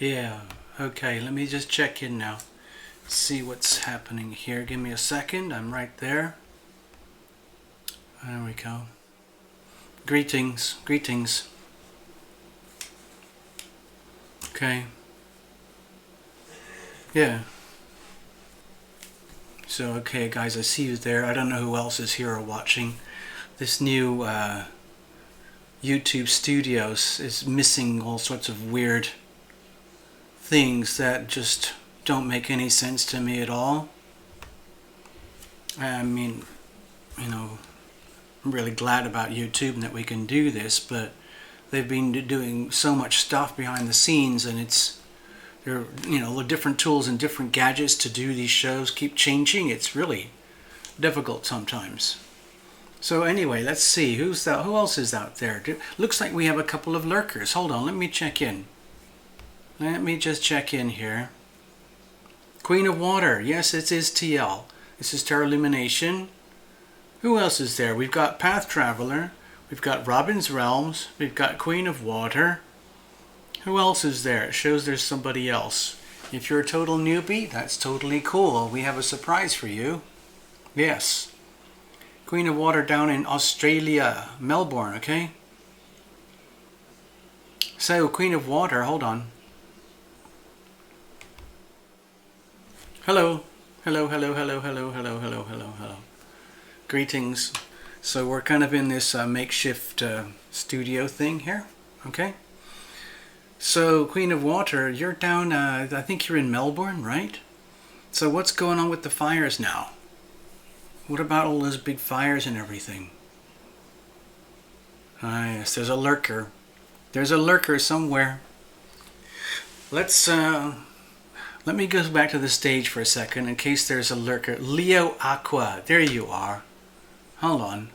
Yeah, okay, let me just check in now. See what's happening here. Give me a second. I'm right there. There we go. Greetings. Greetings. Okay. Yeah. So, okay, guys, I see you there. I don't know who else is here or watching. This new YouTube Studios is missing all sorts of weird things that just don't make any sense to me at all. I mean, you know, I'm really glad about YouTube and that we can do this, but they've been doing so much stuff behind the scenes, and they're, you know, the different tools and different gadgets to do these shows keep changing. It's really difficult sometimes. So anyway, let's see who else is out there. Looks like we have a couple of lurkers. Hold on, let me check in. Let me just check in here. Queen of Water, yes, it is TL. This is Terra Lumination. Who else is there? We've got Path Traveler, we've got Robin's Realms, we've got Queen of Water. Who else is there? It shows there's somebody else. If you're a total newbie, that's totally cool. We have a surprise for you. Yes. Queen of Water down in Australia, Melbourne, okay? So, Queen of Water, hold on. Hello. Hello, hello, hello, hello, hello, hello, hello, hello. Greetings. So we're kind of in this makeshift studio thing here, okay? So, Queen of Water, you're down, I think you're in Melbourne, right? So what's going on with the fires now? What about all those big fires and everything? Ah, yes, there's a lurker. There's a lurker somewhere. Let me go back to the stage for a second in case there's a lurker. Leo Aqua, there you are. Hold on.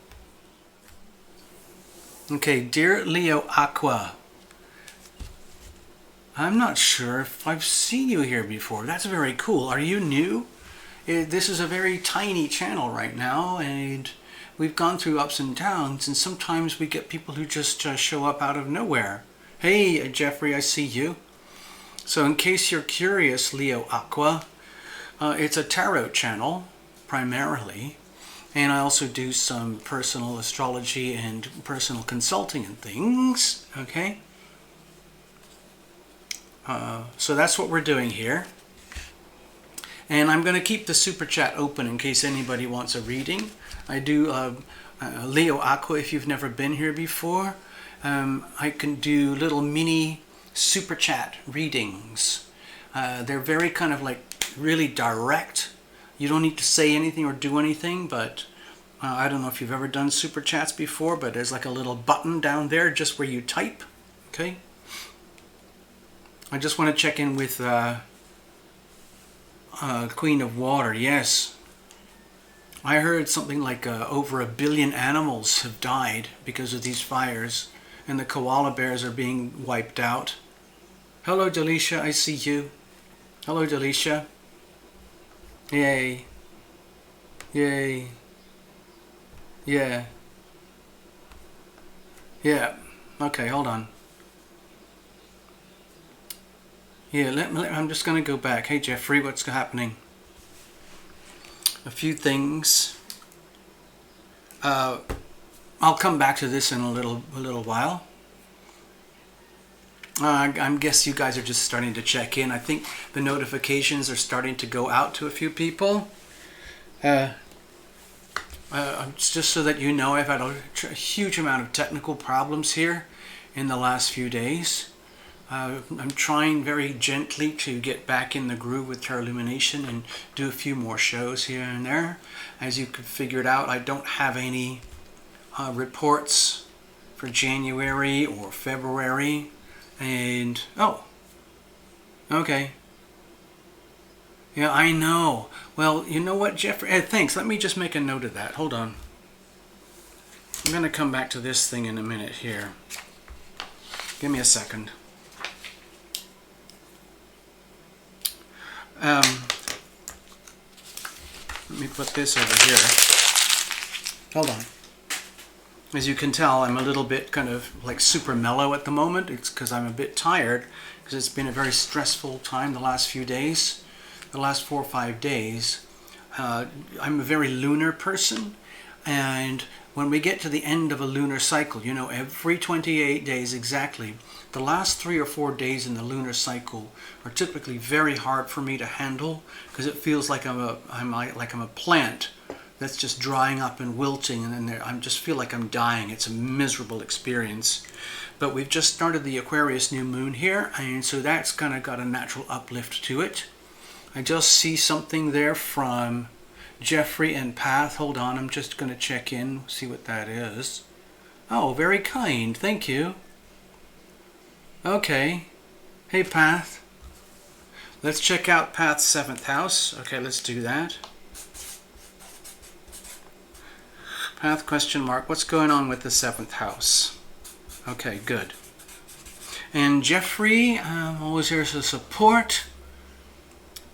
Okay, dear Leo Aqua. I'm not sure if I've seen you here before. That's very cool. Are you new? This is a very tiny channel right now, and we've gone through ups and downs, and sometimes we get people who just show up out of nowhere. Hey, Jeffrey, I see you. So in case you're curious, Leo Aqua, it's a tarot channel, primarily, and I also do some personal astrology and personal consulting and things, okay? So that's what we're doing here. And I'm going to keep the super chat open in case anybody wants a reading. I do Leo Aqua, if you've never been here before. I can do little mini super chat readings. They're very kind of like really direct. You don't need to say anything or do anything, but I don't know if you've ever done super chats before, but there's like a little button down there just where you type, okay? I just want to check in with Queen of Water. Yes, I heard something like over 1 billion animals have died because of these fires, and the koala bears are being wiped out. Hello, Delisha, I see you. Hello, Delisha. Yay. Yay. Yeah. Yeah. Okay, hold on. Yeah, I'm just going to go back. Hey, Jeffrey, what's happening? A few things. I'll come back to this in a little while. I guess you guys are just starting to check in. I think the notifications are starting to go out to a few people. Just so that you know, I've had a huge amount of technical problems here in the last few days. I'm trying very gently to get back in the groove with Terra Lumination and do a few more shows here and there. As you could figure it out, I don't have any reports for January or February. And, oh, okay. Yeah, I know. Well, you know what, Jeffrey? Thanks. Let me just make a note of that. Hold on. I'm going to come back to this thing in a minute here. Give me a second. Let me put this over here. Hold on. As you can tell, I'm a little bit kind of like super mellow at the moment. It's because I'm a bit tired, because it's been a very stressful time the last few days, the last 4 or 5 days. I'm a very lunar person, and when we get to the end of a lunar cycle, you know, every 28 days exactly, the last 3 or 4 days in the lunar cycle are typically very hard for me to handle, because it feels like I'm a plant that's just drying up and wilting, and then I just feel like I'm dying. It's a miserable experience. But we've just started the Aquarius new moon here, and so that's kind of got a natural uplift to it. I just see something there from Jeffrey and Path. Hold on, I'm just going to check in, see what that is. Oh, very kind, thank you. Okay. Hey, Path. Let's check out Path's 7th house. Okay, let's do that. Path question mark. What's going on with the 7th house? Okay, good. And Jeffrey, I'm always here to support.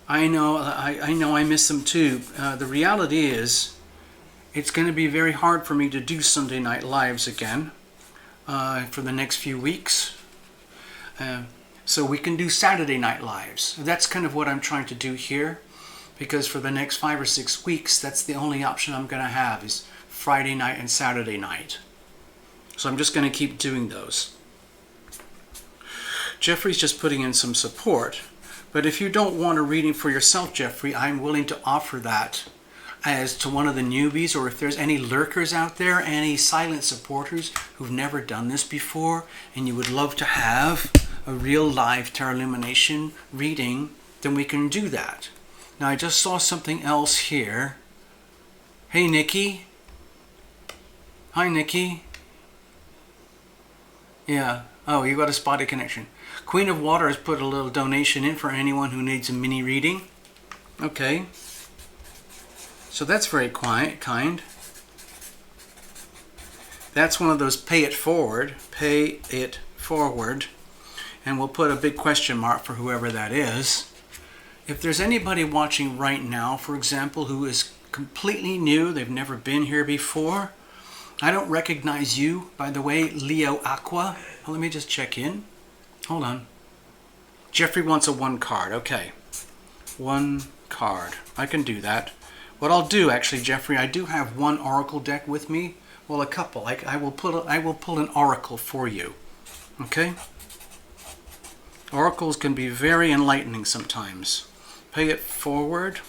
I know I miss them too. The reality is, it's going to be very hard for me to do Sunday night lives again for the next few weeks. So we can do Saturday night lives. That's kind of what I'm trying to do here, because for the next 5 or 6 weeks, that's the only option I'm going to have is Friday night and Saturday night. So I'm just going to keep doing those. Jeffrey's just putting in some support. But if you don't want a reading for yourself, Jeffrey, I'm willing to offer that as to one of the newbies, or if there's any lurkers out there, any silent supporters who've never done this before, and you would love to have a real live tarot illumination reading, then we can do that. Now I just saw something else here. Hey, Nikki. Hi, Nikki. Yeah. Oh, you got a spotty connection. Queen of Water has put a little donation in for anyone who needs a mini reading. Okay. So that's very kind. That's one of those pay it forward. Pay it forward. And we'll put a big question mark for whoever that is. If there's anybody watching right now, for example, who is completely new, they've never been here before. I don't recognize you, by the way, Leo Aqua. Well, let me just check in. Hold on. Jeffrey wants a 1 card. Okay. 1 card. I can do that. What I'll do, actually, Jeffrey, I do have 1 oracle deck with me. Well, a couple. I will pull an oracle for you. Okay? Oracles can be very enlightening sometimes. Pay it forward.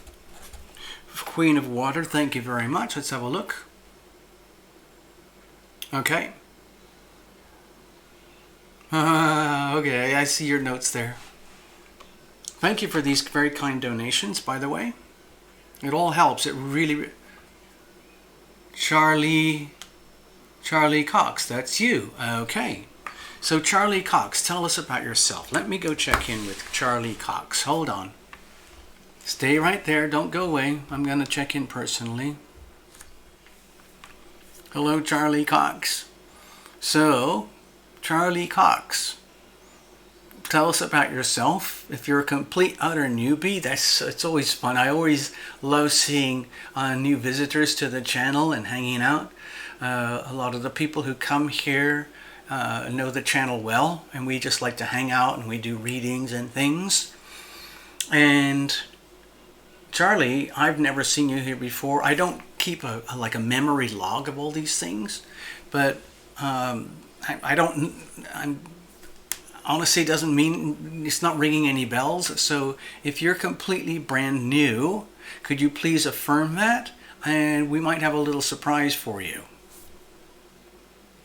Queen of Water, thank you very much. Let's have a look. Okay. Okay, I see your notes there. Thank you for these very kind donations, by the way. It all helps. It really... Charlie Cox, that's you. Okay. So Charlie Cox, tell us about yourself. Let me go check in with Charlie Cox. Hold on. Stay right there. Don't go away. I'm going to check in personally. Hello, Charlie Cox. So, Charlie Cox, tell us about yourself. If you're a complete utter newbie, it's always fun. I always love seeing new visitors to the channel and hanging out. A lot of the people who come here know the channel well, and we just like to hang out and we do readings and things. And Charlie, I've never seen you here before. I don't keep a memory log of all these things, but honestly, it doesn't mean, it's not ringing any bells. So if you're completely brand new, could you please affirm that? And we might have a little surprise for you.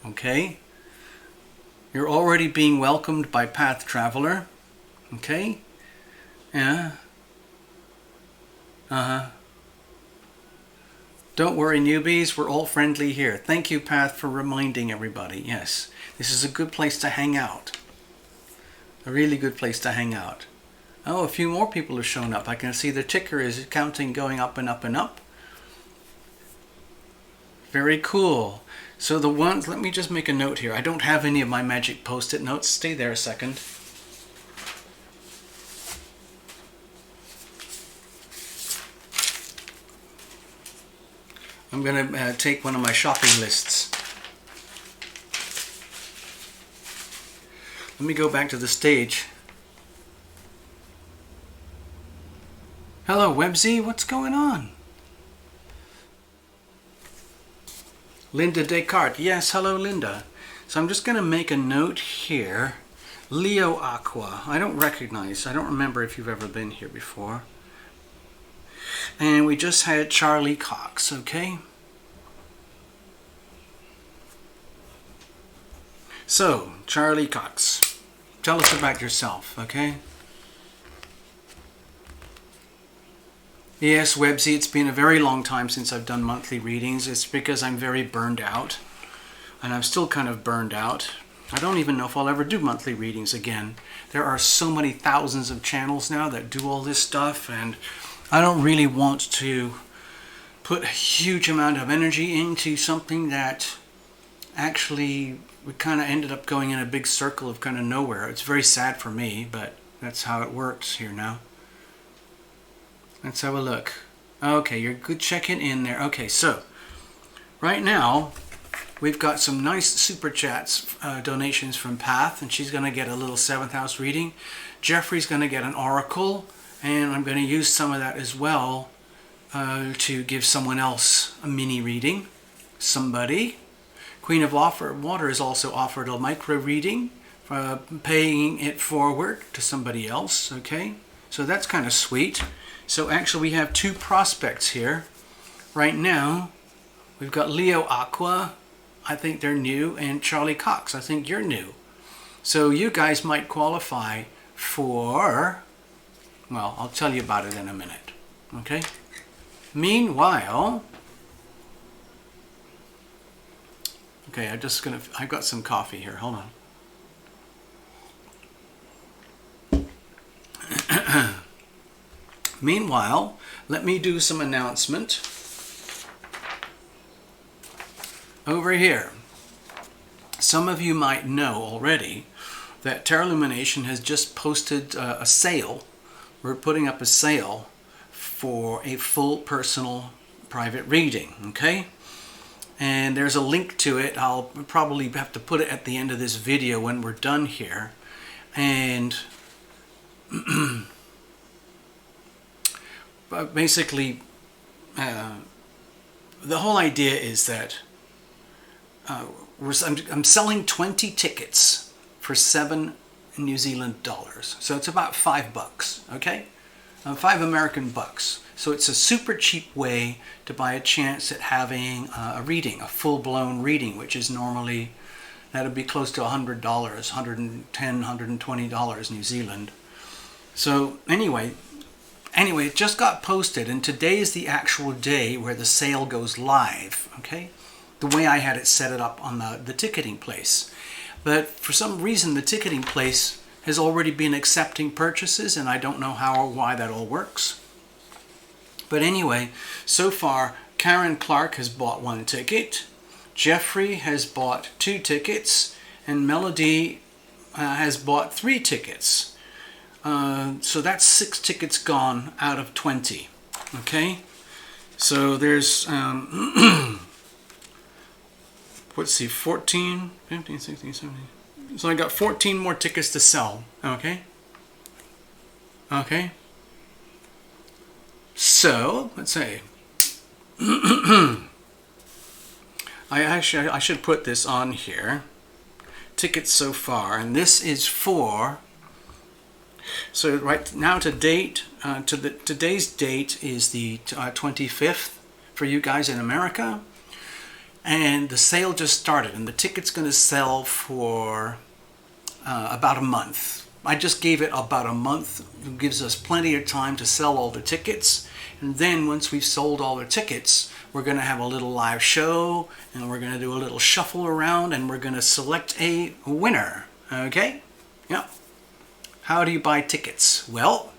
Okay? You're already being welcomed by Path Traveler. Okay? Yeah. Don't worry, newbies, we're all friendly here. Thank you, Path, for reminding everybody. Yes, this is a good place to hang out. A really good place to hang out. Oh, a few more people have shown up. I can see the ticker is counting, going up and up and up. Very cool. So the ones, let me just make a note here. I don't have any of my magic post-it notes. Stay there a second. I'm going to take one of my shopping lists. Let me go back to the stage. Hello, Webzy. What's going on? Linda Descartes. Yes, hello, Linda. So I'm just going to make a note here. Leo Aqua. I don't remember if you've ever been here before. And we just had Charlie Cox, okay? So, Charlie Cox, tell us about yourself, okay? Yes, Websy, it's been a very long time since I've done monthly readings. It's because I'm very burned out, and I'm still kind of burned out. I don't even know if I'll ever do monthly readings again. There are so many thousands of channels now that do all this stuff, and I don't really want to put a huge amount of energy into something that actually we kind of ended up going in a big circle of kind of nowhere. It's very sad for me, but that's how it works here now. Let's have a look. Okay, you're good checking in there. Okay, so right now we've got some nice super chats, donations from Path, and she's going to get a little 7th house reading. Jeffrey's going to get an oracle, and I'm going to use some of that as well to give someone else a mini reading. Somebody. Queen of Water is also offered a micro reading, paying it forward to somebody else. Okay, so that's kind of sweet. So actually we have 2 prospects here. Right now, we've got Leo Aqua, I think they're new, and Charlie Cox, I think you're new. So you guys might qualify for, well, I'll tell you about it in a minute. Okay? Meanwhile, okay, I got some coffee here, hold on. Meanwhile, let me do some announcement over here. Some of you might know already that Tarot Lumination has just posted a sale. We're putting up a sale for a full personal private reading, okay? And there's a link to it. I'll probably have to put it at the end of this video when we're done here. And but basically, the whole idea is that I'm selling 20 tickets for $7 New Zealand dollars. So it's about $5, okay? 5 American bucks. So it's a super cheap way to buy a chance at having a reading, a full-blown reading, which is normally, that'd be close to $100, $110, $120 New Zealand. So anyway, it just got posted, and today is the actual day where the sale goes live, okay? The way I had it set it up on the ticketing place. But for some reason, the ticketing place has already been accepting purchases, and I don't know how or why that all works. But anyway, so far, Karen Clark has bought 1 ticket, Jeffrey has bought 2 tickets, and Melody has bought 3 tickets. So that's 6 tickets gone out of 20, okay? So there's, let's see, 14, 15, 16, 17. So I got 14 more tickets to sell, okay? Okay? So, let's say, I should put this on here. Tickets so far, and this is for, so right now to date, today's date is the 25th for you guys in America, and the sale just started, and the ticket's going to sell for about a month. I just gave it about a month. It gives us plenty of time to sell all the tickets, and then once we've sold all the tickets, we're going to have a little live show, and we're going to do a little shuffle around, and we're going to select a winner. Okay? Yeah. How do you buy tickets? Well,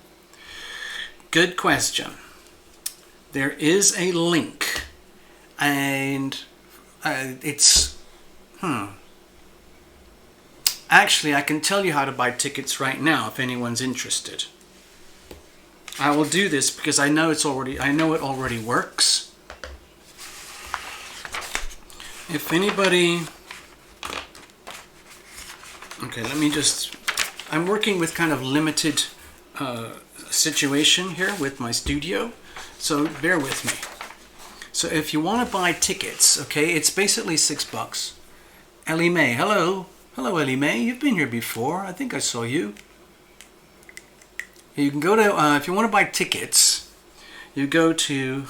good question. There is a link, and it's, Actually, I can tell you how to buy tickets right now if anyone's interested. I will do this because I know it already works. If anybody, Okay, let me just, I'm working with kind of limited situation here with my studio, so bear with me. So if you want to buy tickets, okay, it's basically $6. Ellie Mae, hello. Hello, Ellie Mae. You've been here before. I think I saw you. You can go to, if you want to buy tickets, you go to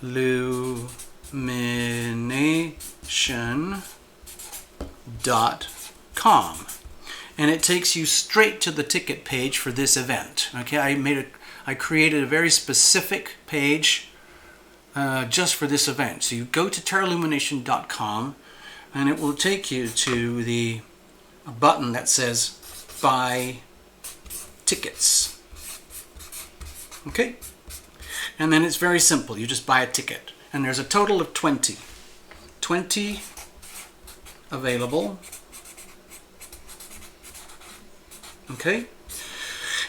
Lumination.com, and it takes you straight to the ticket page for this event. Okay, I created a very specific page just for this event. So you go to terralumination.com, and it will take you to a button that says buy tickets. Okay, and then it's very simple. You just buy a ticket, and there's a total of 20 available. Okay,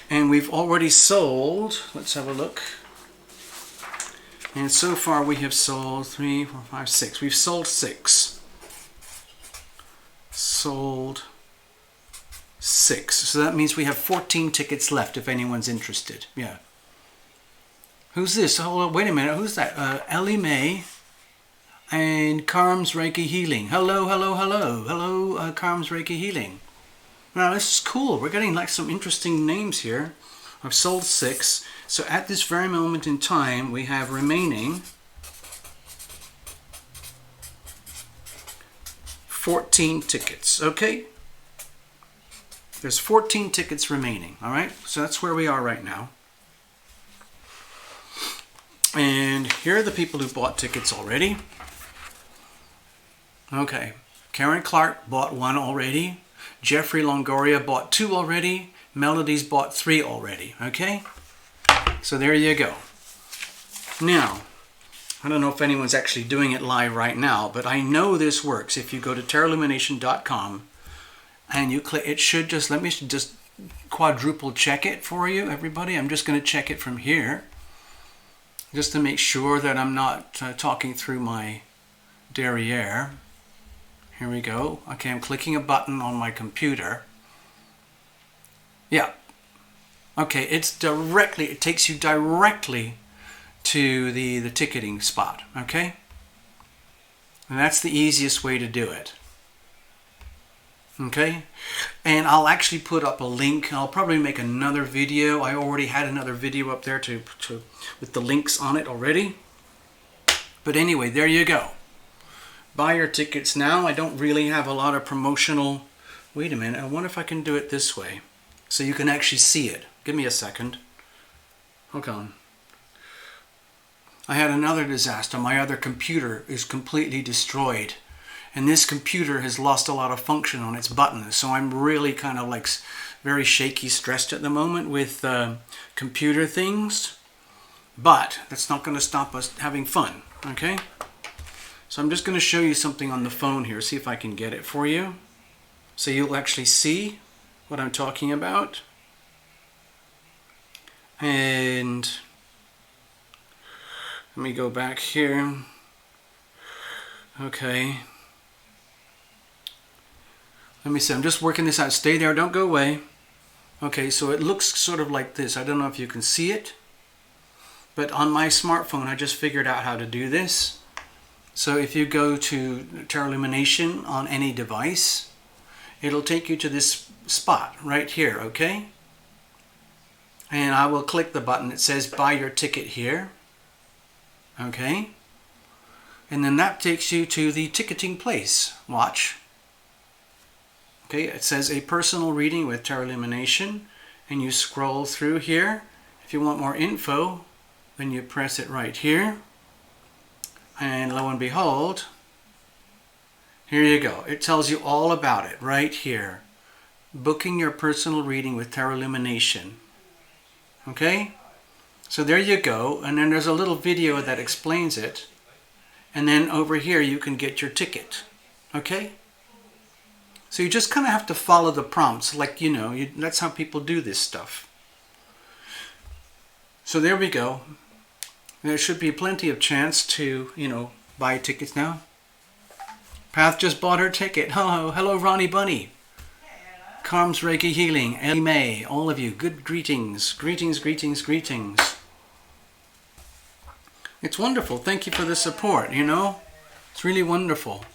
and we've already sold, let's have a look, and so far we have sold 3, 4, 5, 6. We've sold 6. Sold 6. So that means we have 14 tickets left if anyone's interested. Yeah. Who's this? Oh, wait a minute. Who's that? Ellie Mae and Carm's Reiki Healing. Hello, hello, hello. Hello, Carm's Reiki Healing. Now, this is cool. We're getting like some interesting names here. I've sold 6. So at this very moment in time, we have remaining 14 tickets. Okay? There's 14 tickets remaining. All right? So that's where we are right now. And here are the people who bought tickets already. Okay. Karen Clark bought 1 already. Jeffrey Longoria bought 2 already. Melody's bought 3 already. Okay? So there you go. Now, I don't know if anyone's actually doing it live right now, but I know this works. If you go to terralumination.com and you click, it should just, let me just quadruple check it for you, everybody. I'm just going to check it from here, just to make sure that I'm not talking through my derriere. Here we go. Okay, I'm clicking a button on my computer. Yeah. Okay, it takes you directly to the ticketing spot, okay? And that's the easiest way to do it. Okay? And I'll actually put up a link. I'll probably make another video. I already had another video up there with the links on it already. But anyway, there you go. Buy your tickets now. I don't really have a lot of promotional... Wait a minute. I wonder if I can do it this way, so you can actually see it. Give me a second. Hold on. I had another disaster. My other computer is completely destroyed. And this computer has lost a lot of function on its buttons. So I'm really kind of like very shaky, stressed at the moment with computer things. But that's not going to stop us having fun. Okay? So I'm just going to show you something on the phone here. See if I can get it for you, so you'll actually see what I'm talking about. And let me go back here. Okay. Let me see. I'm just working this out. Stay there. Don't go away. Okay, so it looks sort of like this. I don't know if you can see it, but on my smartphone, I just figured out how to do this. So if you go to Terralumination on any device, it'll take you to this spot right here, okay? And I will click the button. It says buy your ticket here. Okay? And then that takes you to the ticketing place. Watch. Okay, it says a personal reading with Terralumination. And you scroll through here. If you want more info, then you press it right here. And lo and behold, here you go. It tells you all about it right here. Booking your personal reading with Terralumination. Okay? So there you go. And then there's a little video that explains it. And then over here you can get your ticket. Okay? So you just kind of have to follow the prompts. Like, you know, that's how people do this stuff. So there we go. There should be plenty of chance to, you know, buy tickets now. Path just bought her ticket. Hello, Ronnie Bunny. Carms Reiki Healing, Ellie May, all of you, good greetings. Greetings. It's wonderful. Thank you for the support, you know. It's really wonderful.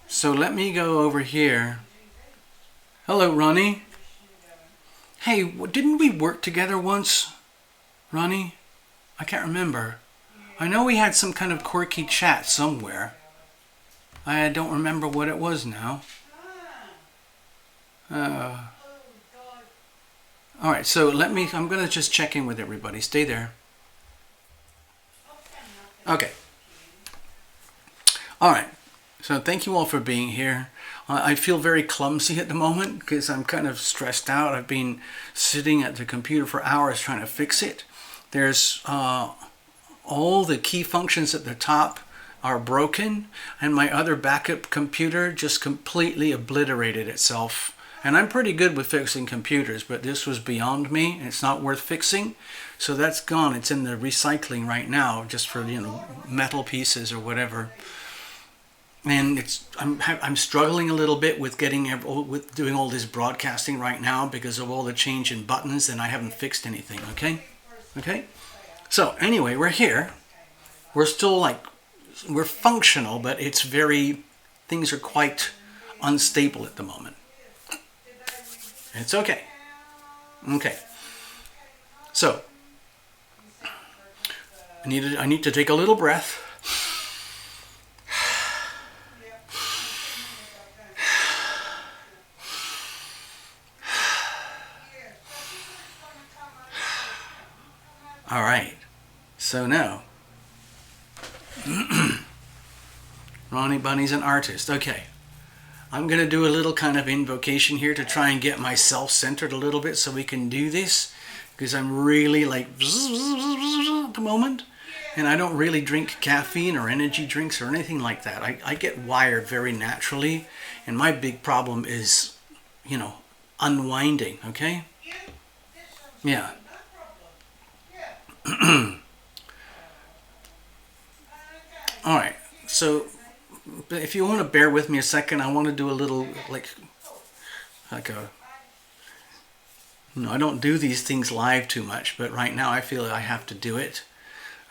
So let me go over here. Hello, Ronnie. Hey, didn't we work together once, Ronnie? I can't remember. I know we had some kind of quirky chat somewhere. I don't remember what it was now. Alright, so I'm going to just check in with everybody. Stay there. Okay. Alright, so thank you all for being here. I feel very clumsy at the moment because I'm kind of stressed out. I've been sitting at the computer for hours trying to fix it. There's all the key functions at the top are broken, and my other backup computer just completely obliterated itself. And I'm pretty good with fixing computers, but this was beyond me. It's not worth fixing. So that's gone. It's in the recycling right now, just for, you know, metal pieces or whatever. And I'm struggling a little bit with doing all this broadcasting right now because of all the change in buttons, and I haven't fixed anything. Okay. So anyway, we're here. We're still we're functional, but things are quite unstable at the moment. It's okay. Okay. So I need to take a little breath. All right. So now, Ronnie Bunny's an artist. Okay. I'm going to do a little kind of invocation here to try and get myself centered a little bit so we can do this, because I'm really like at the moment, and I don't really drink caffeine or energy drinks or anything like that. I get wired very naturally, and my big problem is, you know, unwinding, okay? Yeah. All right, so if you want to bear with me a second, I want to do a little I don't do these things live too much, but right now I feel I have to do it.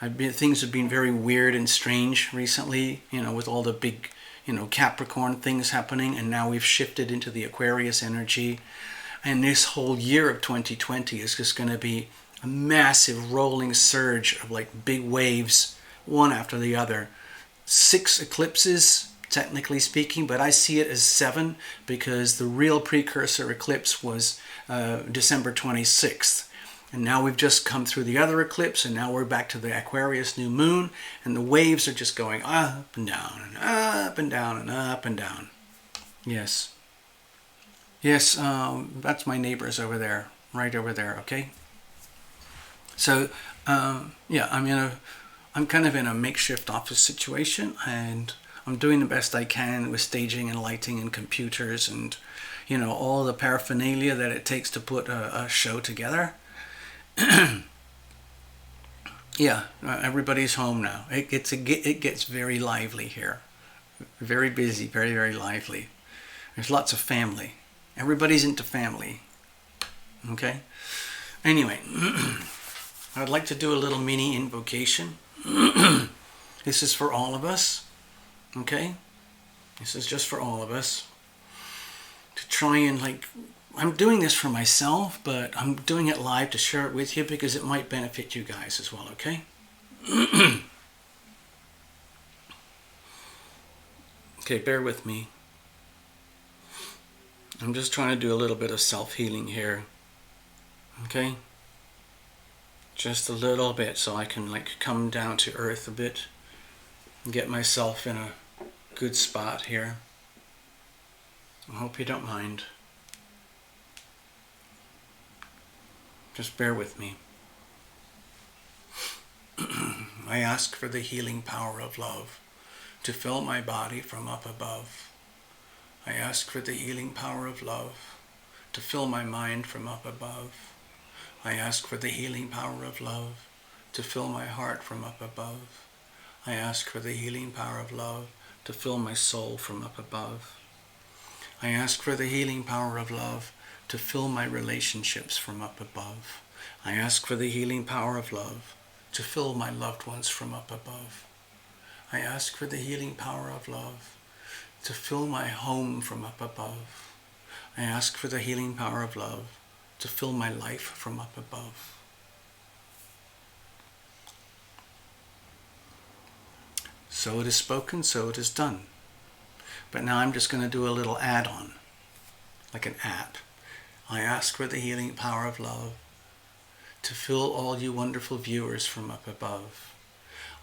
Things have been very weird and strange recently, you know, with all the big, you know, Capricorn things happening, and now we've shifted into the Aquarius energy, and this whole year of 2020 is just going to be a massive rolling surge of like big waves, one after the other. 6 eclipses, technically speaking, but I see it as 7 because the real precursor eclipse was December 26th. And now we've just come through the other eclipse, and now we're back to the Aquarius new moon, and the waves are just going up and down and up and down and up and down. Yes. Yes, that's my neighbors over there, right over there, okay? So, yeah, I'm kind of in a makeshift office situation, and I'm doing the best I can with staging and lighting and computers and, you know, all the paraphernalia that it takes to put a show together. Yeah, everybody's home now. It gets very lively here. Very busy, very, very lively. There's lots of family. Everybody's into family. Okay? Anyway, I'd like to do a little mini invocation. This is for all of us, okay? This is just for all of us to try and I'm doing this for myself, but I'm doing it live to share it with you because it might benefit you guys as well, okay? Okay, bear with me. I'm just trying to do a little bit of self-healing here, okay? Just a little bit so I can come down to earth a bit and get myself in a good spot here. I hope you don't mind. Just bear with me. I ask for the healing power of love to fill my body from up above. I ask for the healing power of love to fill my mind from up above. I ask for the healing power of love to fill my heart from up above. I ask for the healing power of love to fill my soul from up above. I ask for the healing power of love to fill my relationships from up above. I ask for the healing power of love to fill my loved ones from up above. I ask for the healing power of love to fill my home from up above. I ask for the healing power of love to fill my life from up above. So it is spoken, so it is done. But now I'm just going to do a little add-on, like an app. I ask for the healing power of love to fill all you wonderful viewers from up above.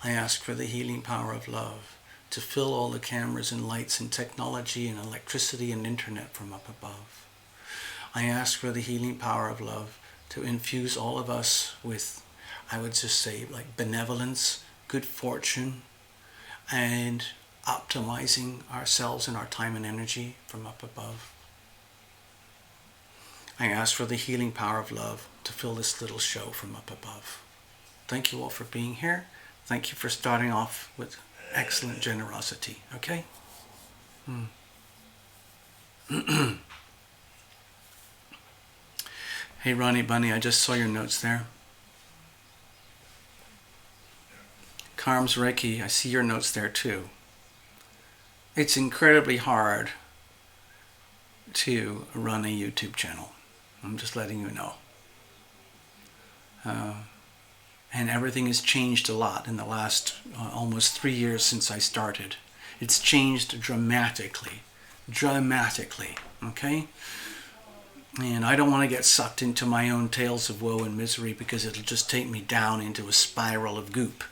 I ask for the healing power of love to fill all the cameras and lights and technology and electricity and internet from up above. I ask for the healing power of love to infuse all of us with, I would just say, like benevolence, good fortune, and optimizing ourselves and our time and energy from up above. I ask for the healing power of love to fill this little show from up above. Thank you all for being here. Thank you for starting off with excellent generosity, okay? Hey Ronnie Bunny, I just saw your notes there. Karm's Reiki, I see your notes there too. It's incredibly hard to run a YouTube channel. I'm just letting you know. And everything has changed a lot in the last almost 3 years since I started. It's changed dramatically, okay? And I don't want to get sucked into my own tales of woe and misery because it'll just take me down into a spiral of goop.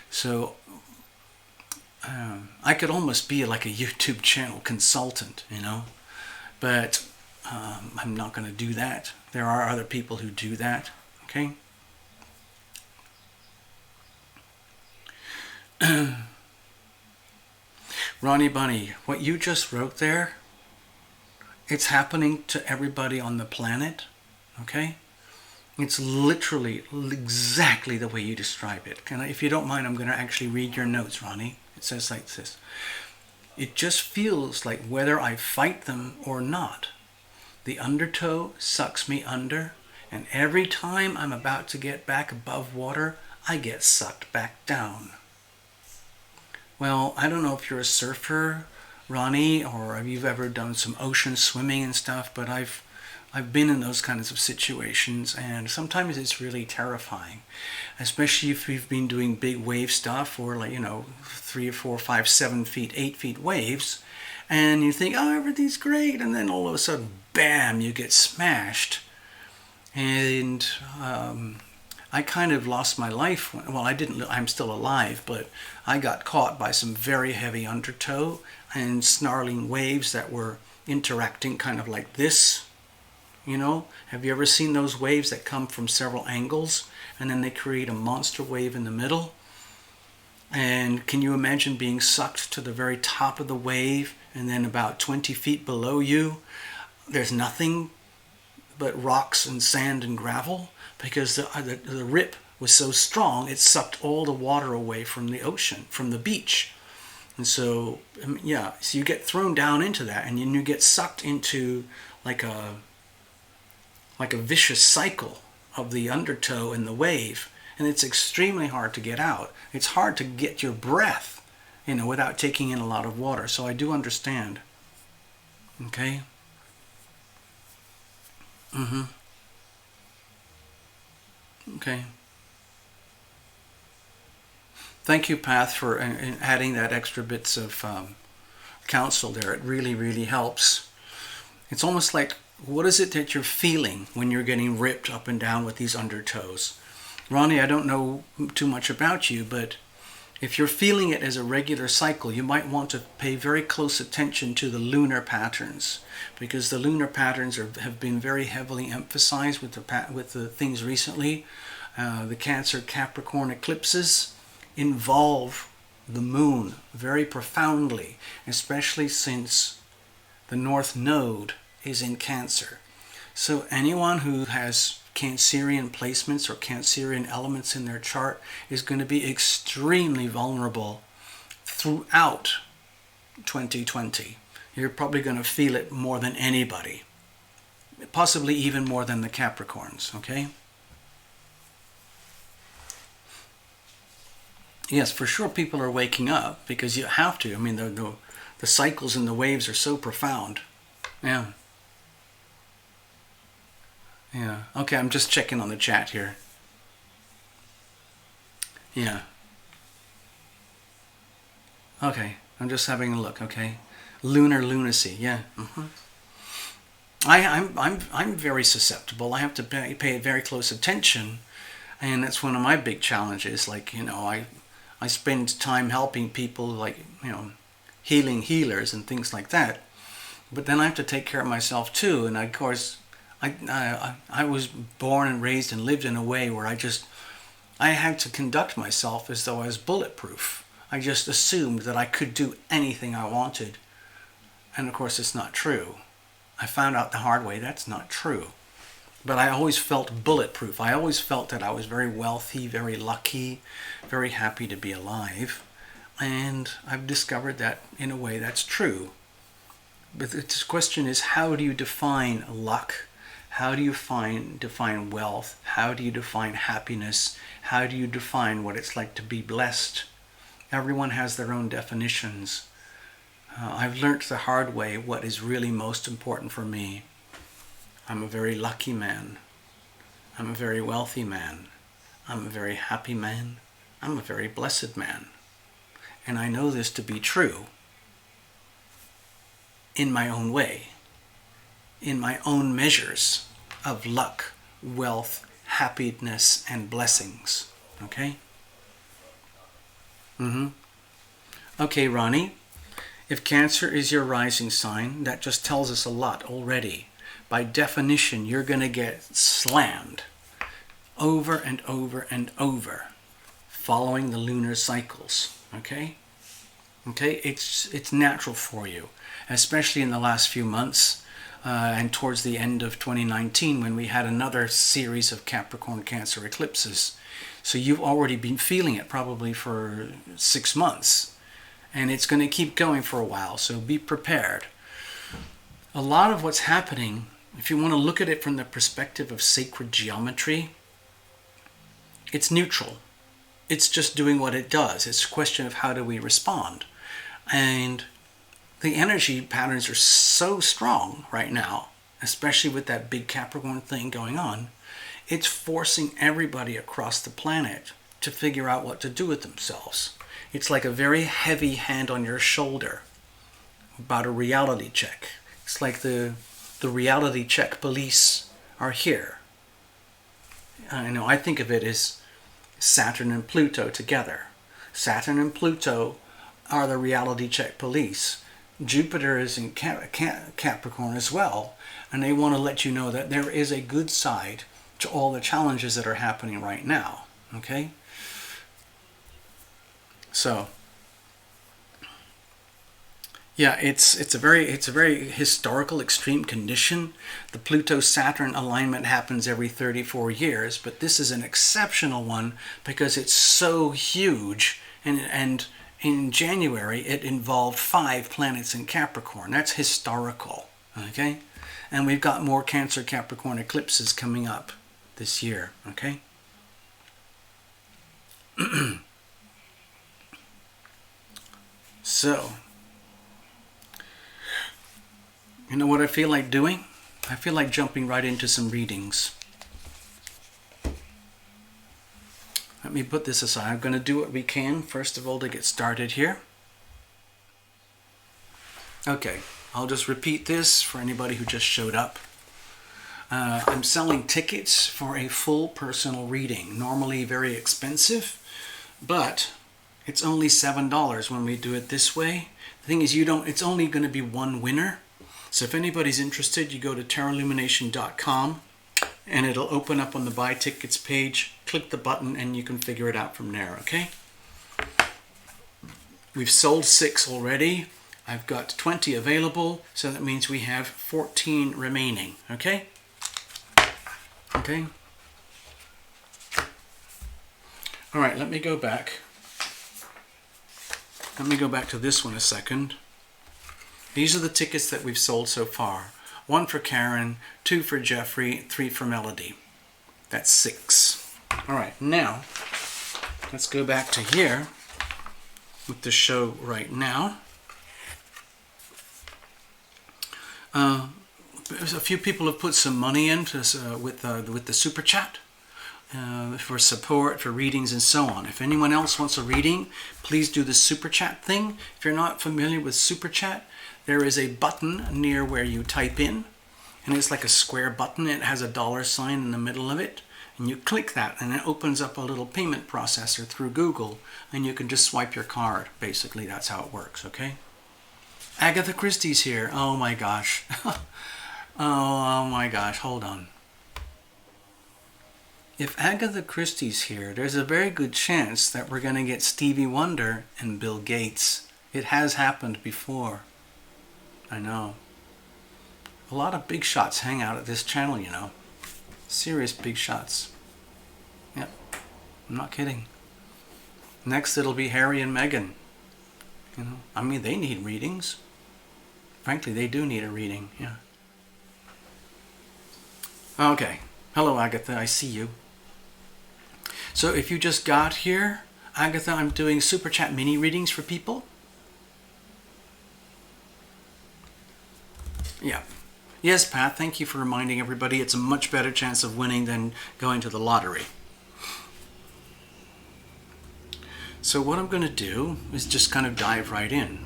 So I could almost be like a YouTube channel consultant, you know, but I'm not going to do that. There are other people who do that, okay? Ronnie Bunny, what you just wrote there, it's happening to everybody on the planet, okay? It's literally exactly the way you describe it. If you don't mind, I'm going to actually read your notes, Ronnie. It says like this. It just feels like whether I fight them or not, the undertow sucks me under, and every time I'm about to get back above water, I get sucked back down. Well, I don't know if you're a surfer, Ronnie, or if you've ever done some ocean swimming and stuff, but I've been in those kinds of situations, and sometimes it's really terrifying, especially if you've been doing big wave stuff, or like, 3 or 4, 5, 7 feet, 8 feet waves, and you think, oh, everything's great, and then all of a sudden, bam, you get smashed. And I kind of lost my life. Well, I didn't. I'm still alive, but I got caught by some very heavy undertow and snarling waves that were interacting kind of like this. You know, have you ever seen those waves that come from several angles and then they create a monster wave in the middle? And can you imagine being sucked to the very top of the wave, and then about 20 feet below you, there's nothing but rocks and sand and gravel? Because the rip was so strong, it sucked all the water away from the ocean, from the beach. And so, yeah, so you get thrown down into that, and then you get sucked into like a vicious cycle of the undertow and the wave, and it's extremely hard to get out. It's hard to get your breath, without taking in a lot of water. So I do understand. Okay? Okay. Thank you, Path, for adding that extra bits of counsel there. It really, really helps. It's almost like, what is it that you're feeling when you're getting ripped up and down with these undertows? Ronnie, I don't know too much about you, but if you're feeling it as a regular cycle, you might want to pay very close attention to the lunar patterns, because the lunar patterns have been very heavily emphasized with the things recently. The Cancer Capricorn eclipses involve the moon very profoundly, especially since the North Node is in Cancer. So anyone who has Cancerian placements or Cancerian elements in their chart is going to be extremely vulnerable throughout 2020. You're probably going to feel it more than anybody. Possibly even more than the Capricorns, okay? Yes, for sure people are waking up because you have to. I mean, the cycles and the waves are so profound. Yeah. Yeah. Okay, I'm just checking on the chat here. Yeah. Okay, I'm just having a look, okay? Lunar lunacy, yeah. I'm very susceptible. I have to pay very close attention, and that's one of my big challenges. Like, you know, I spend time helping people, like, you know, healing healers and things like that. But then I have to take care of myself too, and of course, I was born and raised and lived in a way where I had to conduct myself as though I was bulletproof. I just assumed that I could do anything I wanted. And of course, it's not true. I found out the hard way that's not true. But I always felt bulletproof. I always felt that I was very wealthy, very lucky, very happy to be alive. And I've discovered that in a way that's true. But the question is, how do you define luck? How do you define wealth? How do you define happiness? How do you define what it's like to be blessed? Everyone has their own definitions. I've learnt the hard way what is really most important for me. I'm a very lucky man. I'm a very wealthy man. I'm a very happy man. I'm a very blessed man. And I know this to be true in my own way, in my own measures of luck, wealth, happiness, and blessings. Okay? Okay, Ronnie. If Cancer is your rising sign, that just tells us a lot already. By definition, you're going to get slammed over and over and over following the lunar cycles. Okay? Okay, it's natural for you, especially in the last few months and towards the end of 2019 when we had another series of Capricorn Cancer eclipses. So you've already been feeling it probably for 6 months. And it's going to keep going for a while, so be prepared. A lot of what's happening, if you want to look at it from the perspective of sacred geometry, it's neutral. It's just doing what it does. It's a question of how do we respond. And the energy patterns are so strong right now, especially with that big Capricorn thing going on. It's forcing everybody across the planet to figure out what to do with themselves. It's like a very heavy hand on your shoulder about a reality check. It's like the reality check police are here. I think of it as Saturn and Pluto together. Saturn and Pluto are the reality check police. Jupiter is in Capricorn as well, and they want to let you know that there is a good side to all the challenges that are happening right now. Okay? So, yeah, it's a very historical extreme condition. The Pluto-Saturn alignment happens every 34 years, but this is an exceptional one because it's so huge. And in January, it involved 5 planets in Capricorn. That's historical, okay? And we've got more Cancer-Capricorn eclipses coming up this year, okay? So, you know what I feel like doing? I feel like jumping right into some readings. Let me put this aside. I'm going to do what we can, first of all, to get started here. Okay, I'll just repeat this for anybody who just showed up. I'm selling tickets for a full personal reading. Normally very expensive, but it's only $7 when we do it this way. The thing is, it's only going to be one winner. So if anybody's interested, you go to terralumination.com and it'll open up on the buy tickets page. Click the button and you can figure it out from there, okay? We've sold 6 already. I've got 20 available, so that means we have 14 remaining, okay? Okay. All right, let me go back. Let me go back to this one a second. These are the tickets that we've sold so far. 1 for Karen, 2 for Jeffrey, 3 for Melody. That's 6. All right, now let's go back to here with the show right now. A few people have put some money in with the super chat for support, for readings, and so on. If anyone else wants a reading, please do the super chat thing. If you're not familiar with super chat, there is a button near where you type in, and it's like a square button. It has a $ in the middle of it, and you click that, and it opens up a little payment processor through Google, and you can just swipe your card. Basically, that's how it works, okay? Agatha Christie's here. Oh my gosh. Oh my gosh, hold on. If Agatha Christie's here, there's a very good chance that we're going to get Stevie Wonder and Bill Gates. It has happened before. I know. A lot of big shots hang out at this channel, you know. Serious big shots. Yep, I'm not kidding. Next it'll be Harry and Meghan. You know, I mean, they need readings. Frankly, they do need a reading, yeah. Okay. Hello, Agatha. I see you. So if you just got here, Agatha, I'm doing Super Chat mini readings for people. Yeah. Yes, Pat, thank you for reminding everybody. It's a much better chance of winning than going to the lottery. So what I'm going to do is just kind of dive right in.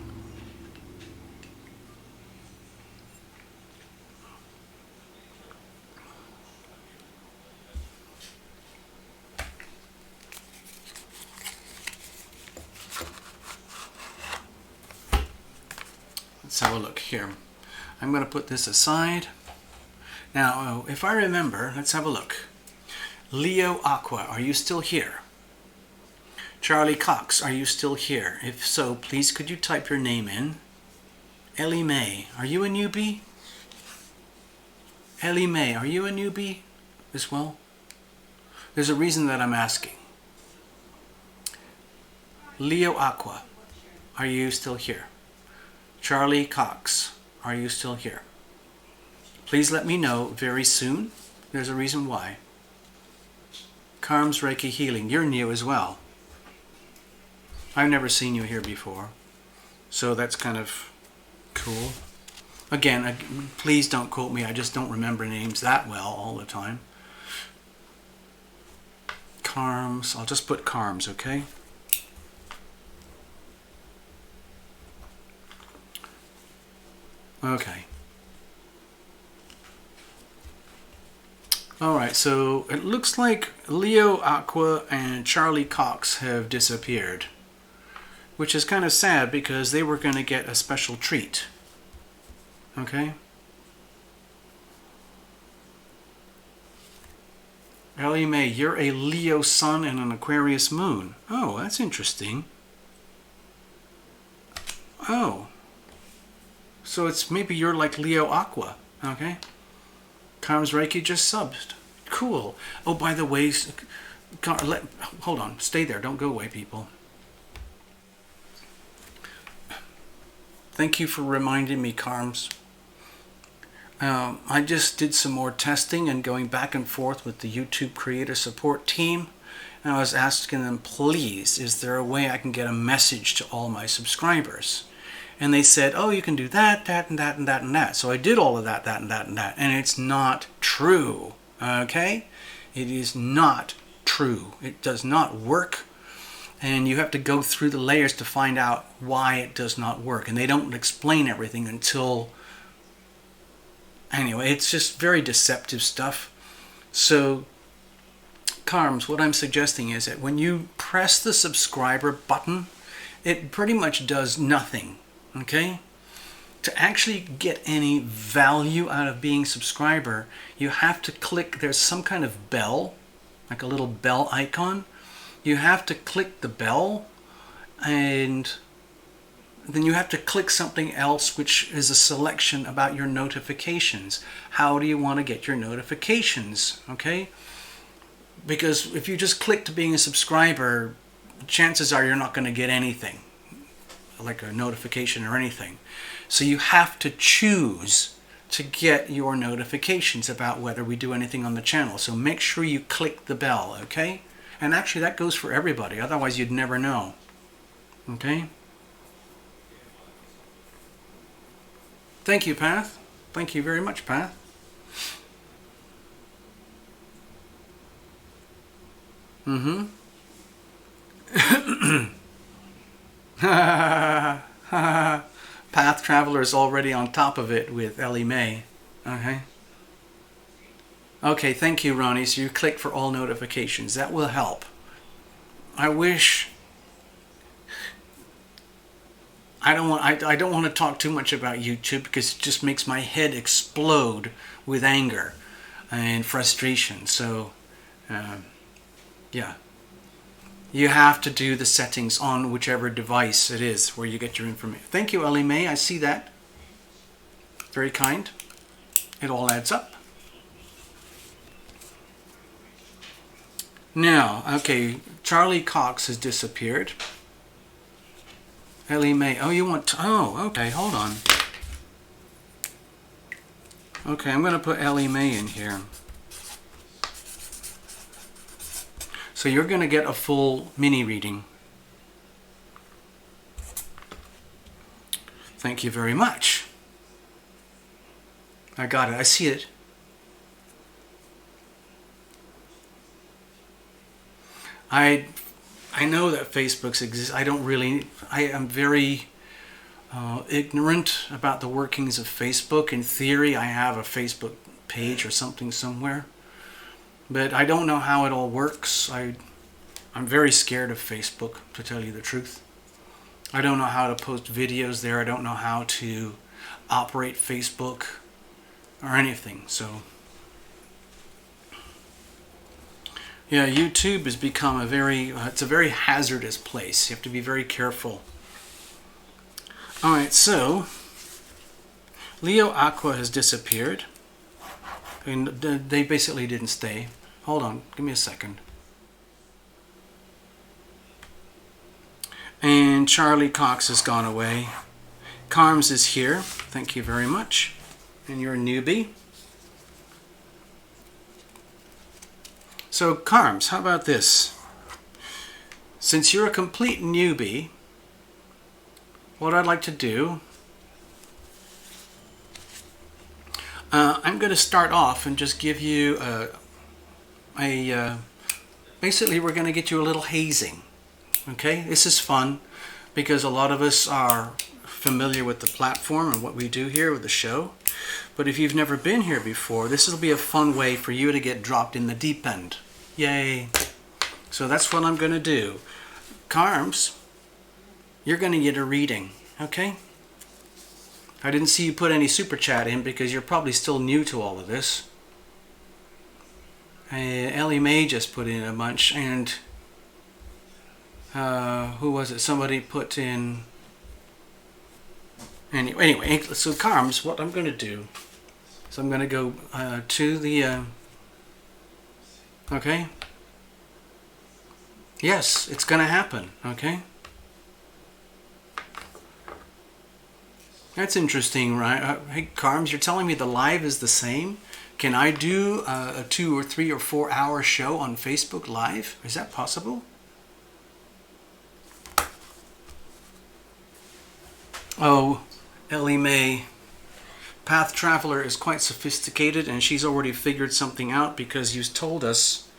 Let's have a look here. I'm going to put this aside. Now, if I remember, let's have a look. Leo Aqua, are you still here? Charlie Cox, are you still here? If so, please could you type your name in? Ellie Mae, are you a newbie? Ellie Mae, are you a newbie as well? There's a reason that I'm asking. Leo Aqua, are you still here? Charlie Cox, are you still here? Please let me know very soon. There's a reason why. Carm's Reiki Healing, you're new as well. I've never seen you here before, so that's kind of cool. Again, please don't quote me. I just don't remember names that well all the time. Carms, I'll just put Carms, okay? Okay. Alright, so it looks like Leo Aqua and Charlie Cox have disappeared. Which is kind of sad because they were going to get a special treat. Okay? Ellie Mae, you're a Leo sun and an Aquarius moon. Oh, that's interesting. Oh. So it's maybe you're like Leo Aqua. Okay? Carms Reiki just subbed. Cool. Oh, by the way, hold on. Stay there. Don't go away, people. Thank you for reminding me, Carms. I just did some more testing and going back and forth with the YouTube creator support team. And I was asking them, please, is there a way I can get a message to all my subscribers? And they said, oh, you can do that, that, and that, and that, and that. So I did all of that, that, and that, and that. And it's not true, okay? It is not true. It does not work. And you have to go through the layers to find out why it does not work. And they don't explain everything until... Anyway, it's just very deceptive stuff. So, Carms, what I'm suggesting is that when you press the subscriber button, it pretty much does nothing. Okay? To actually get any value out of being a subscriber, you have to click, there's some kind of bell, like a little bell icon. You have to click the bell, and then you have to click something else, which is a selection about your notifications. How do you want to get your notifications? Okay? Because if you just click to being a subscriber, chances are you're not going to get anything. like a notification or anything. So you have to choose to get your notifications about whether we do anything on the channel. So make sure you click the bell, okay? And actually that goes for everybody, otherwise you'd never know. Okay? Thank you, Path. Thank you very much, Path. Mm-hmm. Path Traveler is already on top of it with Ellie Mae. Okay. Okay, thank you, Ronnie. So you click for all notifications. That will help. I wish... I don't want to talk too much about YouTube because it just makes my head explode with anger and frustration. So, yeah. You have to do the settings on whichever device it is where you get your information. Thank you, Ellie Mae. I see that. Very kind. It all adds up. Now, okay, Charlie Cox has disappeared. Ellie Mae. Oh, you want to... Oh, okay, hold on. Okay, I'm going to put Ellie Mae in here. So you're going to get a full mini reading. Thank you very much. I got it. I see it. I know that Facebook exists. I am very ignorant about the workings of Facebook. In theory, I have a Facebook page or something somewhere. But I don't know how it all works. I'm very scared of Facebook, to tell you the truth. I don't know how to post videos there. I don't know how to operate Facebook or anything. So, yeah, YouTube has become it's a very hazardous place. You have to be very careful. Alright, so Leo Aqua has disappeared. And they basically didn't stay. Hold on, give me a second. And Charlie Cox has gone away. Carms is here. Thank you very much. And you're a newbie. So Carms, how about this? Since you're a complete newbie, what I'd like to do, I'm going to start off and just give you basically we're going to get you a little hazing. Okay, this is fun because a lot of us are familiar with the platform and what we do here with the show. But if you've never been here before, this will be a fun way for you to get dropped in the deep end. Yay! So that's what I'm going to do. Carms, you're going to get a reading, okay? I didn't see you put any super chat in because you're probably still new to all of this. Ellie Mae just put in a bunch, and who was it? Somebody put in... Anyway, so Carms, what I'm going to do is I'm going to go to the... okay? Yes, it's going to happen, okay? That's interesting, right? Hey, Carms, you're telling me the live is the same? Can I do a 2 or 3 or 4 hour show on Facebook Live? Is that possible? Oh, Ellie Mae. Path Traveler is quite sophisticated and she's already figured something out because you told us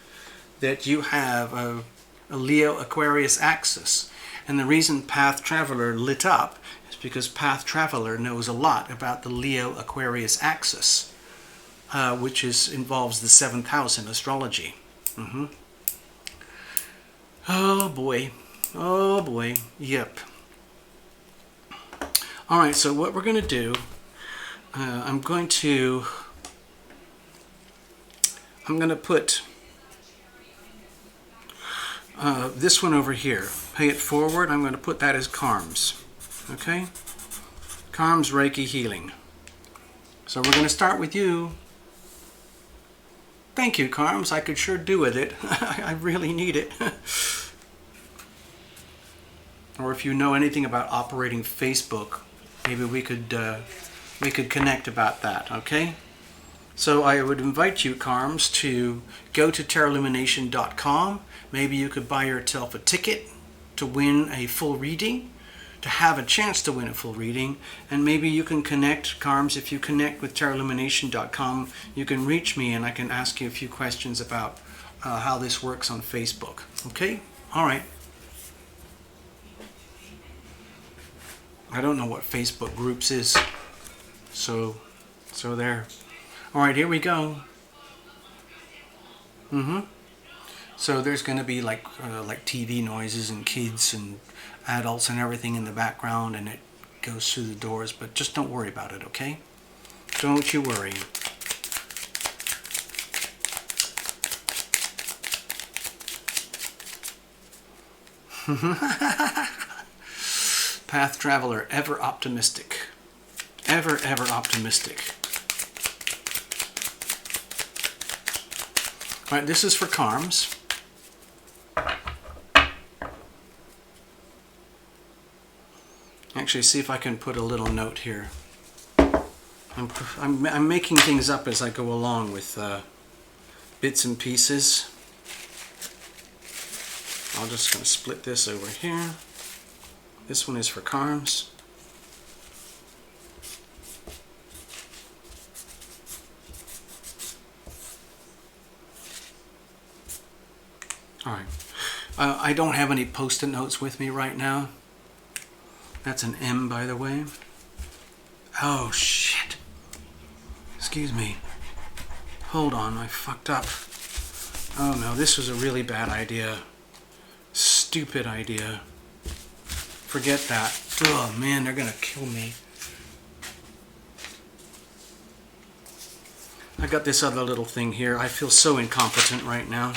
that you have a Leo Aquarius axis. And the reason Path Traveler lit up is because Path Traveler knows a lot about the Leo Aquarius axis, which involves the 7th house in astrology. Oh boy. Oh boy. Yep. Alright, so what we're going to do, I'm going to put this one over here. Pay it forward. I'm going to put that as Carms. Okay? Carms Reiki Healing. So we're going to start with you. Thank you, Carms. I could sure do with it. I really need it. or if you know anything about operating Facebook, maybe we could connect about that, okay? So I would invite you, Carms, to go to terralumination.com. Maybe you could buy yourself a ticket to win a full reading, to have a chance to win a full reading, and maybe you can connect, Carms, if you connect with terralumination.com, you can reach me and I can ask you a few questions about how this works on Facebook. Okay? All right. I don't know what Facebook Groups is, so there. All right, here we go. So there's going to be like TV noises and kids and adults and everything in the background, and it goes through the doors, but just don't worry about it, okay? Don't you worry. Path traveler, ever optimistic. Ever optimistic. All right, this is for Carms. Actually, see if I can put a little note here. I'm making things up as I go along with bits and pieces. I'm just going to split this over here. This one is for Carms. All right. I don't have any post-it notes with me right now. That's an M, by the way. Oh, shit. Excuse me. Hold on, I fucked up. Oh no, this was a really bad idea. Stupid idea. Forget that. Oh man, they're gonna kill me. I got this other little thing here. I feel so incompetent right now.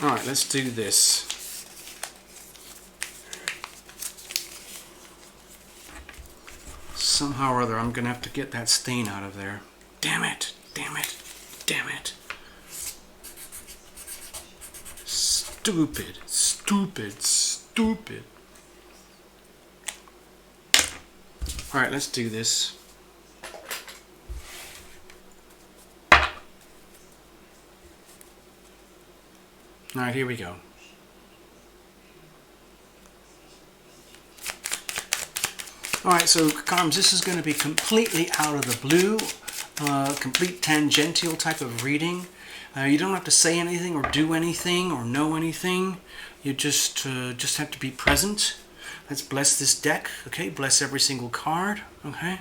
Alright, let's do this. Somehow or other, I'm going to have to get that stain out of there. Damn it! Damn it! Damn it! Stupid! Stupid! Stupid! Alright, let's do this. Alright, here we go. Alright, so Carms, this is going to be completely out of the blue, complete tangential type of reading. You don't have to say anything or do anything or know anything. You just have to be present. Let's bless this deck, okay? Bless every single card, okay?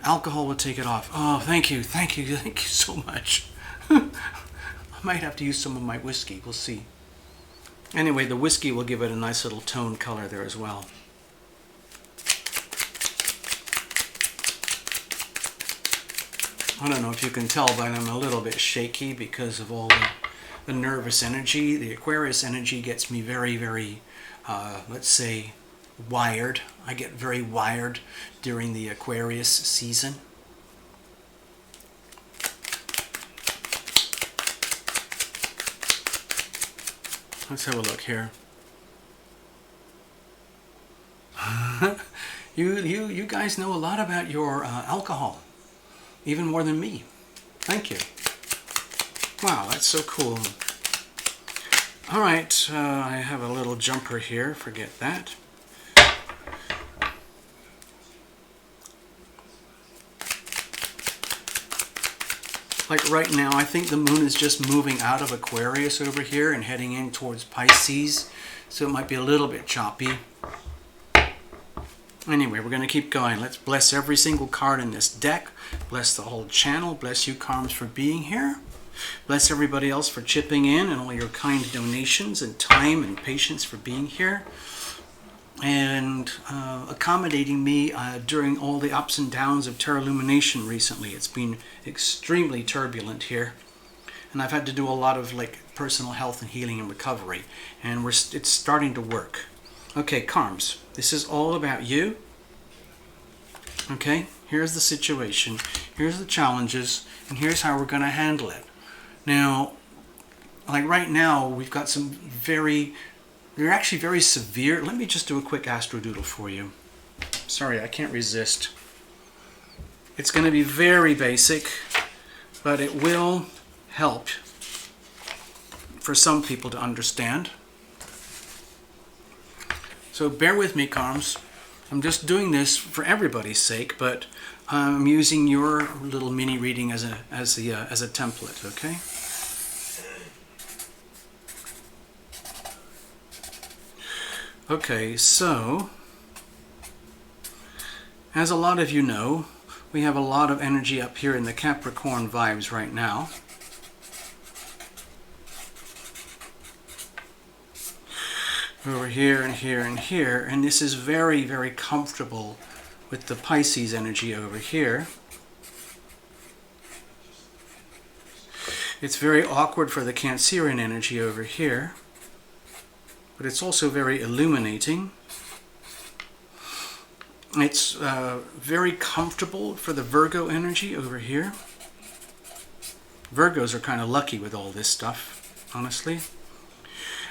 Alcohol will take it off. Oh, thank you so much. I might have to use some of my whiskey, we'll see. Anyway, the whiskey will give it a nice little tone color there as well. I don't know if you can tell, but I'm a little bit shaky because of all the nervous energy. The Aquarius energy gets me very, very, let's say, wired. I get very wired during the Aquarius season. Let's have a look here. You guys know a lot about your alcohol, even more than me. Thank you. Wow, that's so cool. All right, I have a little jumper here. Forget that. Like right now, I think the moon is just moving out of Aquarius over here and heading in towards Pisces, so it might be a little bit choppy. Anyway, we're going to keep going. Let's bless every single card in this deck. Bless the whole channel. Bless you, Carms, for being here. Bless everybody else for chipping in and all your kind donations and time and patience for being here. And accommodating me during all the ups and downs of Terra Lumination recently. It's been extremely turbulent here, and I've had to do a lot of personal health and healing and recovery, and it's starting to work. Okay, Carms, this is all about you. Okay, here's the situation, here's the challenges, and here's how we're going to handle it. Now, like right now, we've got some they're actually very severe. Let me just do a quick astrodoodle for you. Sorry, I can't resist. It's going to be very basic, but it will help for some people to understand. So bear with me, Carms. I'm just doing this for everybody's sake, but I'm using your little mini reading as a template, okay? Okay, so as a lot of you know, we have a lot of energy up here in the Capricorn vibes right now. Over here and here and here, and this is very, very comfortable with the Pisces energy over here. It's very awkward for the Cancerian energy over here, but it's also very illuminating. It's very comfortable for the Virgo energy over here. Virgos are kind of lucky with all this stuff, honestly.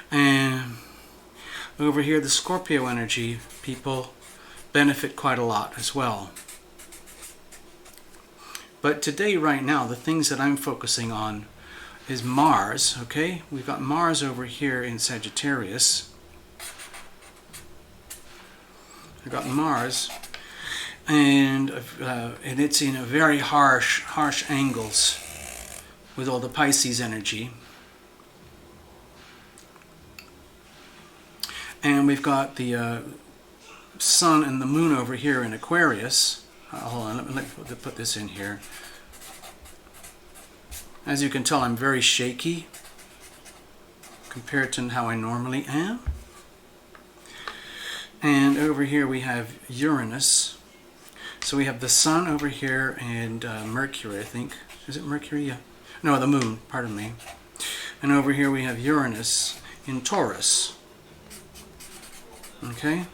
And over here, the Scorpio energy people benefit quite a lot as well. But today, right now, the things that I'm focusing on is Mars, okay? We've got Mars over here in Sagittarius. I've got Mars, and it's in a very harsh angles with all the Pisces energy. And we've got the Sun and the Moon over here in Aquarius. Hold on, let me put this in here. As you can tell, I'm very shaky compared to how I normally am. And over here we have Uranus. So we have the Sun over here and Mercury, I think. Is it Mercury? Yeah. No, the Moon, pardon me. And over here we have Uranus in Taurus. Okay?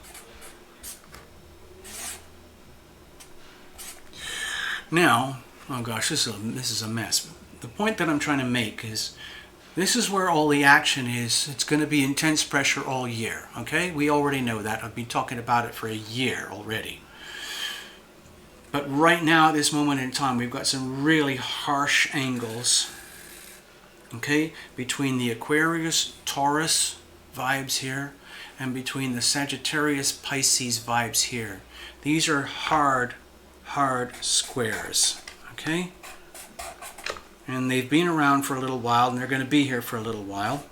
Now, oh gosh, this is a mess. The point that I'm trying to make is this is where all the action is. It's going to be intense pressure all year, okay? We already know that. I've been talking about it for a year already. But right now, at this moment in time, we've got some really harsh angles, okay? Between the Aquarius, Taurus vibes here, and between the Sagittarius, Pisces vibes here. These are hard squares, okay? And they've been around for a little while, and they're going to be here for a little while.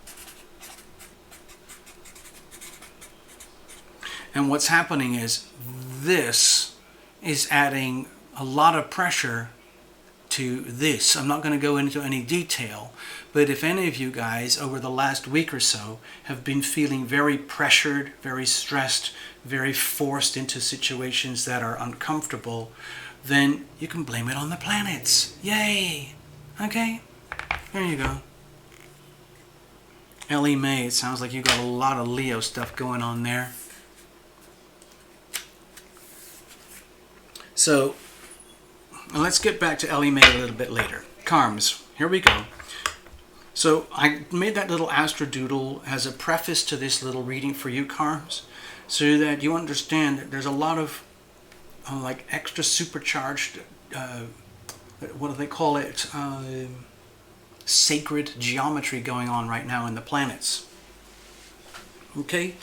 And what's happening is this is adding a lot of pressure to this. I'm not going to go into any detail, but if any of you guys over the last week or so have been feeling very pressured, very stressed, very forced into situations that are uncomfortable, then you can blame it on the planets. Yay! Okay, there you go. Ellie Mae, it sounds like you got a lot of Leo stuff going on there. So, let's get back to Ellie Mae a little bit later. Carms, here we go. So, I made that little astrodoodle as a preface to this little reading for you, Carms, so that you understand that there's a lot of like extra supercharged what do they call it? Sacred geometry going on right now in the planets. Okay?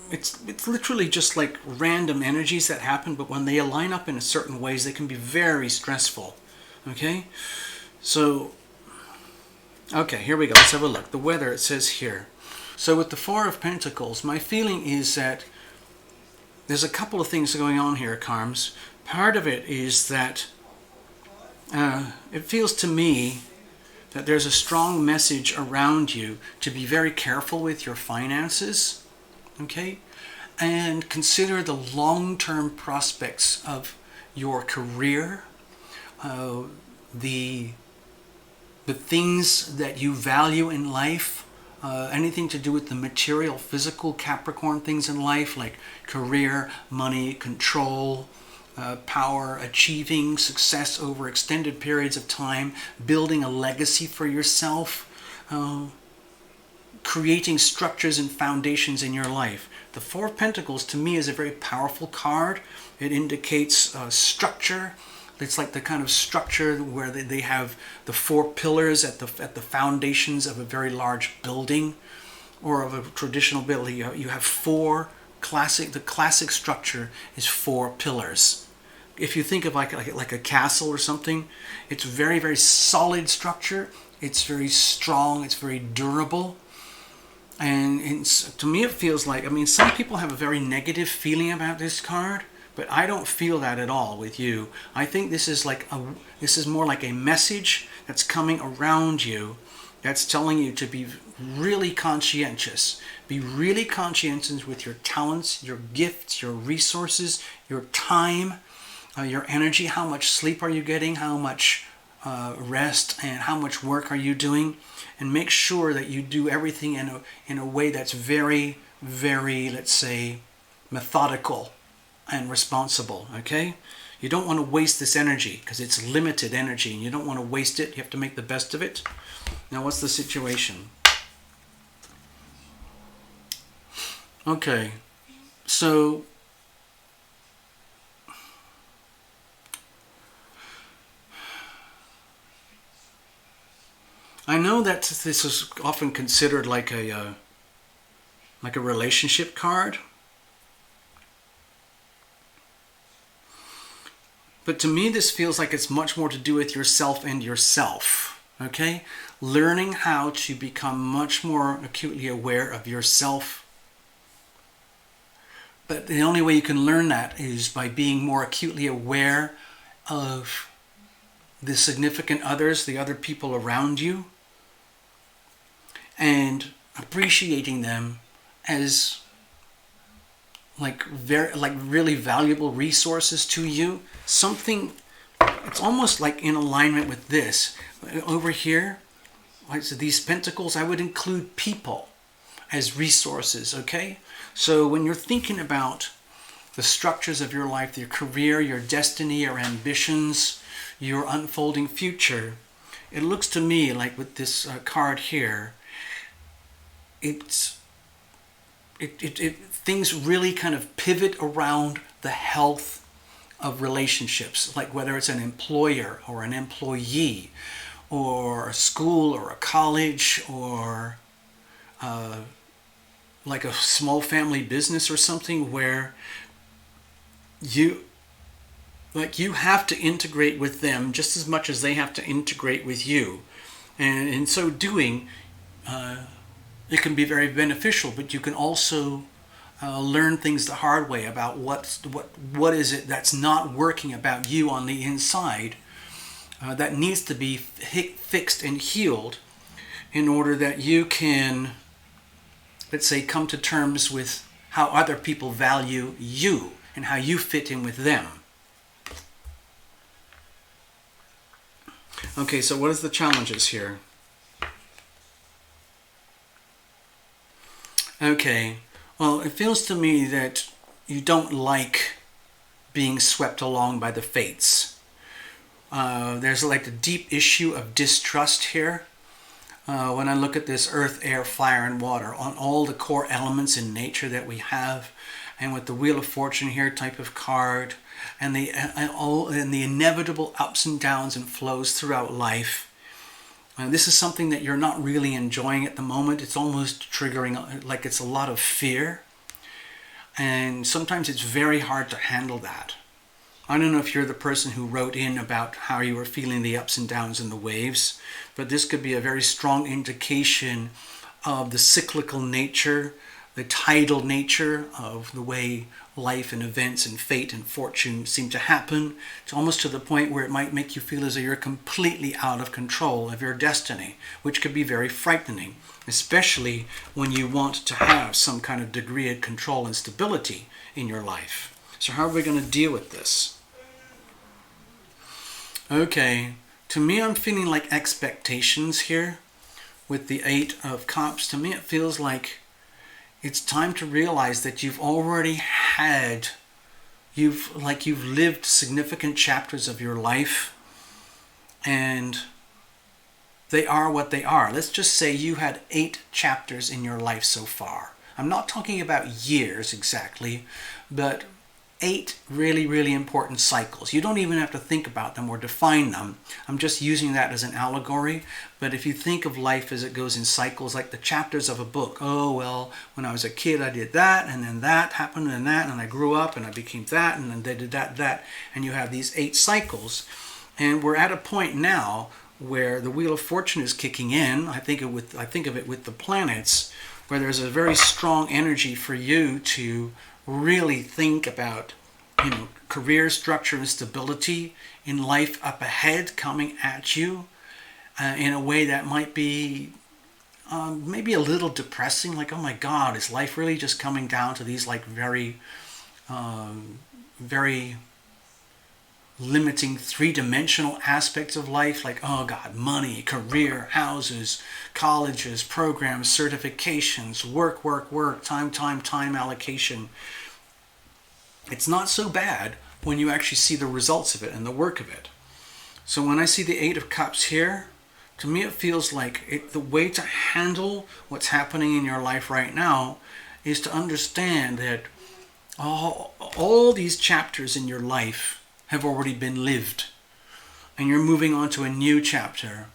It's literally just like random energies that happen, but when they align up in certain ways, they can be very stressful. Okay? So, okay, here we go. Let's have a look. The weather, it says here. So with the Four of Pentacles, my feeling is that there's a couple of things going on here, Carms. Part of it is that it feels to me that there's a strong message around you to be very careful with your finances, okay? And consider the long-term prospects of your career, the things that you value in life, anything to do with the material, physical Capricorn things in life, like career, money, control, power, achieving success over extended periods of time, building a legacy for yourself, creating structures and foundations in your life. The Four of Pentacles to me is a very powerful card. It indicates structure. It's like the kind of structure where they have the four pillars at the foundations of a very large building or of a traditional building. You have four classic. The classic structure is four pillars. If you think of like a castle or something, it's very, very solid structure. It's very strong. It's very durable. And to me, it feels like, I mean, some people have a very negative feeling about this card, but I don't feel that at all with you. I think this is more like a message that's coming around you, that's telling you to be really conscientious. Be really conscientious with your talents, your gifts, your resources, your time, your energy. How much sleep are you getting? How much rest and how much work are you doing? And make sure that you do everything in a way that's very, very, let's say, methodical and responsible, okay? You don't want to waste this energy because it's limited energy and you don't want to waste it. You have to make the best of it. Now, what's the situation? Okay, so I know that this is often considered like a relationship card. But to me, this feels like it's much more to do with yourself and yourself, okay? Learning how to become much more acutely aware of yourself. But the only way you can learn that is by being more acutely aware of the significant others, the other people around you, and appreciating them as like really valuable resources to you. Something, it's almost like in alignment with this over here. Like, so these pentacles, I would include people as resources, okay? So when you're thinking about the structures of your life, your career, your destiny, your ambitions, your unfolding future, it looks to me like with this card here, things really kind of pivot around the health of relationships, like whether it's an employer or an employee or a school or a college or like a small family business or something where you have to integrate with them just as much as they have to integrate with you. And in so doing, it can be very beneficial, but you can also learn things the hard way about what is it that's not working about you on the inside that needs to be fixed and healed in order that you can, let's say, come to terms with how other people value you and how you fit in with them. Okay, so what is the challenges here? Okay, well, it feels to me that you don't like being swept along by the fates. There's like a deep issue of distrust here. When I look at this earth, air, fire, and water, on all the core elements in nature that we have, and with the Wheel of Fortune here type of card, and the inevitable ups and downs and flows throughout life. This is something that you're not really enjoying at the moment. It's almost triggering, like it's a lot of fear. And sometimes it's very hard to handle that. I don't know if you're the person who wrote in about how you were feeling the ups and downs and the waves, but this could be a very strong indication of the cyclical nature, the tidal nature of the way life and events and fate and fortune seem to happen. It's almost to the point where it might make you feel as though you're completely out of control of your destiny, which could be very frightening, especially when you want to have some kind of degree of control and stability in your life. So how are we going to deal with this? Okay, to me I'm feeling like expectations here with the Eight of Cups. To me it feels like it's time to realize that you've already had, you've lived significant chapters of your life, and They are what they are. Let's just say you had 8 chapters in your life so far. I'm not talking about years exactly, but 8 really, really important cycles. You don't even have to think about them or define them. I'm just using that as an allegory. But if you think of life as it goes in cycles, like the chapters of a book. Oh, well, when I was a kid, I did that, and then that happened, and that, and I grew up, and I became that, and then they did that. And you have these 8 cycles. And we're at a point now where the Wheel of Fortune is kicking in. I think of it with the planets, where there's a very strong energy for you to really think about, career structure and stability in life up ahead coming at you in a way that might be maybe a little depressing, like, oh my God, is life really just coming down to these like very limiting 3-dimensional aspects of life, like, oh God, money, career, houses, colleges, programs, certifications, work, time allocation. It's not so bad when you actually see the results of it and the work of it. So when I see the 8 of Cups here, to me it feels like the way to handle what's happening in your life right now is to understand that all these chapters in your life have already been lived, and you're moving on to a new chapter.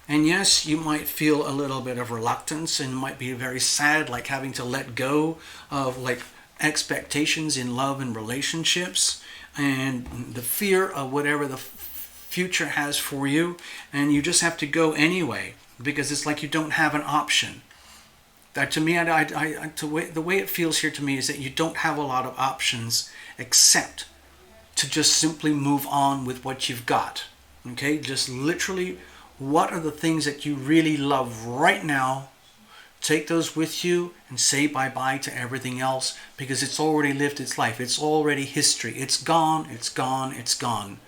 And yes, you might feel a little bit of reluctance and might be very sad, like having to let go of like expectations in love and relationships and the fear of whatever the future has for you, and you just have to go anyway because it's like you don't have an option. That to me, the way it feels here to me is that you don't have a lot of options except to just simply move on with what you've got. Okay, just literally, what are the things that you really love right now? Take those with you and say bye-bye to everything else, because it's already lived its life. It's already history. It's gone, it's gone, it's gone.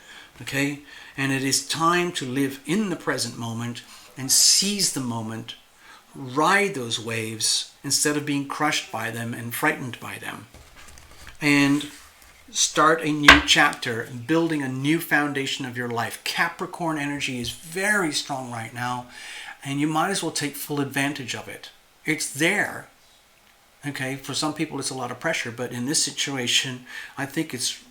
Okay? And it is time to live in the present moment and seize the moment, ride those waves instead of being crushed by them and frightened by them. And start a new chapter, building a new foundation of your life. Capricorn energy is very strong right now, and you might as well take full advantage of it. It's there. Okay, for some people it's a lot of pressure, but in this situation, I think it's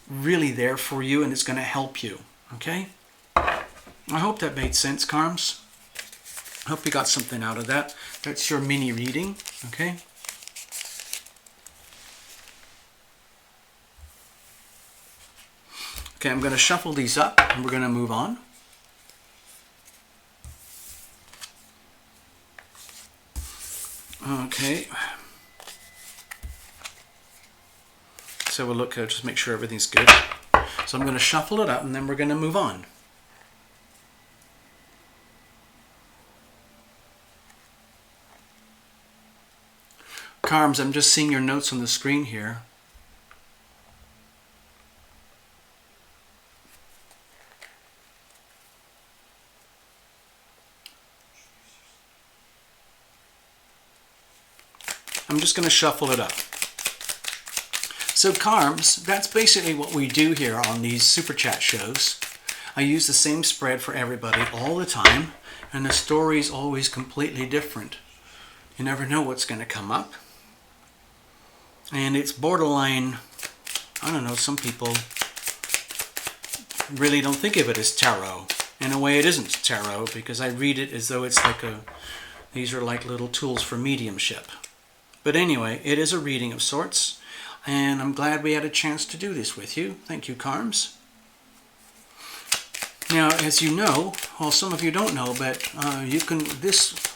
really there for you and it's going to help you. Okay? I hope that made sense, Carms. I hope you got something out of that. That's your mini reading. Okay? Okay, I'm going to shuffle these up and we're going to move on. Okay. So we'll look, just make sure everything's good. So I'm going to shuffle it up and then we're going to move on. Carms, I'm just seeing your notes on the screen here. I'm just going to shuffle it up. So Carms, that's basically what we do here on these Super Chat shows. I use the same spread for everybody all the time, and the story's always completely different. You never know what's going to come up. And it's borderline, I don't know, some people really don't think of it as tarot. In a way it isn't tarot, because I read it as though it's like these are like little tools for mediumship. But anyway, it is a reading of sorts, and I'm glad we had a chance to do this with you. Thank you, Carms. Now, as you know, well, some of you don't know, but you can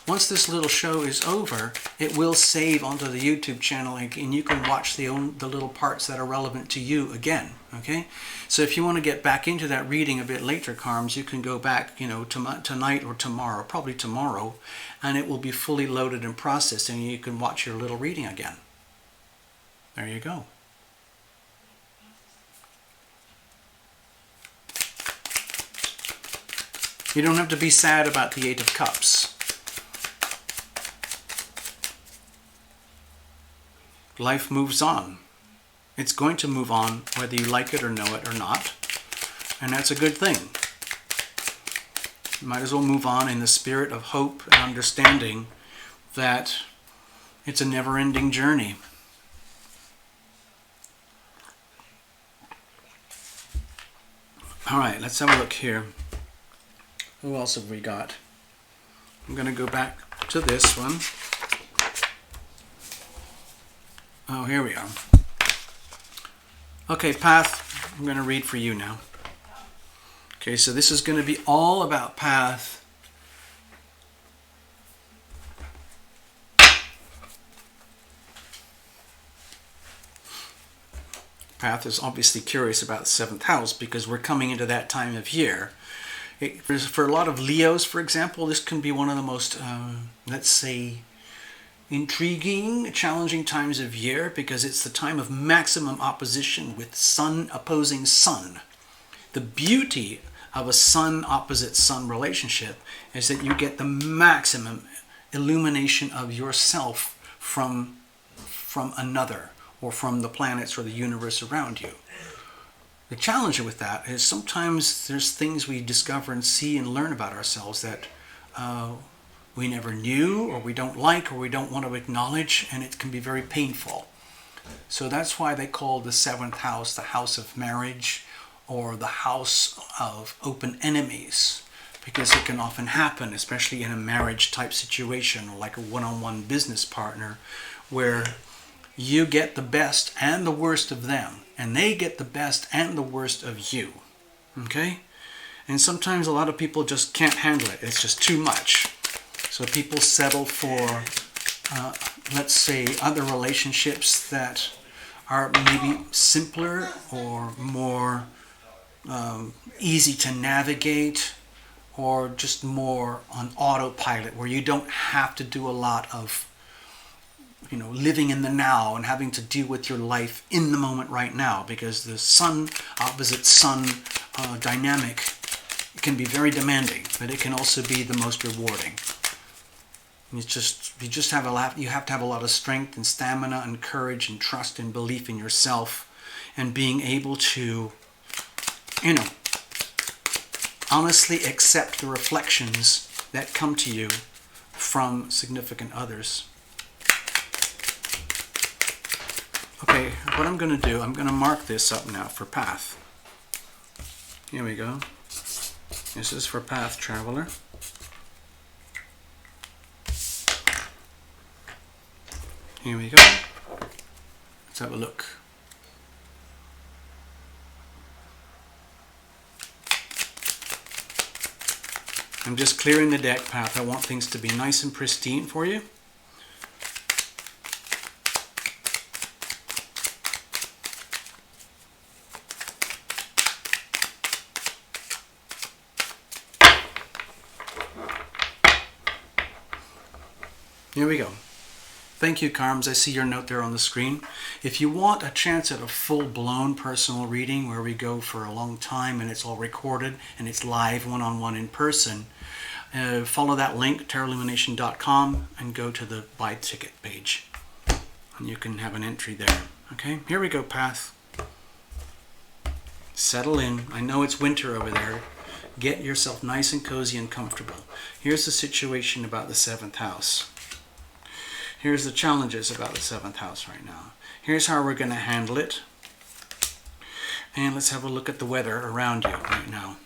once this little show is over, it will save onto the YouTube channel, and you can watch the little parts that are relevant to you again. Okay, so if you want to get back into that reading a bit later, Carms, you can go back, tonight or tomorrow, probably tomorrow, and it will be fully loaded and processed, and you can watch your little reading again. There you go. You don't have to be sad about the 8 of Cups. Life moves on. It's going to move on whether you like it or know it or not. And that's a good thing. might as well move on in the spirit of hope and understanding that it's a never-ending journey. All right, let's have a look here. Who else have we got? I'm going to go back to this one. Oh, here we are. Okay, Path, I'm going to read for you now. Okay, so this is going to be all about Path. Path is obviously curious about the 7th house because we're coming into that time of year. For a lot of Leos, for example, this can be one of the most, let's say, intriguing, challenging times of year because it's the time of maximum opposition with Sun opposing Sun. The beauty of a Sun opposite Sun relationship is that you get the maximum illumination of yourself from another, or from the planets or the universe around you. The challenge with that is sometimes there's things we discover and see and learn about ourselves that we never knew, or we don't like, or we don't want to acknowledge, and it can be very painful. So that's why they call the 7th house the house of marriage, or the house of open enemies, because it can often happen, especially in a marriage type situation, or like a one-on-one business partner, where you get the best and the worst of them, and they get the best and the worst of you. Okay? And sometimes a lot of people just can't handle it. It's just too much. So people settle for, let's say, other relationships that are maybe simpler or more easy to navigate, or just more on autopilot, where you don't have to do a lot of living in the now and having to deal with your life in the moment right now, because the Sun opposite Sun dynamic can be very demanding, but it can also be the most rewarding. You have to have a lot of strength and stamina and courage and trust and belief in yourself, and being able to, honestly accept the reflections that come to you from significant others. Okay, what I'm going to do, I'm going to mark this up now for Path. Here we go. This is for Path Traveler. Here we go. Let's have a look. I'm just clearing the deck, Path. I want things to be nice and pristine for you. Here we go. Thank you, Carms. I see your note there on the screen. If you want a chance at a full-blown personal reading where we go for a long time and it's all recorded and it's live one-on-one in person, follow that link, tarotlumination.com, and go to the buy ticket page. And you can have an entry there. Okay, here we go, Path. Settle in. I know it's winter over there. Get yourself nice and cozy and comfortable. Here's the situation about the 7th house. Here's the challenges about the 7th house right now. Here's how we're going to handle it. And let's have a look at the weather around you right now.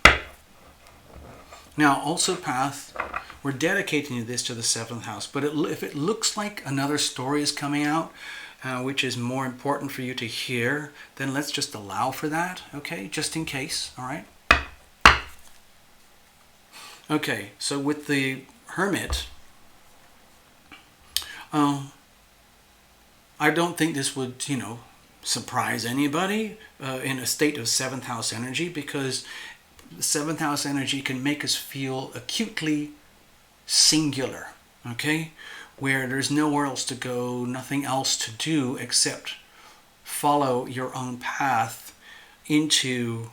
Now, also, Path, we're dedicating this to the 7th house. But if it looks like another story is coming out, which is more important for you to hear, then let's just allow for that, okay? Just in case, all right? Okay, so with the Hermit, I don't think this would, surprise anybody in a state of 7th house energy, because the 7th house energy can make us feel acutely singular, okay? Where there's nowhere else to go, nothing else to do except follow your own path into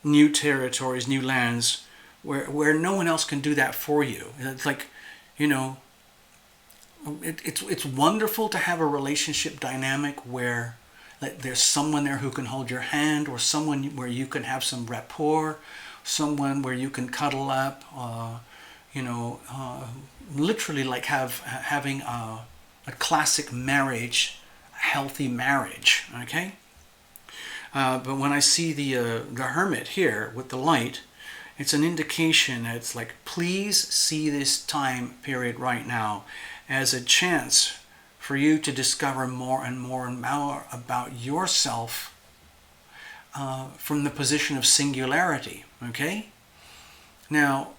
new territories, new lands, where no one else can do that for you. It's like, it's wonderful to have a relationship dynamic where there's someone there who can hold your hand, or someone where you can have some rapport, someone where you can cuddle up, literally like having a classic marriage, a healthy marriage, okay? But when I see the hermit here with the light, it's an indication that it's like, please see this time period right now as a chance for you to discover more and more and more about yourself from the position of singularity, okay? Now,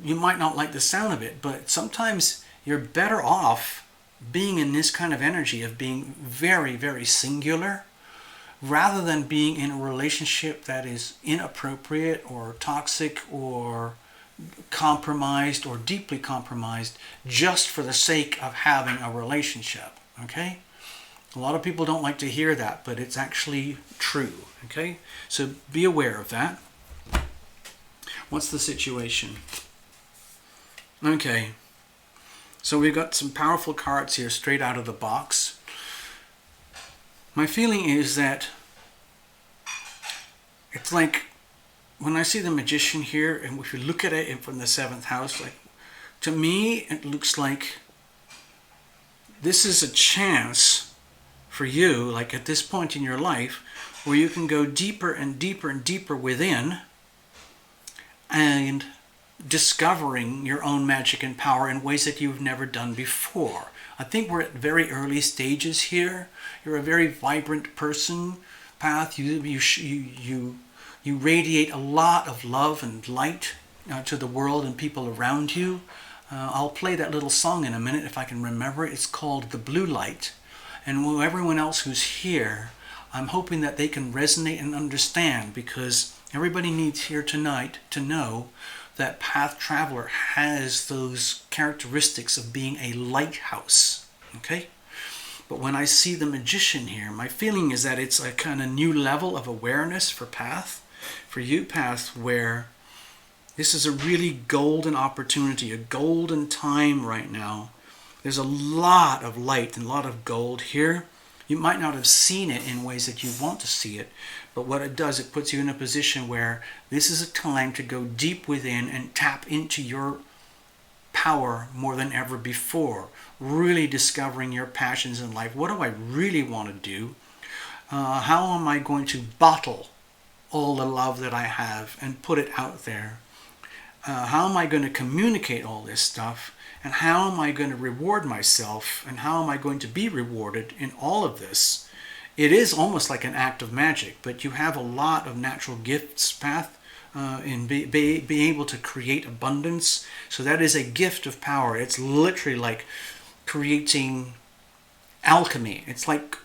you might not like the sound of it, but sometimes you're better off being in this kind of energy of being very, very singular, rather than being in a relationship that is inappropriate or toxic or compromised or deeply compromised just for the sake of having a relationship, okay? A lot of people don't like to hear that, but it's actually true, okay? So be aware of that. What's the situation? Okay, so we've got some powerful cards here straight out of the box. My feeling is that it's like when I see the Magician here, and if you look at it from the 7th house, like, to me it looks like this is a chance for you, like at this point in your life, where you can go deeper and deeper and deeper within and discovering your own magic and power in ways that you've never done before. I think we're at very early stages here. You're a very vibrant person, Path. You radiate a lot of love and light to the world and people around you. I'll play that little song in a minute if I can remember it. It's called The Blue Light. And everyone else who's here, I'm hoping that they can resonate and understand, because everybody needs here tonight to know that Path Traveler has those characteristics of being a lighthouse, okay? But when I see the Magician here, my feeling is that it's a kind of new level of awareness for Path, for you, Path, where this is a really golden opportunity, a golden time right now. There's a lot of light and a lot of gold here. You might not have seen it in ways that you want to see it, but what it does, it puts you in a position where this is a time to go deep within and tap into your power more than ever before. Really discovering your passions in life. What do I really want to do? How am I going to bottle all the love that I have and put it out there? How am I going to communicate all this stuff? And how am I going to reward myself? And how am I going to be rewarded in all of this? It is almost like an act of magic, but you have a lot of natural gifts, Path, in being able to create abundance. So that is a gift of power. It's literally like creating alchemy. It's like,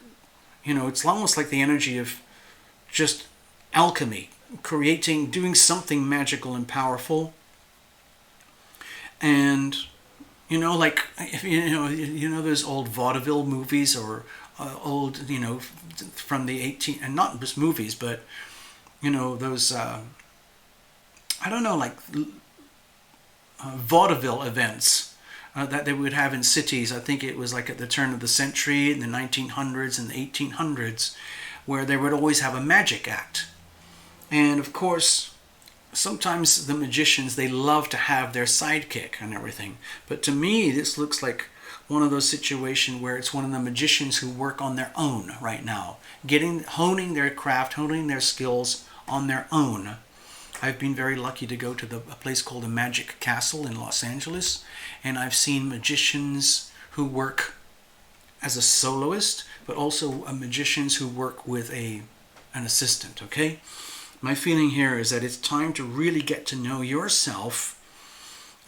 it's almost like the energy of just alchemy, doing something magical and powerful. And like, if those old vaudeville movies or old, from the 18, and not just movies, but those like vaudeville events that they would have in cities. I think it was like at the turn of the century in the 1900s and the 1800s, where they would always have a magic act. And of course, sometimes the magicians, they love to have their sidekick and everything. But to me, this looks like one of those situations where it's one of the magicians who work on their own right now, honing their craft, honing their skills on their own. I've been very lucky to go to a place called the Magic Castle in Los Angeles, and I've seen magicians who work as a soloist, but also magicians who work with an assistant, okay? My feeling here is that it's time to really get to know yourself,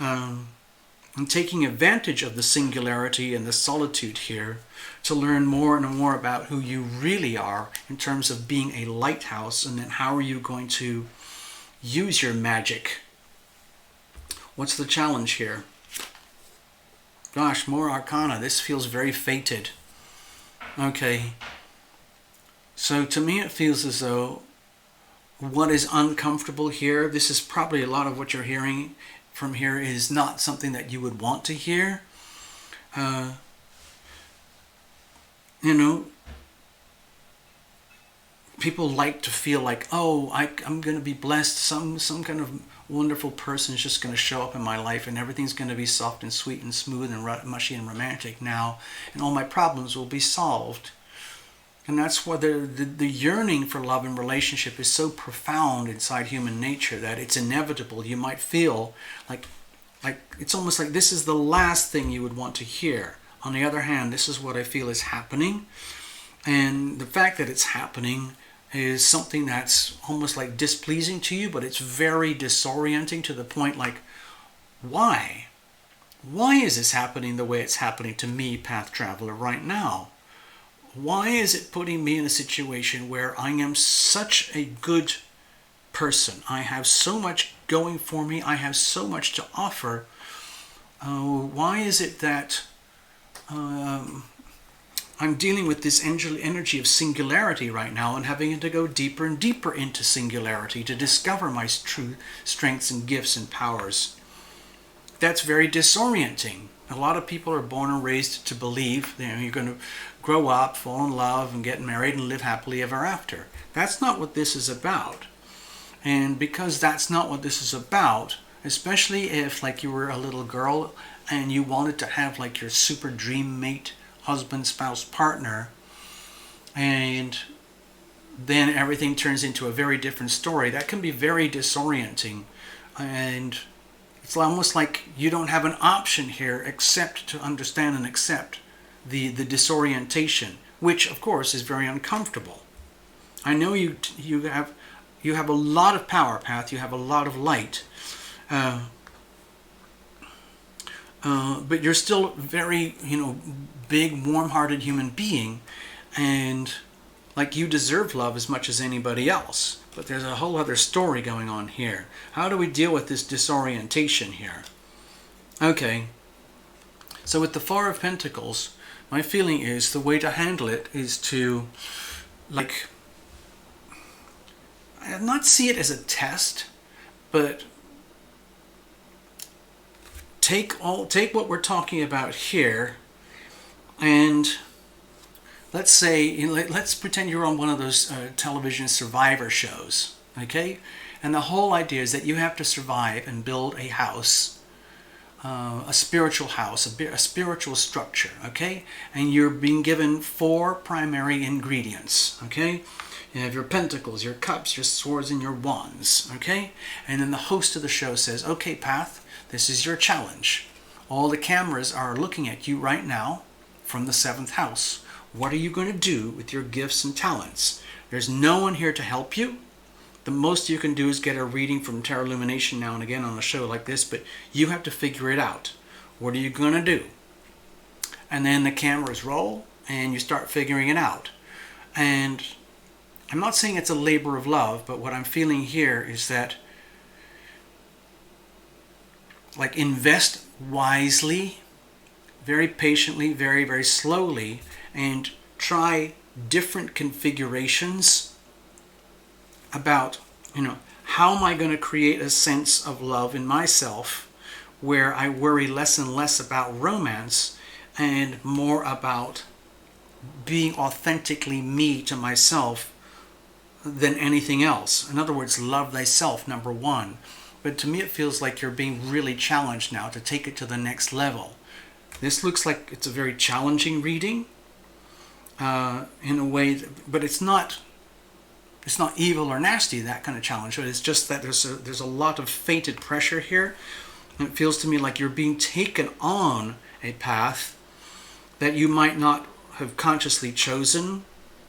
and taking advantage of the singularity and the solitude here to learn more and more about who you really are in terms of being a lighthouse, and then how are you going to use your magic. What's the challenge here? Gosh, more arcana. This feels very fated. Okay. So to me it feels as though what is uncomfortable here, this is probably a lot of what you're hearing from here is not something that you would want to hear. people like to feel like, oh, I'm going to be blessed. Some kind of wonderful person is just going to show up in my life, and everything's going to be soft and sweet and smooth and mushy and romantic now, and all my problems will be solved. And that's why the yearning for love and relationship is so profound inside human nature that it's inevitable. You might feel like it's almost like this is the last thing you would want to hear. On the other hand, this is what I feel is happening. And the fact that it's happening is something that's almost like displeasing to you, but it's very disorienting to the point like, why? Why is this happening the way it's happening to me, Path Traveler, right now? Why is it putting me in a situation where I am such a good person? I have so much going for me. I have so much to offer. Why is it that I'm dealing with this energy of singularity right now and having to go deeper and deeper into singularity to discover my true strengths and gifts and powers? That's very disorienting. A lot of people are born and raised to believe you're going to grow up, fall in love, and get married and live happily ever after. That's not what this is about. And because that's not what this is about, especially if like you were a little girl and you wanted to have like your super dream mate, husband, spouse, partner, and then everything turns into a very different story, that can be very disorienting. And it's almost like you don't have an option here except to understand and accept the disorientation, which of course is very uncomfortable. I know you have a lot of power, Path. You have a lot of light, but you're still very big, warm-hearted human being, and like you deserve love as much as anybody else. But there's a whole other story going on here. How do we deal with this disorientation here? Okay, so with the Four of Pentacles, my feeling is the way to handle it is to not see it as a test, but take what we're talking about here, and let's pretend you're on one of those television survivor shows, okay? And the whole idea is that you have to survive and build a house, a spiritual house, a spiritual structure, okay? And you're being given 4 primary ingredients, okay? You have your pentacles, your cups, your swords, and your wands, okay? And then the host of the show says, okay, Path, this is your challenge. All the cameras are looking at you right now from the 7th house. What are you going to do with your gifts and talents? There's no one here to help you. The most you can do is get a reading from Tarot Lumination now and again on a show like this, but you have to figure it out. What are you going to do? And then the cameras roll and you start figuring it out. And I'm not saying it's a labor of love, but what I'm feeling here is that invest wisely, very patiently, very, very slowly, and try different configurations about, how am I going to create a sense of love in myself where I worry less and less about romance and more about being authentically me to myself than anything else. In other words, love thyself, number 1. But to me it feels like you're being really challenged now to take it to the next level. This looks like it's a very challenging reading in a way, but it's not evil or nasty, that kind of challenge. But it's just that there's a lot of fated pressure here. And it feels to me like you're being taken on a path that you might not have consciously chosen.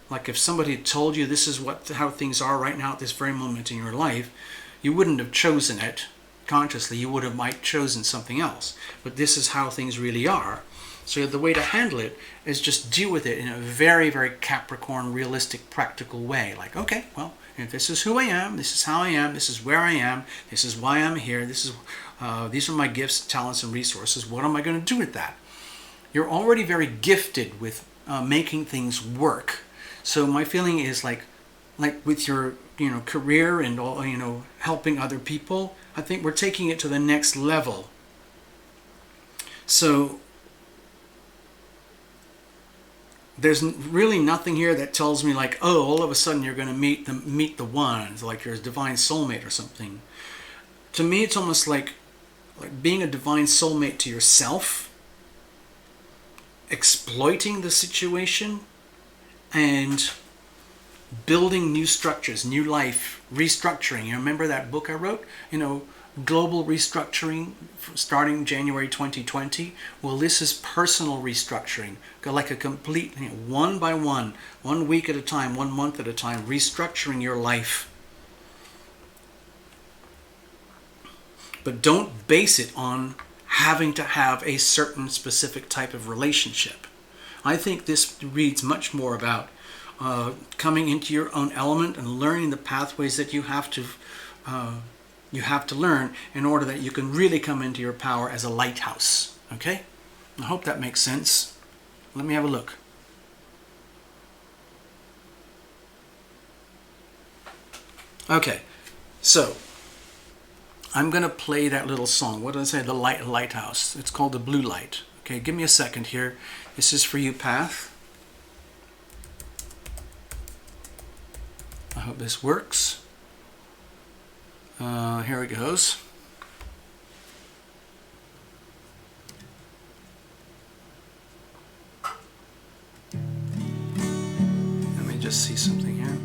Like if somebody had told you this is how things are right now at this very moment in your life, you wouldn't have chosen it consciously. You would have might chosen something else. But this is how things really are. So the way to handle it is just deal with it in a very, very Capricorn, realistic, practical way. Like, okay, well, if this is who I am, this is how I am, this is where I am, this is why I'm here, these are my gifts, talents, and resources. What am I going to do with that? You're already very gifted with making things work. So my feeling is like with your career and all, helping other people, I think we're taking it to the next level. So there's really nothing here that tells me like, oh, all of a sudden you're going to meet the one, like your divine soulmate or something. To me, it's almost like being a divine soulmate to yourself, exploiting the situation, and building new structures, new life, restructuring. You remember that book I wrote? Global restructuring starting January 2020. Well, this is personal restructuring. Go like a complete, one by one, 1 week at a time, 1 month at a time, restructuring your life. But don't base it on having to have a certain specific type of relationship. I think this reads much more about coming into your own element and learning the pathways that you have to learn in order that you can really come into your power as a lighthouse. Okay? I hope that makes sense. Let me have a look. Okay, so I'm going to play that little song. What did I say? The lighthouse. It's called The Blue Light. Okay, give me a second here. This is for you, Path. I hope this works. Here it goes. Let me just see something here.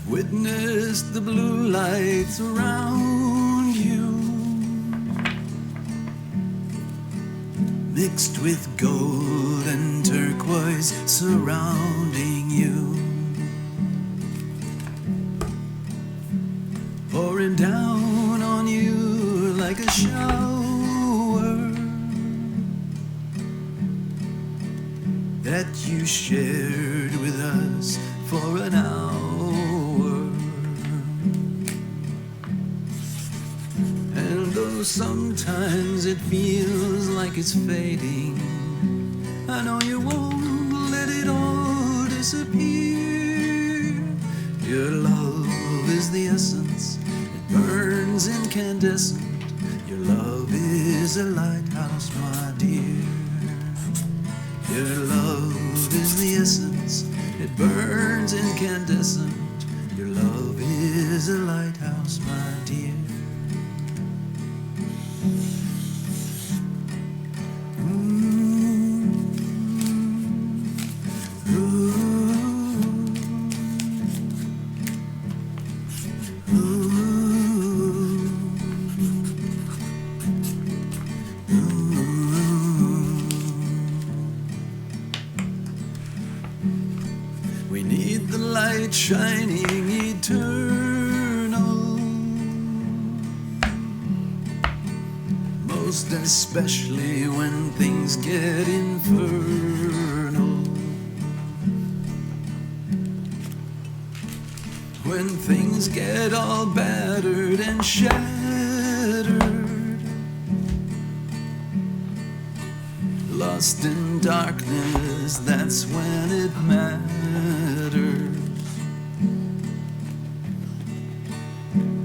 Witnessed the blue lights around you, mixed with gold and turquoise surrounding you, pouring down on you like a shower that you shared with us for an hour. Sometimes it feels like it's fading. I know you won't let it all disappear. Your love is the essence, it burns incandescent. Your love is a lighthouse, my dear. Your love is the essence, it burns incandescent. Your love is a lighthouse, my dear. We need the light shining eternal, most especially when things get infernal. When things get all battered and shattered, lost in darkness, that's when it matters.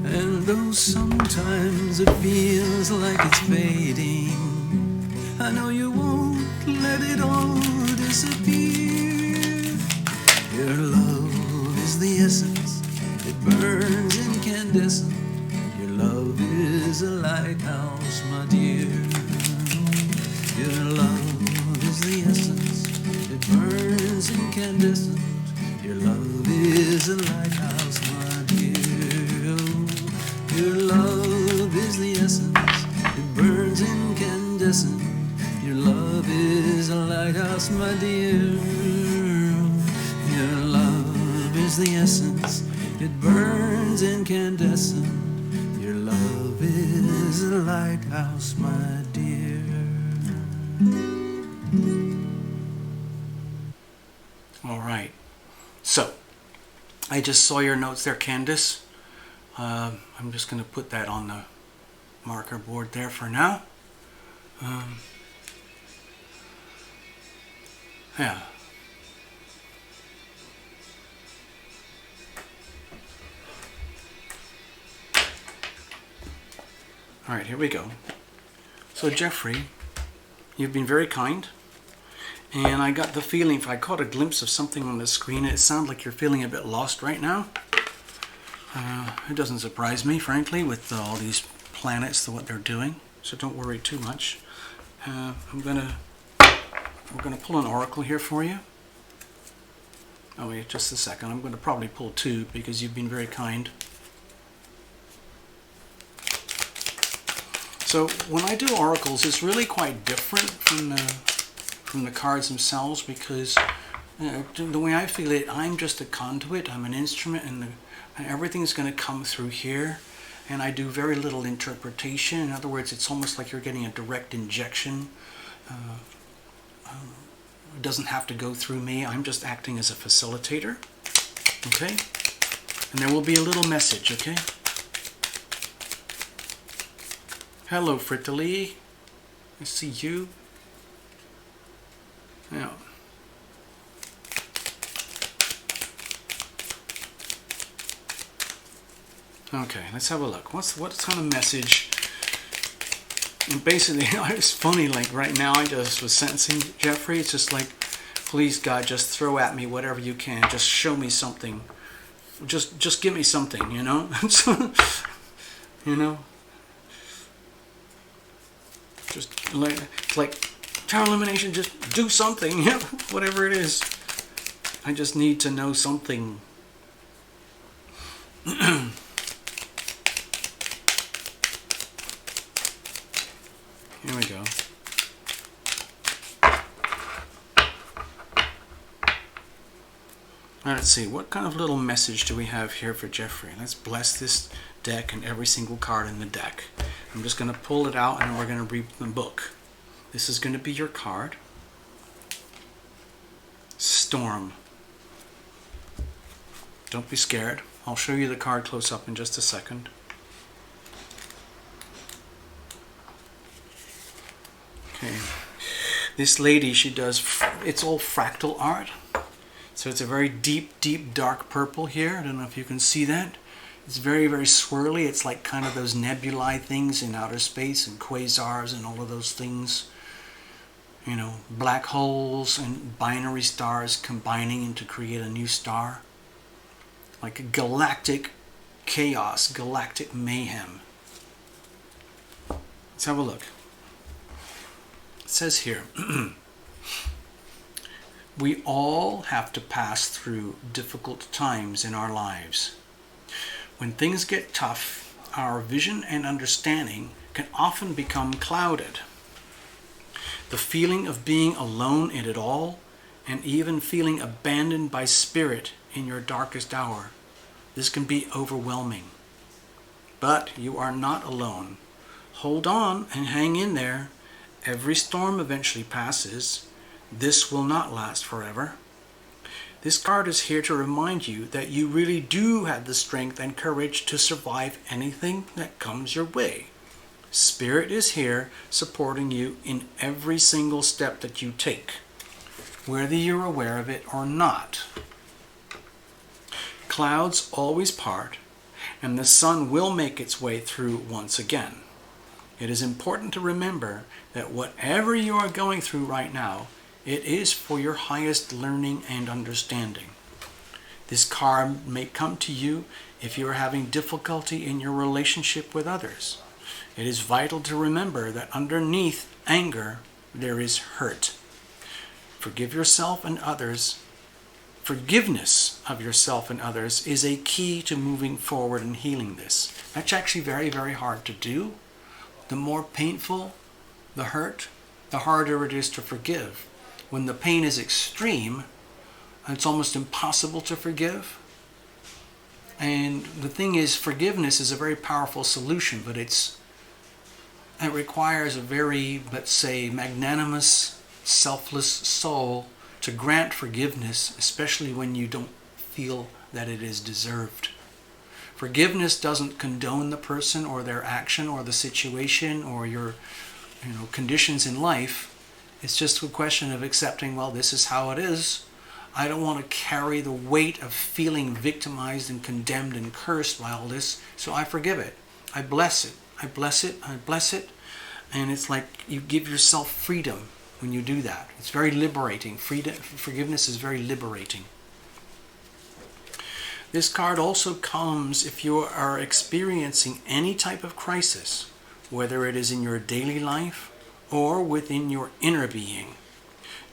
And though sometimes it feels like it's fading, I know you won't let it all disappear. Your love is the essence, it burns incandescent. Your love is a lighthouse, my dear. Your love is the essence, it burns incandescent. Your love is a lighthouse, my dear. Your love is the essence, it burns incandescent. Your love is a lighthouse, my dear. Your love is the essence, it burns incandescent. Your love is a lighthouse, my dear. All right. So, I just saw your notes there, Candace. I'm just going to put that on the marker board there for now. Yeah. All right, here we go. So Jeffrey, you've been very kind. And I got the feeling, if I caught a glimpse of something on the screen, it sounds like you're feeling a bit lost right now. It doesn't surprise me, frankly, with all these planets, what they're doing. So don't worry too much. We're gonna pull an oracle here for you. Oh wait, just a second. I'm gonna probably pull two because you've been very kind. So when I do oracles, it's really quite different from the cards themselves, because the way I feel it, I'm just a conduit. I'm an instrument, and everything's going to come through here. And I do very little interpretation. In other words, it's almost like you're getting a direct injection. It doesn't have to go through me. I'm just acting as a facilitator. Okay? And there will be a little message, okay? Hello, Frittali. I see you. Yeah. Okay, let's have a look. What kind of message? And basically, it's funny, like right now I just was sensing Jeffrey. It's just like, please God, just throw at me whatever you can. Just show me something. Just give me something, you know? You know? Just like Tower Illumination, just do something, you know? Whatever it is. I just need to know something. Here we go. Let's see, what kind of little message do we have here for Jeffrey? Let's bless this deck and every single card in the deck. I'm just going to pull it out and we're going to read the book. This is going to be your card. Storm. Don't be scared. I'll show you the card close up in just a second. Okay. This lady, she does, it's all fractal art. So it's a very deep, deep, dark purple here. I don't know if you can see that. It's very, very swirly. It's like kind of those nebulae things in outer space and quasars and all of those things. You know, black holes and binary stars combining to create a new star. Like a galactic chaos, galactic mayhem. Let's have a look. It says here, we all have to pass through difficult times in our lives. When things get tough, our vision and understanding can often become clouded. The feeling of being alone in it all, and even feeling abandoned by spirit in your darkest hour, this can be overwhelming. But you are not alone. Hold on and hang in there. Every storm eventually passes. This will not last forever. This card is here to remind you that you really do have the strength and courage to survive anything that comes your way. Spirit is here supporting you in every single step that you take, whether you're aware of it or not. Clouds always part, and the sun will make its way through once again. It is important to remember that whatever you are going through right now, it is for your highest learning and understanding. This card may come to you if you are having difficulty in your relationship with others. It is vital to remember that underneath anger, there is hurt. Forgive yourself and others. Forgiveness of yourself and others is a key to moving forward and healing this. That's actually very, very hard to do. The more painful the hurt, the harder it is to forgive. When the pain is extreme, it's almost impossible to forgive. And the thing is, forgiveness is a very powerful solution, but it requires a very, let's say, magnanimous, selfless soul to grant forgiveness, especially when you don't feel that it is deserved. Forgiveness doesn't condone the person or their action or the situation or your conditions in life. It's just a question of accepting, well, this is how it is. I don't want to carry the weight of feeling victimized and condemned and cursed by all this, so I forgive it. I bless it. I bless it. I bless it. And it's like you give yourself freedom when you do that. It's very liberating. Forgiveness is very liberating. This card also comes if you are experiencing any type of crisis, whether it is in your daily life or within your inner being.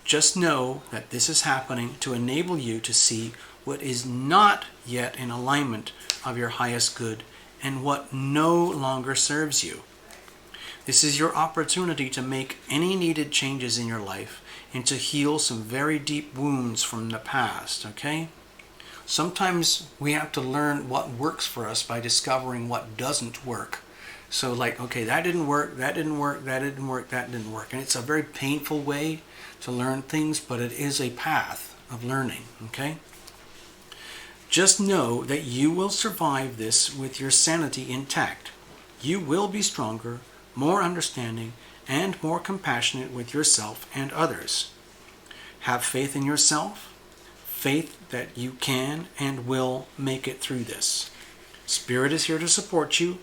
Just know that this is happening to enable you to see what is not yet in alignment of your highest good and what no longer serves you. This is your opportunity to make any needed changes in your life and to heal some very deep wounds from the past, okay? Sometimes we have to learn what works for us by discovering what doesn't work. So like, okay, that didn't work, that didn't work, that didn't work, that didn't work. And it's a very painful way to learn things, but it is a path of learning, okay? Just know that you will survive this with your sanity intact. You will be stronger, more understanding, and more compassionate with yourself and others. Have faith in yourself, faith that you can and will make it through this. Spirit is here to support you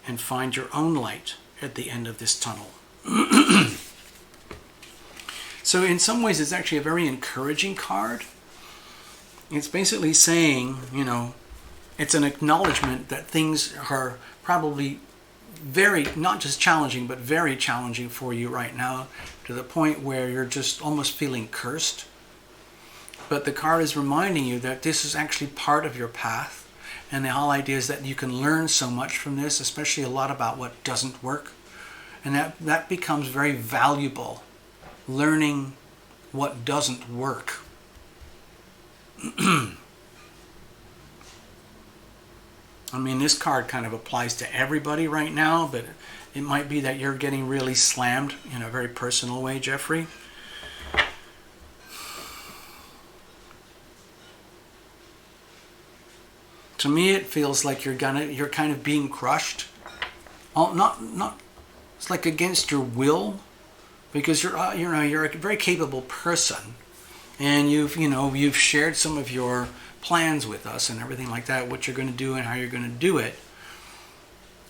and find your own light at the end of this tunnel. So in some ways it's actually a very encouraging card. It's basically saying, it's an acknowledgement that things are probably very, not just challenging, but very challenging for you right now, to the point where you're just almost feeling cursed. But the card is reminding you that this is actually part of your path, and the whole idea is that you can learn so much from this, especially a lot about what doesn't work, and that becomes very valuable, learning what doesn't work. I mean, this card kind of applies to everybody right now, but it might be that you're getting really slammed in a very personal way, Jeffrey. To me, it feels like you're kind of being crushed. Oh, not. It's like against your will, because you're a very capable person, and you've shared some of your plans with us and everything like that, what you're going to do and how you're going to do it.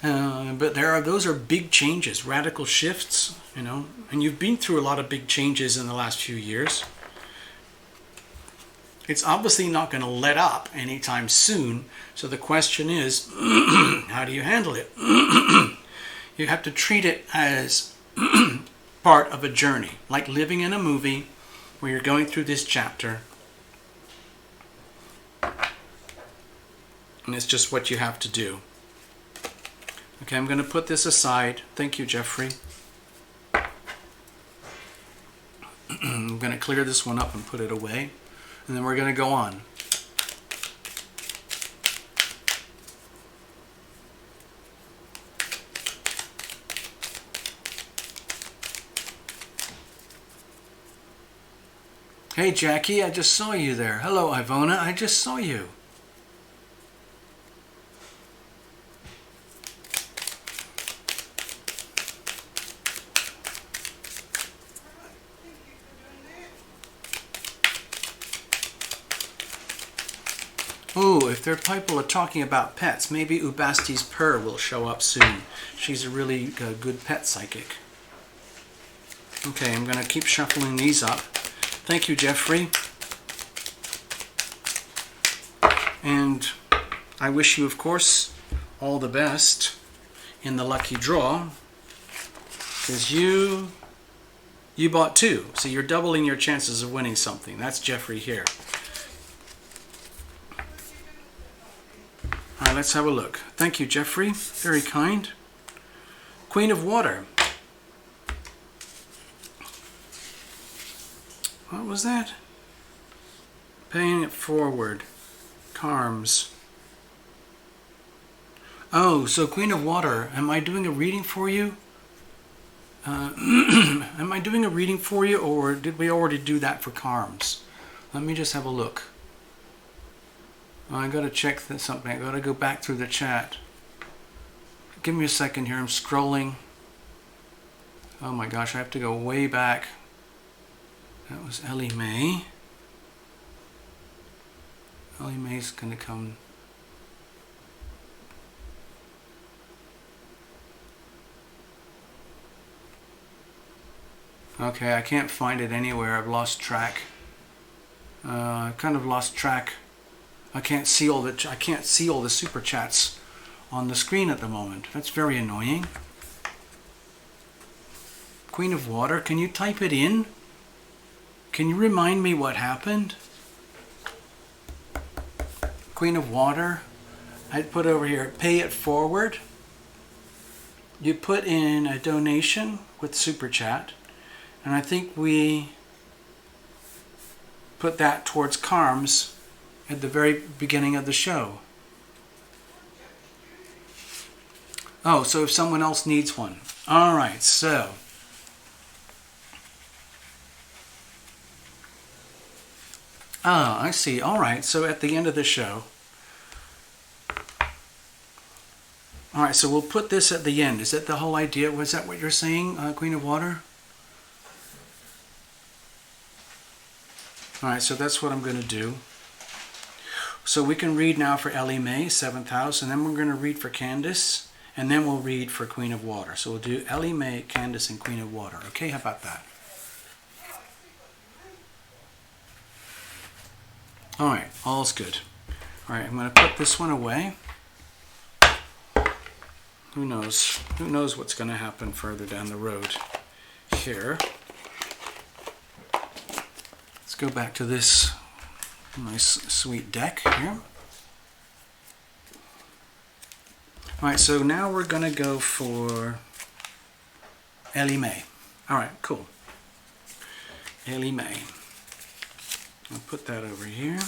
But those are big changes, radical shifts, and you've been through a lot of big changes in the last few years. It's obviously not going to let up anytime soon. So the question is, how do you handle it? You have to treat it as part of a journey, like living in a movie where you're going through this chapter. And it's just what you have to do. Okay, I'm going to put this aside. Thank you, Jeffrey. I'm going to clear this one up and put it away. And then we're going to go on. Hey, Jackie, I just saw you there. Hello, Ivona, I just saw you. Oh, if there are people are talking about pets, maybe Ubasti's purr will show up soon. She's a really good pet psychic. Okay, I'm going to keep shuffling these up. Thank you, Jeffrey. And I wish you, of course, all the best in the lucky draw, because you bought 2, so you're doubling your chances of winning something. That's Jeffrey here. All right, let's have a look. Thank you, Jeffrey. Very kind. Queen of Water. What was that? Paying it forward. Carms. Oh, so Queen of Water, am I doing a reading for you? Am I doing a reading for you, or did we already do that for Carms? Let me just have a look. I gotta check something. I gotta go back through the chat. Give me a second here. I'm scrolling. Oh my gosh, I have to go way back. That was Ellie Mae. Ellie Mae's gonna come. Okay, I can't find it anywhere. I've lost track. I've kind of lost track. I can't see all the super chats on the screen at the moment. That's very annoying. Queen of Water, can you type it in? Can you remind me what happened? Queen of Water. I'd put over here, pay it forward. You put in a donation with super chat. And I think we put that towards Carms at the very beginning of the show. Oh, so if someone else needs one. All right, so. Ah, I see. All right, so at the end of the show. All right, so we'll put this at the end. Is that the whole idea? Was that what you're saying, Queen of Water? All right, so that's what I'm going to do. So we can read now for Ellie Mae, 7th house, and then we're going to read for Candace, and then we'll read for Queen of Water. So we'll do Ellie Mae, Candace, and Queen of Water. Okay, how about that? All right, all's good. All right, I'm going to put this one away. Who knows? Who knows what's going to happen further down the road here. Let's go back to this nice sweet deck here. All right, so now we're going to go for Ellie Mae. All right, cool. Ellie Mae. I'll put that over here.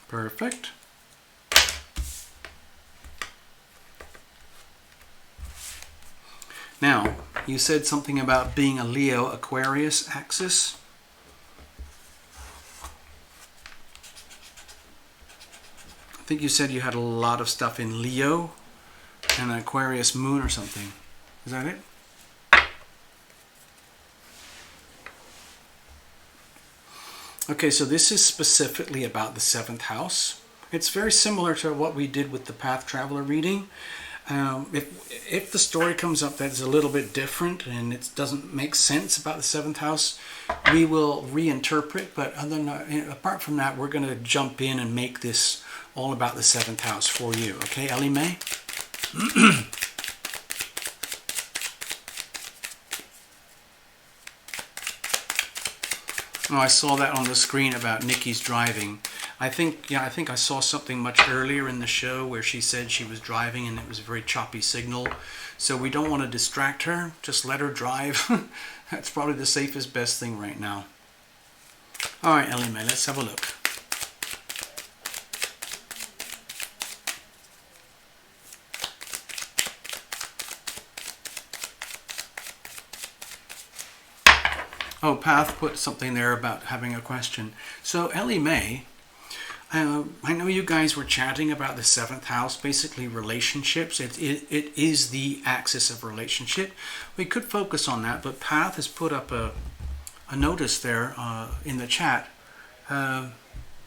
Perfect. Now, you said something about being a Leo Aquarius axis. I think you said you had a lot of stuff in Leo and an Aquarius moon or something. Is that it? Okay, so this is specifically about the 7th house. It's very similar to what we did with the Path Traveler reading. If the story comes up that's a little bit different and it doesn't make sense about the 7th house, we will reinterpret. But other than that, apart from that, we're going to jump in and make this all about the 7th house for you. Okay, Ellie Mae? Oh, I saw that on the screen about Nikki's driving. I think I saw something much earlier in the show where she said she was driving and it was a very choppy signal. So we don't want to distract her. Just let her drive. That's probably the safest, best thing right now. All right, Ellie Mae, let's have a look. Oh, Path put something there about having a question. So Ellie Mae, I know you guys were chatting about the 7th house, basically relationships. It is the axis of relationship. We could focus on that, but Path has put up a notice there in the chat.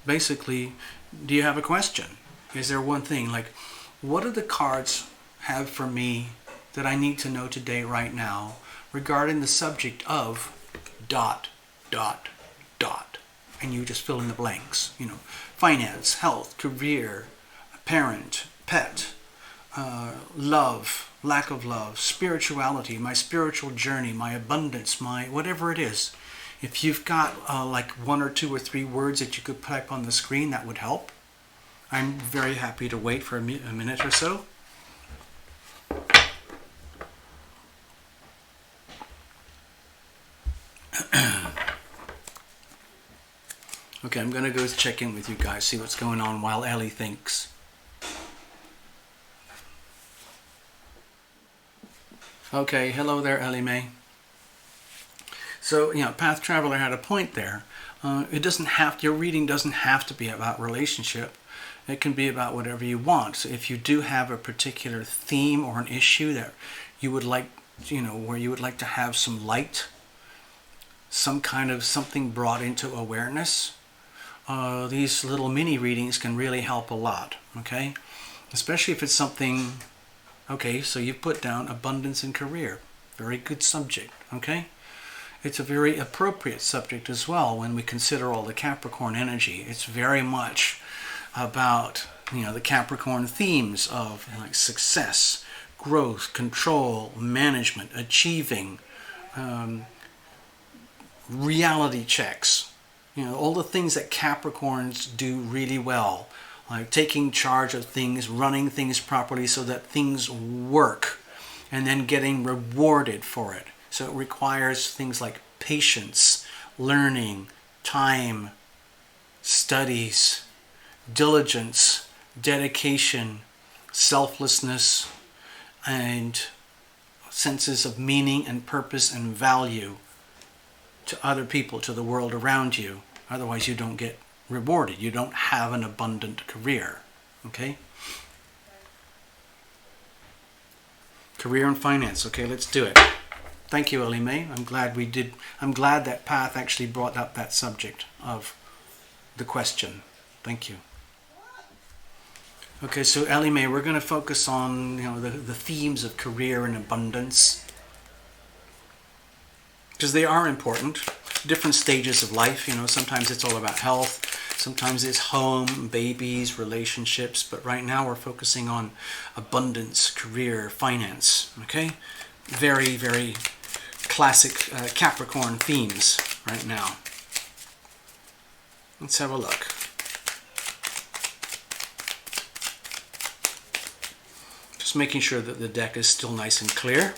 Basically, do you have a question? Is there one thing? Like, what do the cards have for me that I need to know today, right now, regarding the subject of ... and you just fill in the blanks. You know, finance, health, career, parent, pet, love, lack of love, spirituality, my spiritual journey, my abundance, my whatever it is. If you've got like 1 or 2 or 3 words that you could type on the screen, that would help. I'm very happy to wait for a minute or so. Okay, I'm going to go check in with you guys, see what's going on while Ellie thinks. Okay, hello there, Ellie Mae. So, Path Traveler had a point there. It doesn't have your reading doesn't have to be about relationship. It can be about whatever you want. So if you do have a particular theme or an issue that you would like, where you would like to have some light, some kind of something brought into awareness, these little mini readings can really help a lot. Okay, especially if it's something. Okay, so you put down abundance in career. Very good subject. Okay. It's a very appropriate subject as well when we consider all the Capricorn energy. It's very much about, the Capricorn themes of like success, growth, control, management, achieving, reality checks. All the things that Capricorns do really well, like taking charge of things, running things properly so that things work, and then getting rewarded for it. So it requires things like patience, learning, time, studies, diligence, dedication, selflessness, and senses of meaning and purpose and value to other people, to the world around you. Otherwise you don't get rewarded. You don't have an abundant career. Okay? Career and finance. Okay, let's do it. Thank you, Ellie Mae. I'm glad that Path actually brought up that subject of the question. Thank you. Okay, so Ellie Mae, we're going to focus on the themes of career and abundance, because they are important. Different stages of life. Sometimes it's all about health. Sometimes it's home, babies, relationships. But right now we're focusing on abundance, career, finance. Okay, very, very classic Capricorn themes right now. Let's have a look. Just making sure that the deck is still nice and clear.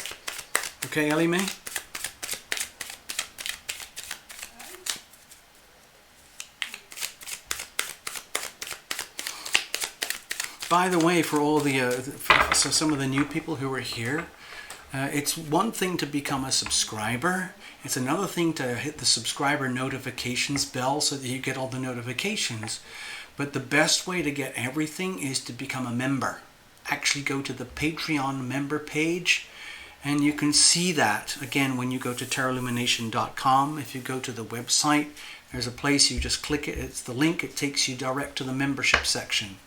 Okay, Ellie Mae? By the way, for all so some of the new people who are here, it's one thing to become a subscriber. It's another thing to hit the subscriber notifications bell so that you get all the notifications. But the best way to get everything is to become a member. Actually go to the Patreon member page, and you can see that again when you go to tarotlumination.com. If you go to the website, there's a place you just click it. It's the link. It takes you direct to the membership section.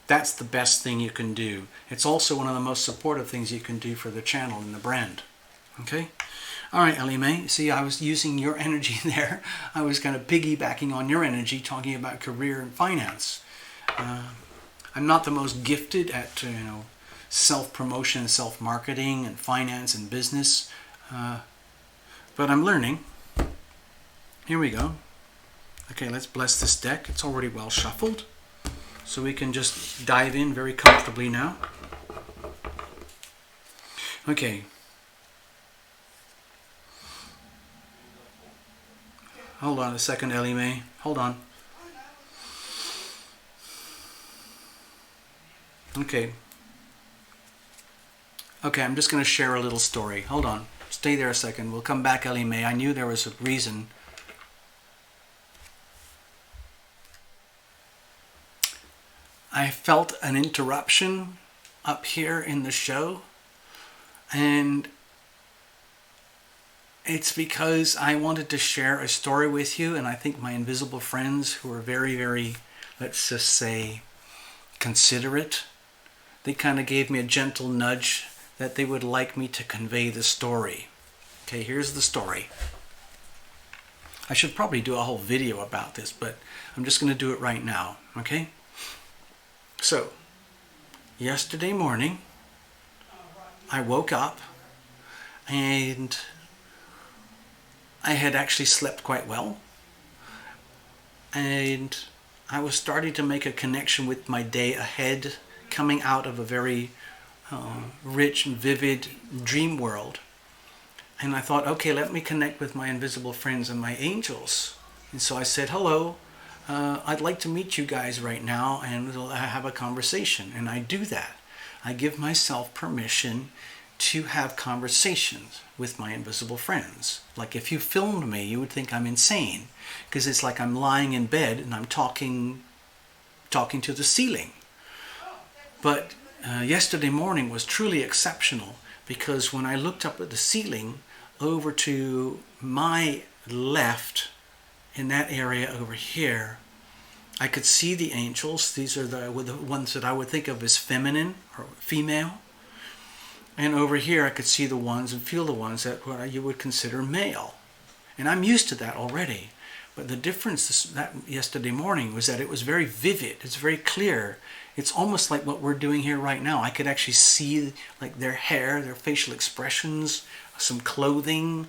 That's the best thing you can do. It's also one of the most supportive things you can do for the channel and the brand. Okay? All right, Ellie Mae. See, I was using your energy there. I was kind of piggybacking on your energy, talking about career and finance. I'm not the most gifted at, self-promotion, self-marketing, and finance and business. But I'm learning. Here we go. Okay, let's bless this deck. It's already well shuffled. So we can just dive in very comfortably now. Okay. Hold on a second, Ellie Mae. Hold on. Okay. Okay, I'm just going to share a little story. Hold on. Stay there a second. We'll come back, Ellie Mae. I knew there was a reason. I felt an interruption up here in the show, and it's because I wanted to share a story with you, and I think my invisible friends, who are very, very, let's just say, considerate, they kind of gave me a gentle nudge that they would like me to convey the story. Okay, here's the story. I should probably do a whole video about this, but I'm just going to do it right now, okay? So, yesterday morning, I woke up and I had actually slept quite well. And I was starting to make a connection with my day ahead, coming out of a very rich and vivid dream world. And I thought, okay, let me connect with my invisible friends and my angels. And so I said, hello. I'd like to meet you guys right now and we'll have a conversation. And I do that. I give myself permission to have conversations with my invisible friends. Like if you filmed me, you would think I'm insane, because it's like I'm lying in bed and I'm talking to the ceiling. But yesterday morning was truly exceptional, because when I looked up at the ceiling over to my left, in that area over here, I could see the angels. These are the ones that I would think of as feminine or female. And over here I could see the ones and feel the ones that you would consider male. And I'm used to that already. But the difference that yesterday morning was that it was very vivid. It's very clear. It's almost like what we're doing here right now. I could actually see like their hair, their facial expressions, some clothing,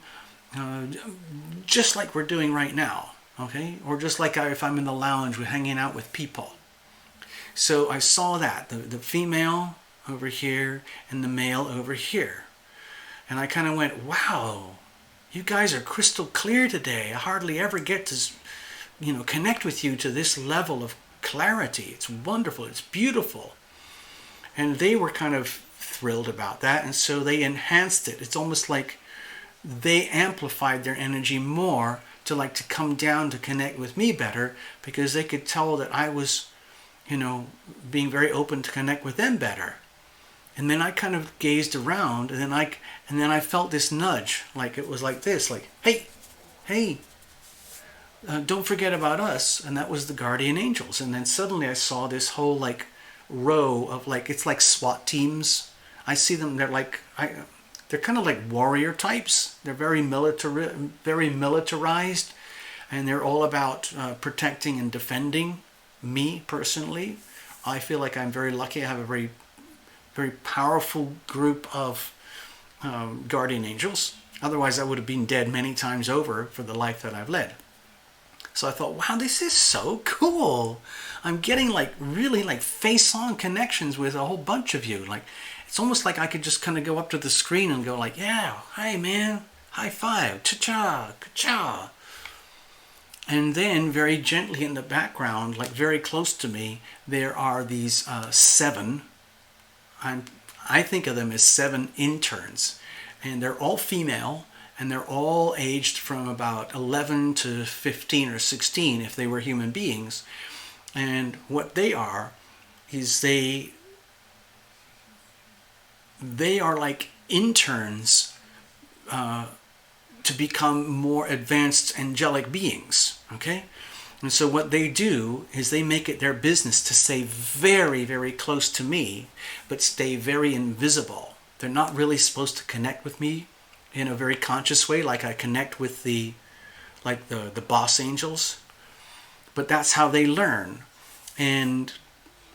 just like we're doing right now. Okay? Or just like if I'm in the lounge, we're hanging out with people. So I saw that, the female over here and the male over here. And I kind of went, wow, you guys are crystal clear today. I hardly ever get to, connect with you to this level of clarity. It's wonderful. It's beautiful. And they were kind of thrilled about that. And so they enhanced it. It's almost like they amplified their energy more to come down to connect with me better, because they could tell that I was, being very open to connect with them better. And then I kind of gazed around, and then I felt this nudge, like it was like this, like, hey, don't forget about us. And that was the guardian angels. And then suddenly I saw this whole row of it's like SWAT teams. I see them. They're kind of like warrior types. They're very militarized, and they're all about protecting and defending me personally. I feel like I'm very lucky. I have a very, very powerful group of guardian angels. Otherwise, I would have been dead many times over for the life that I've led. So I thought, wow, this is so cool. I'm getting really face-on connections with a whole bunch of you. It's almost like I could just kind of go up to the screen and go yeah, hi man, high five, cha-cha, ka-cha. And then very gently in the background, very close to me, there are these 7, I think of them as 7 interns. And they're all female, and they're all aged from about 11 to 15 or 16 if they were human beings. And what they are is they are like interns to become more advanced angelic beings, okay? And so what they do is they make it their business to stay very, very close to me, but stay very invisible. They're not really supposed to connect with me in a very conscious way, like I connect with the boss angels. But that's how they learn. And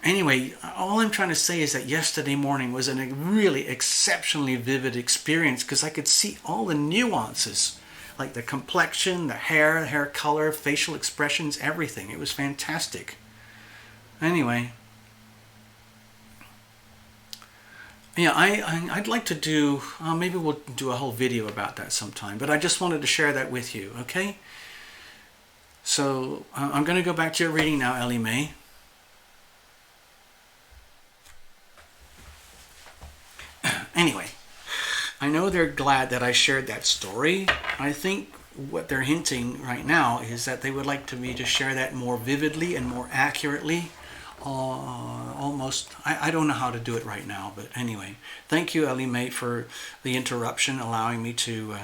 anyway, all I'm trying to say is that yesterday morning was a really exceptionally vivid experience, because I could see all the nuances, like the complexion, the hair color, facial expressions, everything. It was fantastic. Anyway, yeah, I'd like to do, maybe we'll do a whole video about that sometime, but I just wanted to share that with you, okay? So I'm going to go back to your reading now, Ellie Mae. Anyway, I know they're glad that I shared that story. I think what they're hinting right now is that they would like me to share that more vividly and more accurately. Almost, I don't know how to do it right now, but anyway, thank you, Ellie Mae, for the interruption, allowing me to,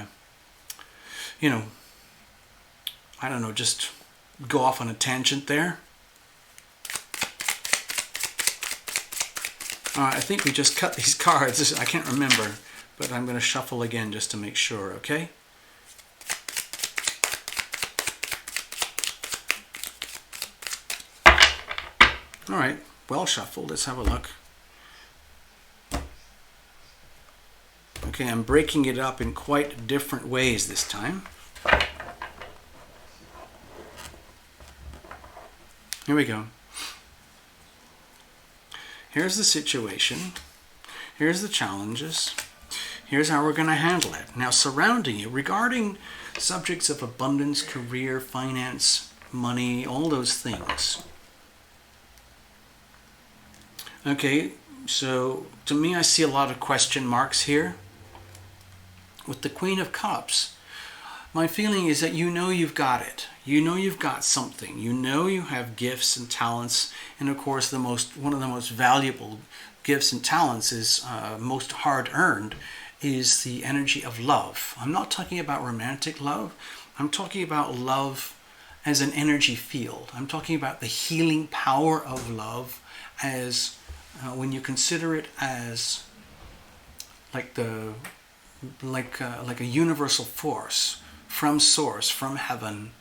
I don't know, just go off on a tangent there. I think we just cut these cards. I can't remember, but I'm going to shuffle again just to make sure, okay? All right, well shuffled. Let's have a look. Okay, I'm breaking it up in quite different ways this time. Here we go. Here's the situation. Here's the challenges. Here's how we're going to handle it. Now, surrounding you, regarding subjects of abundance, career, finance, money, all those things. Okay, So to me, I see a lot of question marks here. With the Queen of Cups, my feeling is that you know you've got it. You know you've got something. You know you have gifts and talents. And of course, one of the most valuable gifts and talents is most hard earned is the energy of love. I'm not talking about romantic love. I'm talking about love as an energy field. I'm talking about the healing power of love as when you consider it as like a universal force from source, from heaven.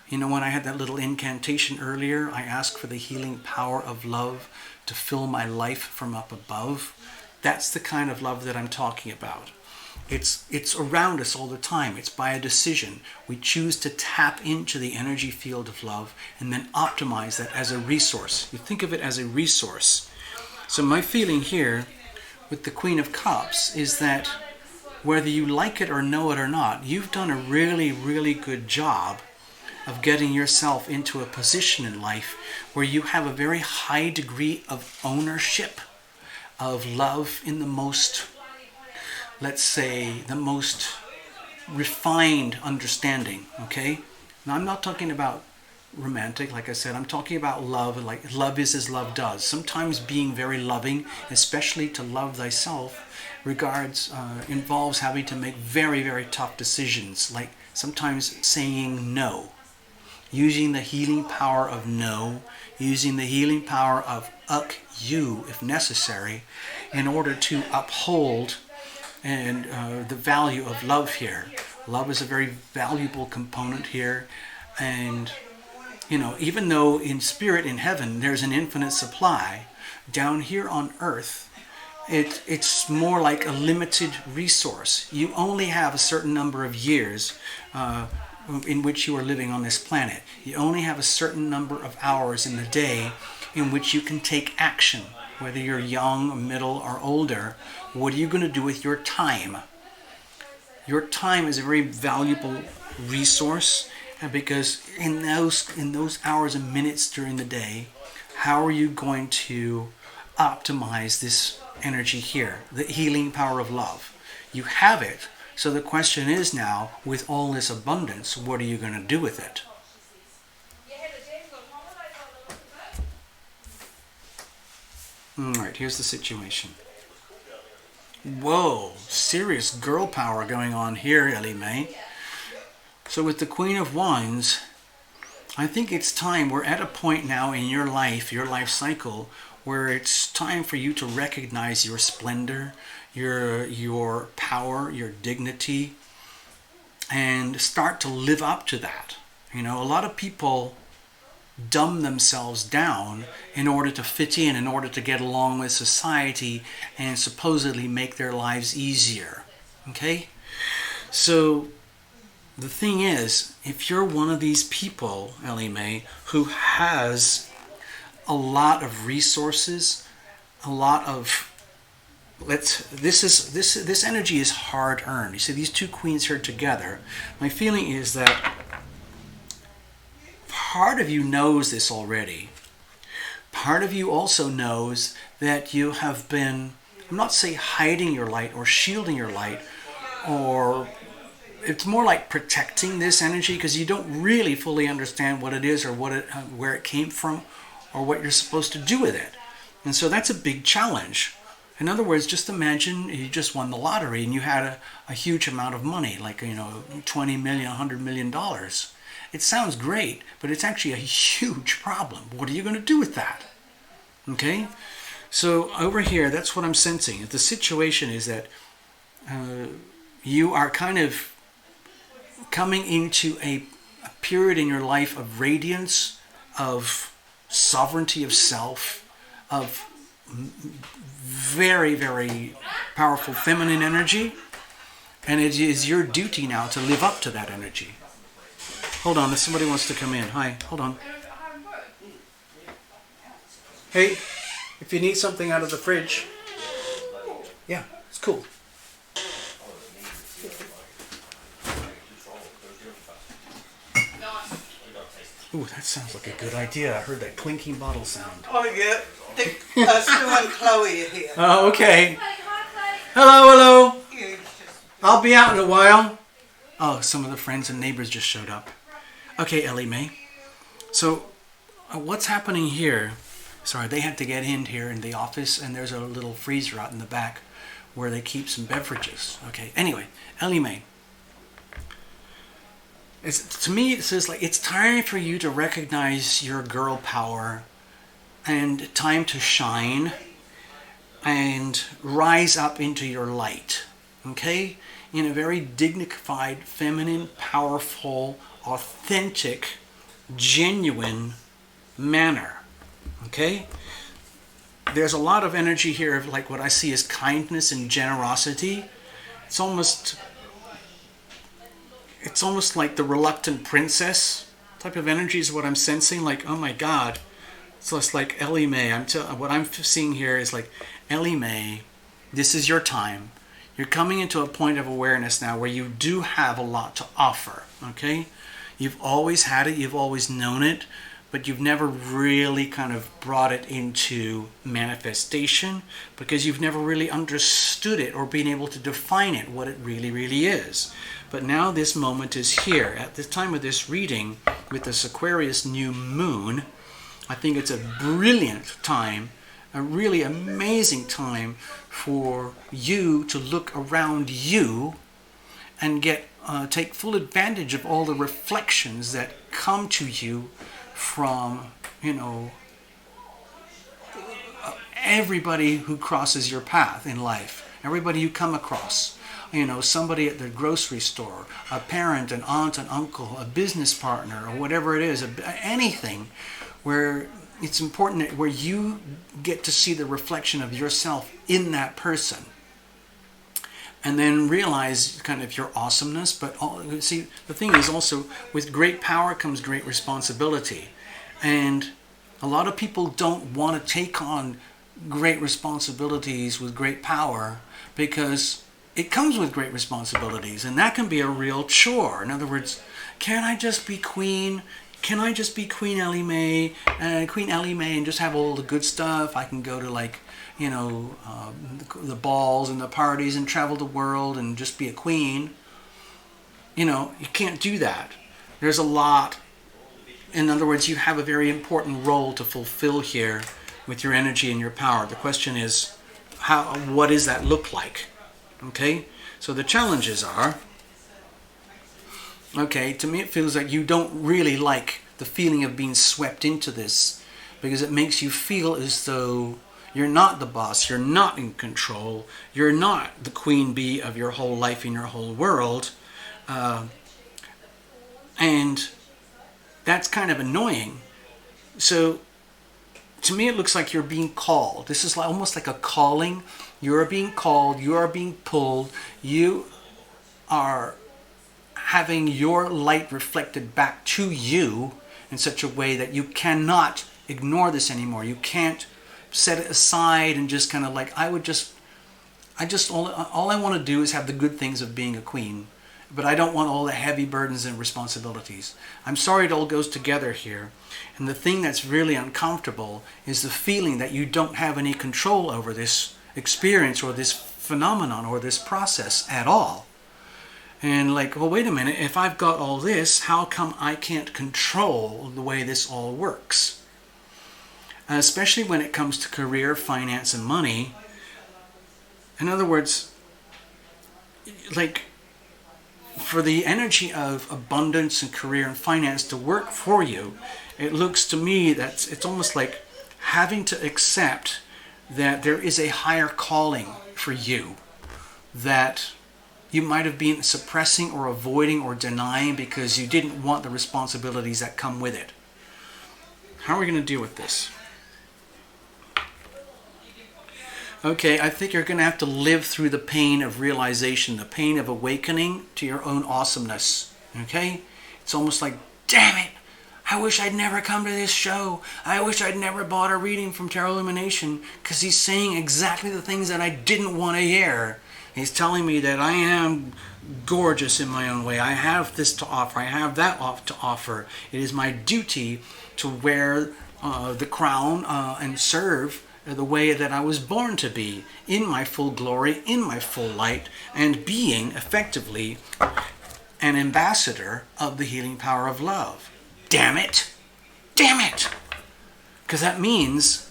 You know, when I had that little incantation earlier, I asked for the healing power of love to fill my life from up above. That's the kind of love that I'm talking about. It's around us all the time. It's by a decision. We choose to tap into the energy field of love and then optimize that as a resource. You think of it as a resource. So my feeling here with the Queen of Cups is that whether you like it or know it or not, you've done a really, really good job of getting yourself into a position in life where you have a very high degree of ownership of love in the most, let's say, the most refined understanding, okay? Now, I'm not talking about romantic, like I said. I'm talking about love, like love is as love does. Sometimes being very loving, especially to love thyself, involves having to make very, very tough decisions, like sometimes saying no, using the healing power of no, using the healing power of you if necessary, in order to uphold the value of love here. Love is a very valuable component here, and you know, even though in spirit in heaven there's an infinite supply, down here on earth it's more like a limited resource. You only have a certain number of years in which you are living on this planet. You only have a certain number of hours in the day in which you can take action. Whether you're young, middle, or older, what are you going to do with your time? Your time is a very valuable resource, because in those hours and minutes during the day, how are you going to optimize this energy here, the healing power of love? You have it, so the question is now, with all this abundance, what are you going to do with it? Alright, here's the situation. Whoa, serious girl power going on here, Ellie Mae. So with the Queen of Wands, I think it's time. We're at a point now in your life cycle, where it's time for you to recognize your splendor, your power, your dignity, and start to live up to that. You know, a lot of people dumb themselves down in order to fit in order to get along with society and supposedly make their lives easier. Okay? So the thing is, if you're one of these people, Ellie Mae, who has a lot of resources, a lot of this energy is hard earned. You see these two queens here together. My feeling is that part of you knows this already. Part of you also knows that you have been, I'm not saying hiding your light or shielding your light, or it's more like protecting this energy, because you don't really fully understand what it is or where it came from or what you're supposed to do with it. And so that's a big challenge. In other words, just imagine you just won the lottery and you had a huge amount of money, like, you know, $20 million, $100 million. It sounds great, but it's actually a huge problem. What are you going to do with that? Okay? So over here, that's what I'm sensing. The situation is that you are kind of coming into a period in your life of radiance, of sovereignty of self, of very, very powerful feminine energy, and it is your duty now to live up to that energy. Hold on, somebody wants to come in. Hi, hold on. Hey, if you need something out of the fridge. Yeah, it's cool. Ooh, that sounds like a good idea. I heard that clinking bottle sound. Oh, yeah. Stu and Chloe are here. Oh, okay. Hello, hello. I'll be out in a while. Oh, some of the friends and neighbors just showed up. Okay, Ellie Mae. So, what's happening here? Sorry, they had to get in here in the office, and there's a little freezer out in the back where they keep some beverages. Okay, anyway, Ellie Mae. To me, it says like it's time for you to recognize your girl power and time to shine and rise up into your light. Okay? In a very dignified, feminine, powerful, authentic, genuine manner. Okay? There's a lot of energy here of like what I see as kindness and generosity. It's almost like the reluctant princess type of energy is what I'm sensing. Like, oh my God. So it's like Ellie Mae. What I'm seeing here is like, Ellie Mae, this is your time. You're coming into a point of awareness now where you do have a lot to offer. Okay? You've always had it. You've always known it. But you've never really kind of brought it into manifestation because you've never really understood it or been able to define it, what it really, really is. But now this moment is here. At the time of this reading, with this Aquarius new moon, I think it's a brilliant time, a really amazing time for you to look around you and take full advantage of all the reflections that come to you from, everybody who crosses your path in life, everybody you come across, somebody at the grocery store, a parent, an aunt, an uncle, a business partner, or whatever it is, anything where it's important that where you get to see the reflection of yourself in that person. And then realize kind of your awesomeness. But see, the thing is also, with great power comes great responsibility. And a lot of people don't want to take on great responsibilities with great power because it comes with great responsibilities. And that can be a real chore. In other words, can I just be queen? Can I just be Queen Ellie Mae? Queen Ellie Mae and just have all the good stuff? I can go to the balls and the parties and travel the world and just be a queen. You can't do that. There's a lot. In other words, you have a very important role to fulfill here with your energy and your power. The question is, what does that look like? Okay? So the challenges are, okay, to me it feels like you don't really like the feeling of being swept into this because it makes you feel as though you're not the boss, you're not in control, you're not the queen bee of your whole life and your whole world. And that's kind of annoying. So to me it looks like you're being called. This is almost like a calling. You're being called, you are being pulled, you are having your light reflected back to you in such a way that you cannot ignore this anymore. You can't set it aside and just kind of like, all I want to do is have the good things of being a queen, but I don't want all the heavy burdens and responsibilities. I'm sorry it all goes together here. And the thing that's really uncomfortable is the feeling that you don't have any control over this experience or this phenomenon or this process at all. And like, well, wait a minute, if I've got all this, how come I can't control the way this all works? Especially when it comes to career, finance, and money. In other words, like, for the energy of abundance and career and finance to work for you, it looks to me that it's almost like having to accept that there is a higher calling for you that you might have been suppressing or avoiding or denying because you didn't want the responsibilities that come with it. How are we going to deal with this? Okay, I think you're going to have to live through the pain of realization, the pain of awakening to your own awesomeness. Okay? It's almost like, damn it, I wish I'd never come to this show. I wish I'd never bought a reading from Tarot Lumination because he's saying exactly the things that I didn't want to hear. He's telling me that I am gorgeous in my own way. I have this to offer. I have that to offer. It is my duty to wear the crown and serve the way that I was born to be, in my full glory, in my full light, and being effectively an ambassador of the healing power of love. Damn it! Damn it! Because that means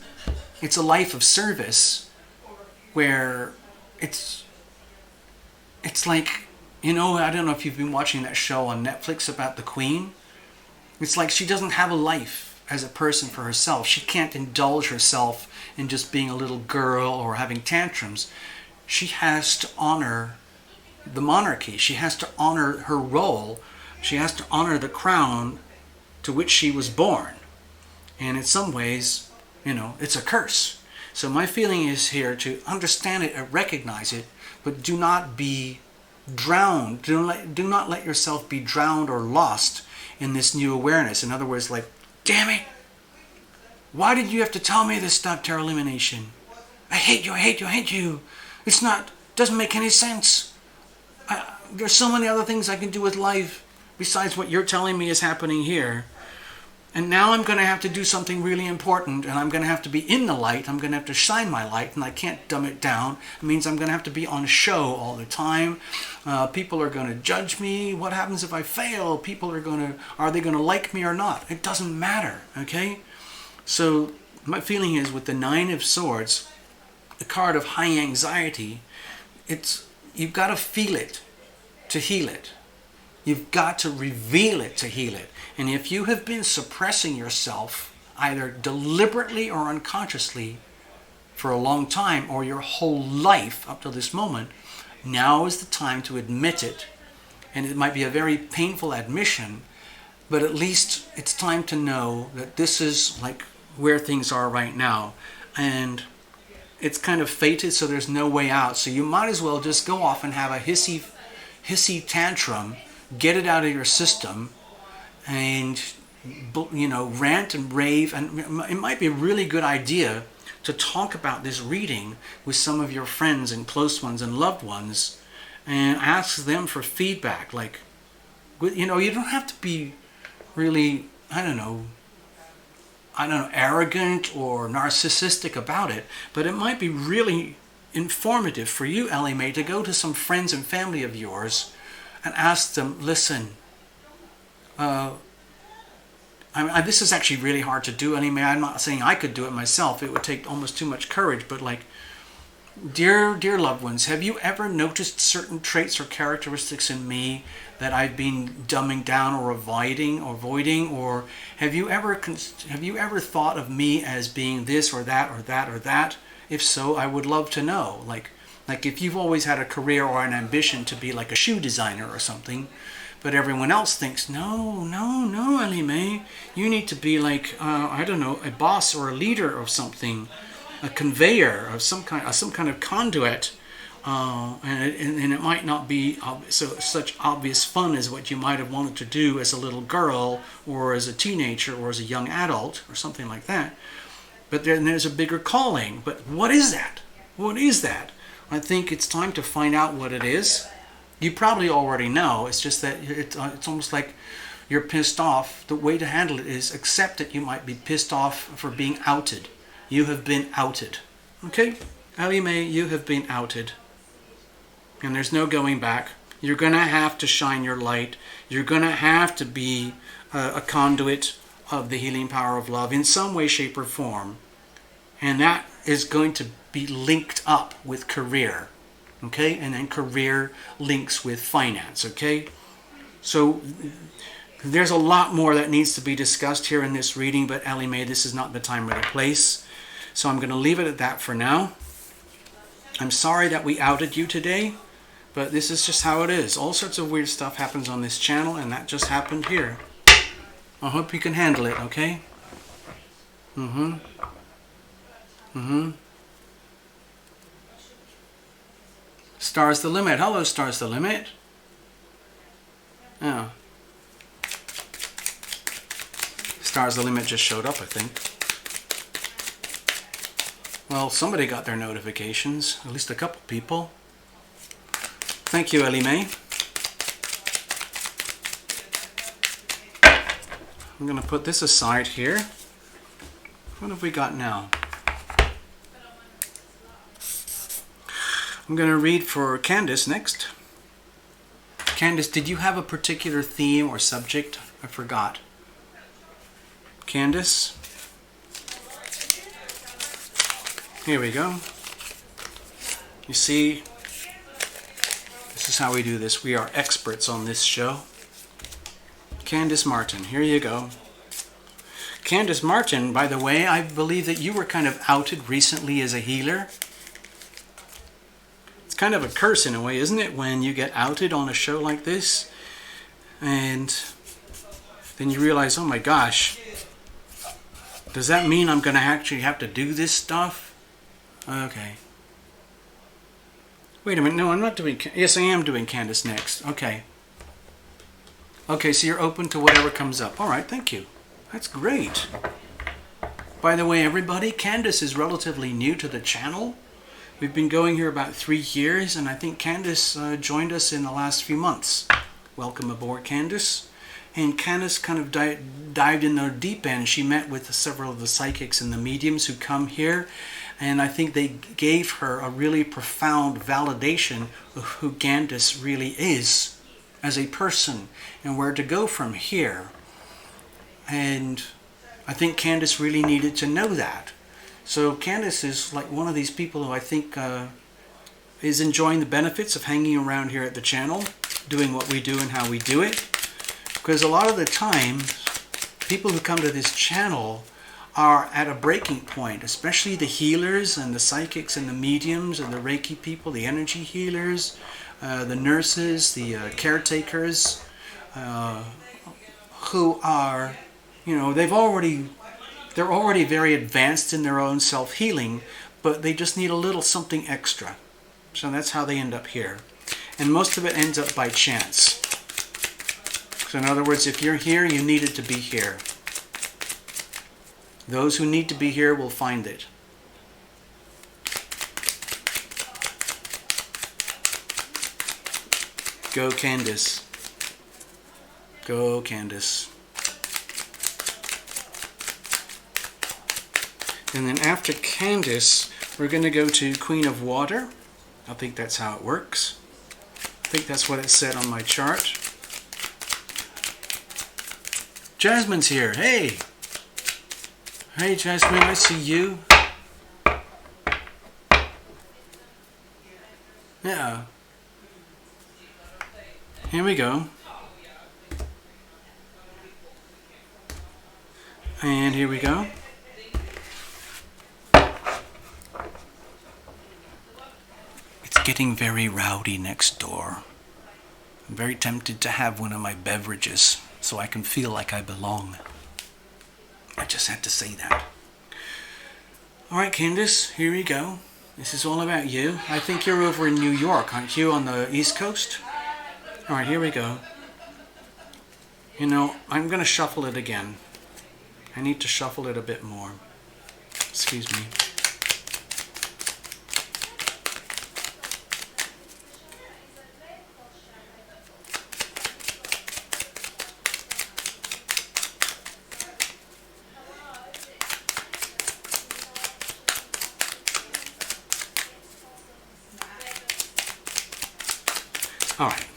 it's a life of service where it's like, you know, I don't know if you've been watching that show on Netflix about the Queen. It's like she doesn't have a life as a person for herself. She can't indulge herself in just being a little girl or having tantrums. She has to honor the monarchy. She has to honor her role. She has to honor the crown to which she was born. And in some ways, you know, it's a curse. So my feeling is here to understand it and recognize it, but do not be drowned. Do not let yourself be drowned or lost in this new awareness. In other words, like, damn it, why did you have to tell me this stuff, Terra Illumination? I hate you, I hate you, I hate you. It's not, doesn't make any sense. There's so many other things I can do with life besides what you're telling me is happening here. And now I'm going to have to do something really important, and I'm going to have to be in the light. I'm going to have to shine my light, and I can't dumb it down. It means I'm going to have to be on show all the time. People are going to judge me. What happens if I fail? Are they going to like me or not? It doesn't matter, okay? So my feeling is with the Nine of Swords, the card of high anxiety, you've got to feel it to heal it. You've got to reveal it to heal it. And if you have been suppressing yourself, either deliberately or unconsciously, for a long time, or your whole life up to this moment, now is the time to admit it. And it might be a very painful admission, but at least it's time to know that this is like where things are right now. And it's kind of fated, so there's no way out. So you might as well just go off and have a hissy tantrum, get it out of your system, and, you know, rant and rave. And it might be a really good idea to talk about this reading with some of your friends and close ones and loved ones, and ask them for feedback. Like, you know, you don't have to be really, I don't know, arrogant or narcissistic about it, but it might be really informative for you, Ellie Mae, to go to some friends and family of yours and ask them, listen, this is actually really hard to do, Ellie Mae. I'm not saying I could do it myself. It would take almost too much courage, but like, dear loved ones, have you ever noticed certain traits or characteristics in me that I've been dumbing down or avoiding, or have you ever thought of me as being this or that or that or that? If so, I would love to know. Like if you've always had a career or an ambition to be like a shoe designer or something, but everyone else thinks, no, Ellie Mae, you need to be like, a boss or a leader of something, a conveyor of some kind of conduit, and it might not be such obvious fun as what you might have wanted to do as a little girl or as a teenager or as a young adult or something like that. But then there's a bigger calling. But what is that? What is that? I think it's time to find out what it is. You probably already know. It's just that it's almost like you're pissed off. The way to handle it is accept that you might be pissed off for being outed. You have been outed. Okay? Ellie Mae, you have been outed. And there's no going back. You're going to have to shine your light. You're going to have to be a conduit of the healing power of love in some way, shape, or form. And that is going to be linked up with career. Okay? And then career links with finance. Okay? So there's a lot more that needs to be discussed here in this reading, but Ellie Mae, this is not the time or the place. So I'm going to leave it at that for now. I'm sorry that we outed you today, but this is just how it is. All sorts of weird stuff happens on this channel, and that just happened here. I hope you can handle it, okay? Star's the limit. Hello, Star's the limit. Yeah. Star's the limit just showed up, I think. Well, somebody got their notifications. At least a couple people. Thank you, Ellie Mae. I'm going to put this aside here. What have we got now? I'm going to read for Candace next. Candace, did you have a particular theme or subject? I forgot. Candace? Here we go. You see, this is how we do this. We are experts on this show. Candace Martin, here you go. Candace Martin, by the way, I believe that you were kind of outed recently as a healer. It's kind of a curse in a way, isn't it, when you get outed on a show like this and then you realize, oh my gosh, does that mean I'm going to actually have to do this stuff? Okay. Wait a minute, no, I'm not doing, yes, I am doing Candace next. Okay. Okay, so you're open to whatever comes up. All right, thank you. That's great. By the way, everybody, Candace is relatively new to the channel. We've been going here about 3 years, and I think Candace joined us in the last few months. Welcome aboard, Candace. And Candace kind of dived in the deep end. She met with several of the psychics and the mediums who come here, and I think they gave her a really profound validation of who Candace really is as a person and where to go from here. And I think Candace really needed to know that. So Candace is like one of these people who I think is enjoying the benefits of hanging around here at the channel, doing what we do and how we do it. Because a lot of the time, people who come to this channel are at a breaking point, especially the healers and the psychics and the mediums and the Reiki people, the energy healers, the nurses, the caretakers, who are, you know, they're already very advanced in their own self-healing, but they just need a little something extra. So that's how they end up here. And most of it ends up by chance. So in other words, if you're here, you needed to be here. Those who need to be here will find it. Go Candace. Go Candace. And then after Candace, we're going to go to Queen of Water. I think that's how it works. I think that's what it said on my chart. Jasmine's here. Hey! Hey Jasmine, I see you. Yeah. Here we go. And here we go. It's getting very rowdy next door. I'm very tempted to have one of my beverages so I can feel like I belong. I just had to say that. Alright Candace, here you go. This is all about you. I think you're over in New York, aren't you, on the East Coast? Alright, here we go. You know, I'm going to shuffle it again. I need to shuffle it a bit more. Excuse me. All right.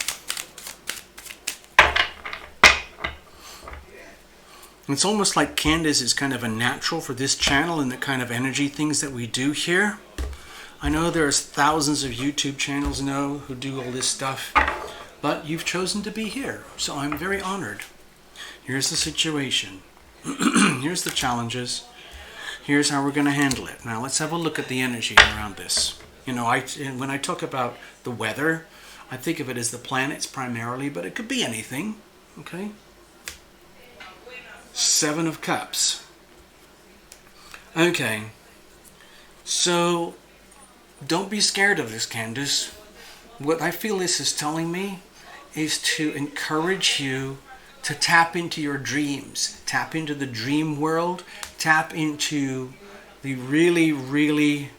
It's almost like Candace is kind of a natural for this channel and the kind of energy things that we do here. I know there's thousands of YouTube channels now who do all this stuff, but you've chosen to be here, so I'm very honored. Here's the situation. Here's the challenges. Here's how we're going to handle it. Now let's have a look at the energy around this. You know, when I talk about the weather, I think of it as the planets primarily, but it could be anything, okay? 7 of Cups. Okay, so don't be scared of this, Candace. What I feel this is telling me is to encourage you to tap into your dreams, tap into the dream world, tap into the really, really,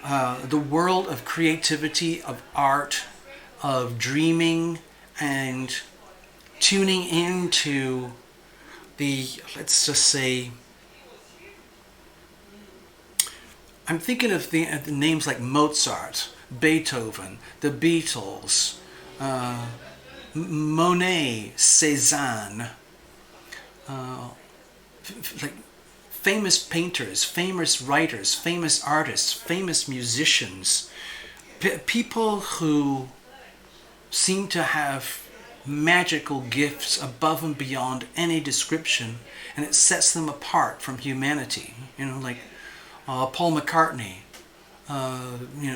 the world of creativity, of art, of dreaming, and tuning into the, let's just say, I'm thinking of the names like Mozart, Beethoven, the Beatles, Monet, Cézanne, like famous painters, famous writers, famous artists, famous musicians, people who seem to have magical gifts above and beyond any description, and it sets them apart from humanity. Like Paul McCartney,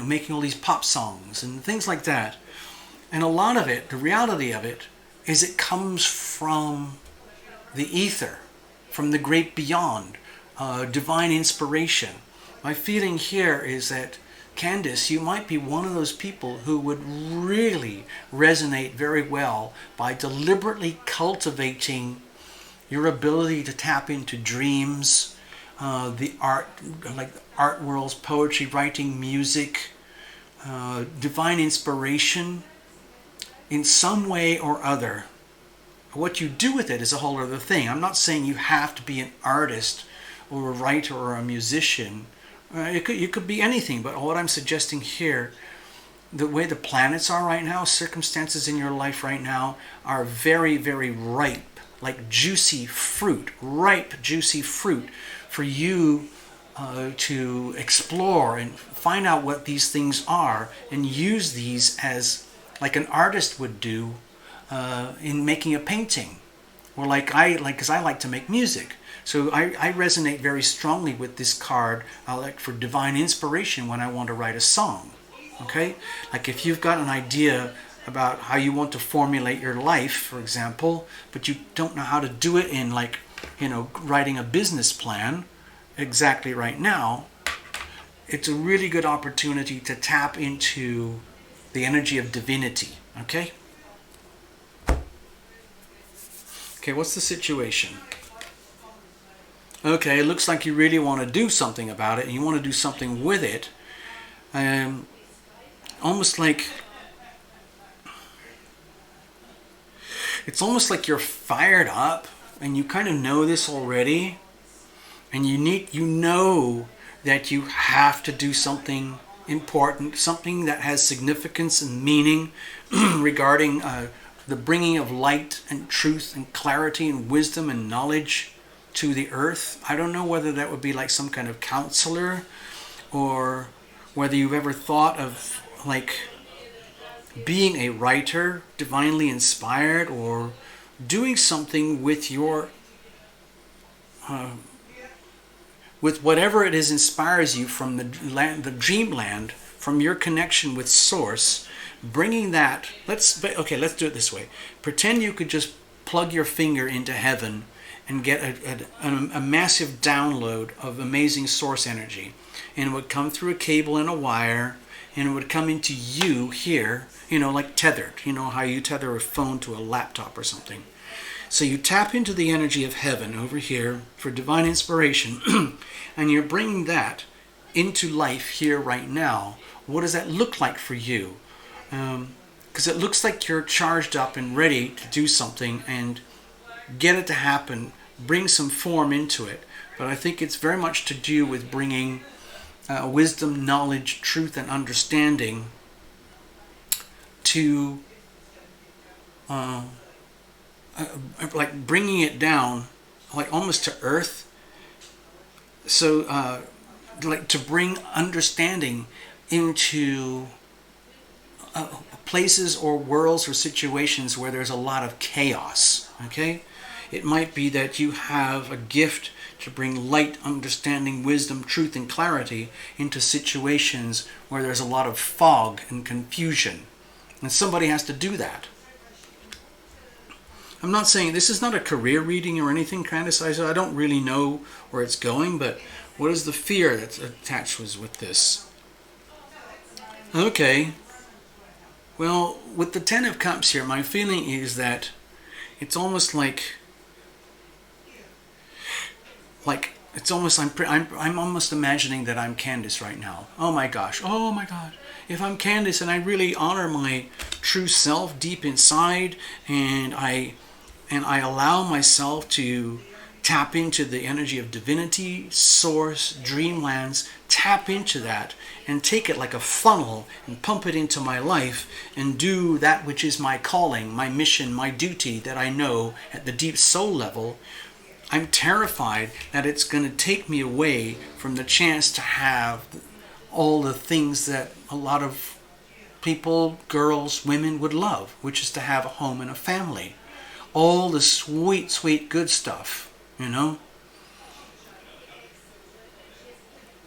making all these pop songs and things like that. And a lot of it, the reality of it, is it comes from the ether, from the great beyond, divine inspiration. My feeling here is that, Candice, you might be one of those people who would really resonate very well by deliberately cultivating your ability to tap into dreams, the art, like the art worlds, poetry, writing, music, divine inspiration in some way or other. What you do with it is a whole other thing. I'm not saying you have to be an artist or a writer or a musician. You could be anything, but what I'm suggesting here, the way the planets are right now, circumstances in your life right now are very, very ripe, like juicy fruit, ripe, juicy fruit for you to explore and find out what these things are and use these as, like an artist would do in making a painting, or because I like to make music. So I resonate very strongly with this card, like for divine inspiration when I want to write a song. Okay, like if you've got an idea about how you want to formulate your life, for example, but you don't know how to do it in writing a business plan exactly right now, it's a really good opportunity to tap into the energy of divinity. Okay? Okay, what's the situation? Okay, it looks like you really want to do something about it, and you want to do something with it. Almost like you're fired up, and you kind of know this already, and you know that you have to do something important, something that has significance and meaning regarding the bringing of light and truth and clarity and wisdom and knowledge to the earth. I don't know whether that would be like some kind of counselor, or whether you've ever thought of like being a writer, divinely inspired, or doing something with your with whatever it is inspires you from the dreamland, from your connection with source, bringing that. Let's do it this way. Pretend you could just plug your finger into heaven and get a massive download of amazing source energy, and it would come through a cable and a wire, and it would come into you here, like tethered, how you tether a phone to a laptop or something. So you tap into the energy of heaven over here for divine inspiration, and you're bringing that into life here right now. What does that look like for you? Because it looks like you're charged up and ready to do something and get it to happen, bring some form into it. But I think it's very much to do with bringing wisdom, knowledge, truth, and understanding to like bringing it down, like almost to earth. So like to bring understanding into places or worlds or situations where there's a lot of chaos. Okay, it might be that you have a gift to bring light, understanding, wisdom, truth, and clarity into situations where there's a lot of fog and confusion, and somebody has to do that. I'm not saying this is not a career reading or anything, Candice. I don't really know where it's going, but what is the fear that's attached with this? Okay. Well, with the Ten of Cups here, my feeling is that it's almost like it's almost I'm almost imagining that I'm Candice right now. Oh my gosh. Oh my God. If I'm Candice and I really honor my true self deep inside, and I allow myself to tap into the energy of divinity, source, dreamlands, tap into that and take it like a funnel and pump it into my life and do that which is my calling, my mission, my duty that I know at the deep soul level, I'm terrified that it's going to take me away from the chance to have all the things that a lot of people, girls, women would love, which is to have a home and a family. All the sweet, sweet good stuff, you know?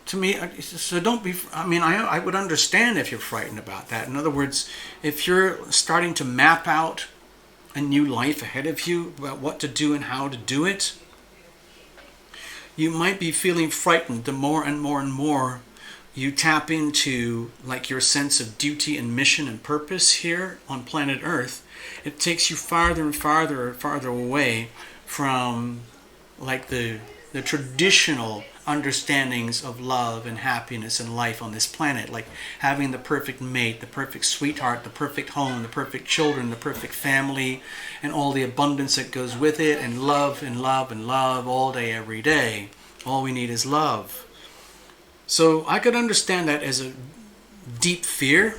To me, so don't be, I mean, I would understand if you're frightened about that. In other words, if you're starting to map out a new life ahead of you about what to do and how to do it, you might be feeling frightened the more and more and more you tap into like your sense of duty and mission and purpose here on planet Earth. It takes you farther and farther and farther away from like the traditional understandings of love and happiness and life on this planet, like having the perfect mate, the perfect sweetheart, the perfect home, the perfect children, the perfect family, and all the abundance that goes with it, and love and love and love all day, every day. All we need is love. So I could understand that as a deep fear.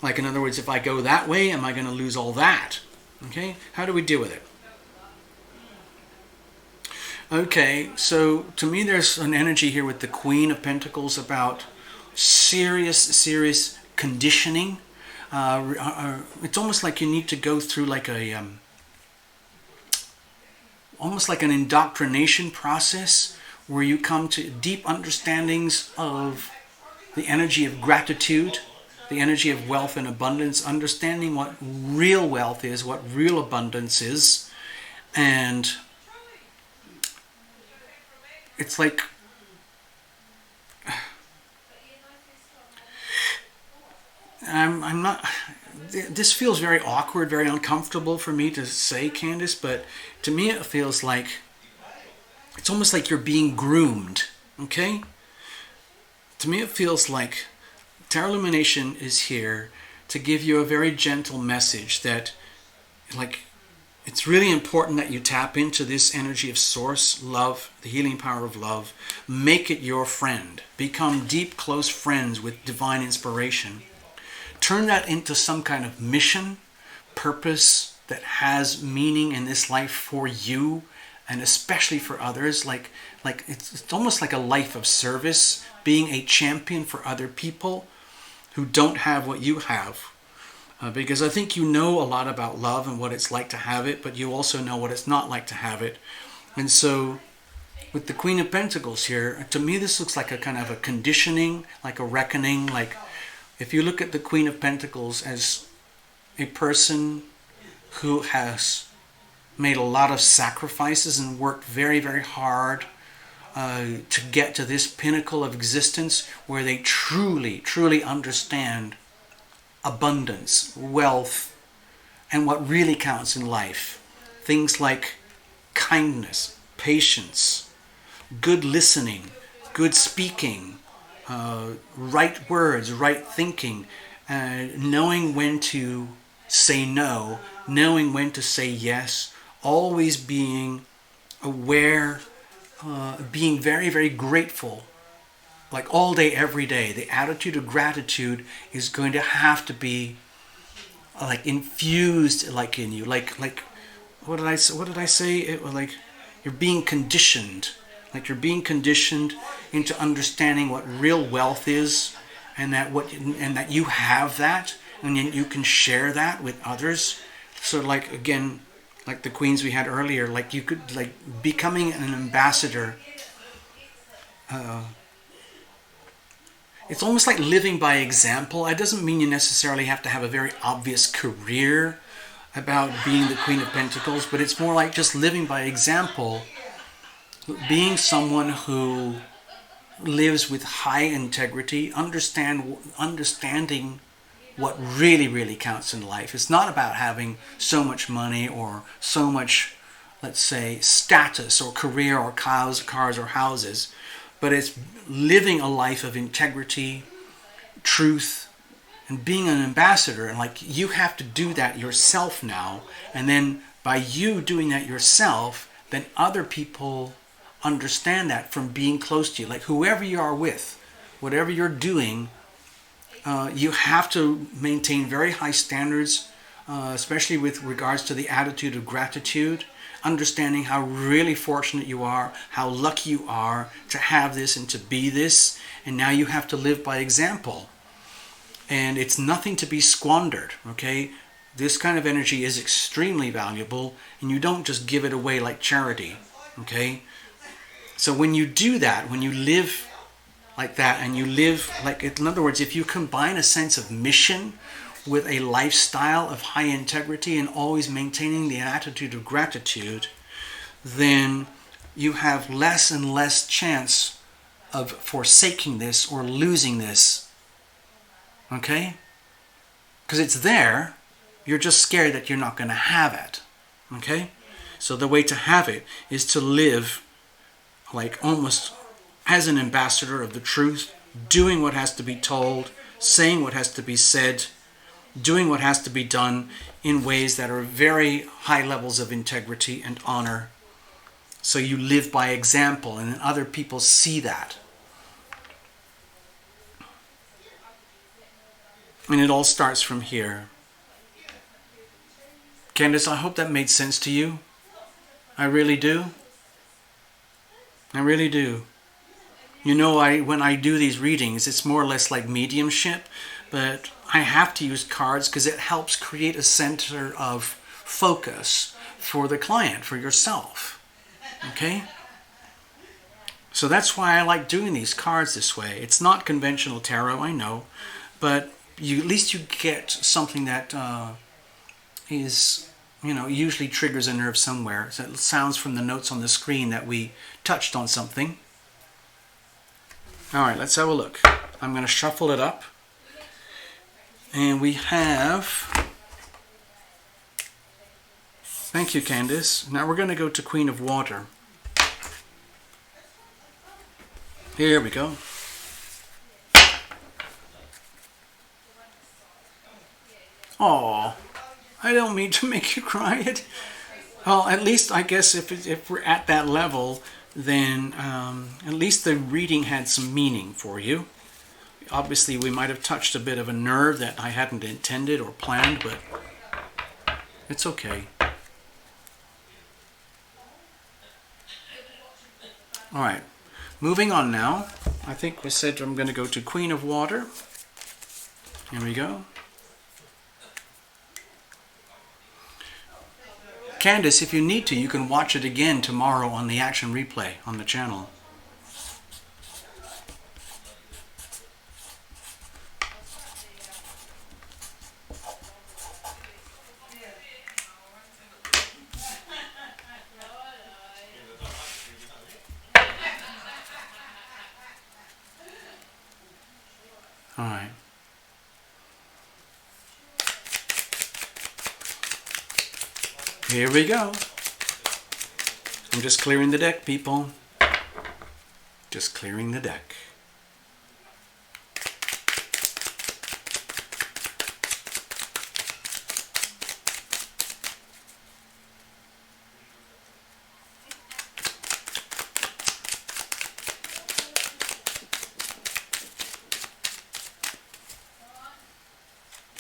Like, in other words, if I go that way, am I going to lose all that? Okay, how do we deal with it? Okay, so to me there's an energy here with the Queen of Pentacles about serious conditioning. It's almost like you need to go through like a almost like an indoctrination process where you come to deep understandings of the energy of gratitude, the energy of wealth and abundance, understanding what real wealth is, what real abundance is, and it's like I'm not. This feels very awkward, very uncomfortable for me to say, Candace, but to me it feels like it's almost like you're being groomed, okay? To me it feels like Tarot Lumination is here to give you a very gentle message that, like, it's really important that you tap into this energy of source, love, the healing power of love. Make it your friend. Become deep, close friends with divine inspiration. Turn that into some kind of mission, purpose that has meaning in this life for you and especially for others. Like it's almost like a life of service, being a champion for other people who don't have what you have. Because I think you know a lot about love and what it's like to have it, but you also know what it's not like to have it. And so with the Queen of Pentacles here, to me this looks like a kind of a conditioning, like a reckoning. Like if you look at the Queen of Pentacles as a person who has made a lot of sacrifices and worked very, very hard to get to this pinnacle of existence where they truly, truly understand abundance, wealth, and what really counts in life. Things like kindness, patience, good listening, good speaking, right words, right thinking, knowing when to say no, knowing when to say yes, always being aware, being very, very grateful. Like all day, every day, the attitude of gratitude is going to have to be like infused, like in you. Like what did I say? It was like you're being conditioned. Like you're being conditioned into understanding what real wealth is, and that you have that, and you can share that with others. So like again, like the queens we had earlier, like you could like becoming an ambassador. It's almost like living by example. It doesn't mean you necessarily have to have a very obvious career about being the Queen of Pentacles, but it's more like just living by example, being someone who lives with high integrity, understanding what really, really counts in life. It's not about having so much money or so much, let's say, status or career or cars or houses, but it's living a life of integrity, truth, and being an ambassador. And like you have to do that yourself now. And then by you doing that yourself, then other people understand that from being close to you. Like whoever you are with, whatever you're doing, you have to maintain very high standards, especially with regards to the attitude of gratitude, understanding how really fortunate you are, how lucky you are to have this and to be this, and now you have to live by example. And it's nothing to be squandered, okay? This kind of energy is extremely valuable, and you don't just give it away like charity, okay? So when you do that, when you live like that, and you live like, in other words, if you combine a sense of mission with a lifestyle of high integrity and always maintaining the attitude of gratitude, then you have less and less chance of forsaking this or losing this. Okay? Because it's there, you're just scared that you're not going to have it. Okay? So the way to have it is to live like almost as an ambassador of the truth, doing what has to be told, saying what has to be said, doing what has to be done in ways that are very high levels of integrity and honor. So you live by example, and then other people see that. And it all starts from here. Candace, I hope that made sense to you. I really do. I really do. You know, when I do these readings, it's more or less like mediumship, but I have to use cards because it helps create a center of focus for the client, for yourself. Okay? So that's why I like doing these cards this way. It's not conventional tarot, I know, but at least you get something that is, usually triggers a nerve somewhere. So it sounds from the notes on the screen that we touched on something. All right, let's have a look. I'm going to shuffle it up. And we have... Thank you, Candace. Now we're going to go to Queen of Water. Here we go. Oh, I don't mean to make you cry. Well, at least I guess if we're at that level, then at least the reading had some meaning for you. Obviously, we might have touched a bit of a nerve that I hadn't intended or planned, but it's okay. All right, moving on now. I think we said I'm going to go to Queen of Water. Here we go. Candace, if you need to, you can watch it again tomorrow on the action replay on the channel. All right. Here we go. I'm just clearing the deck, people. Just clearing the deck.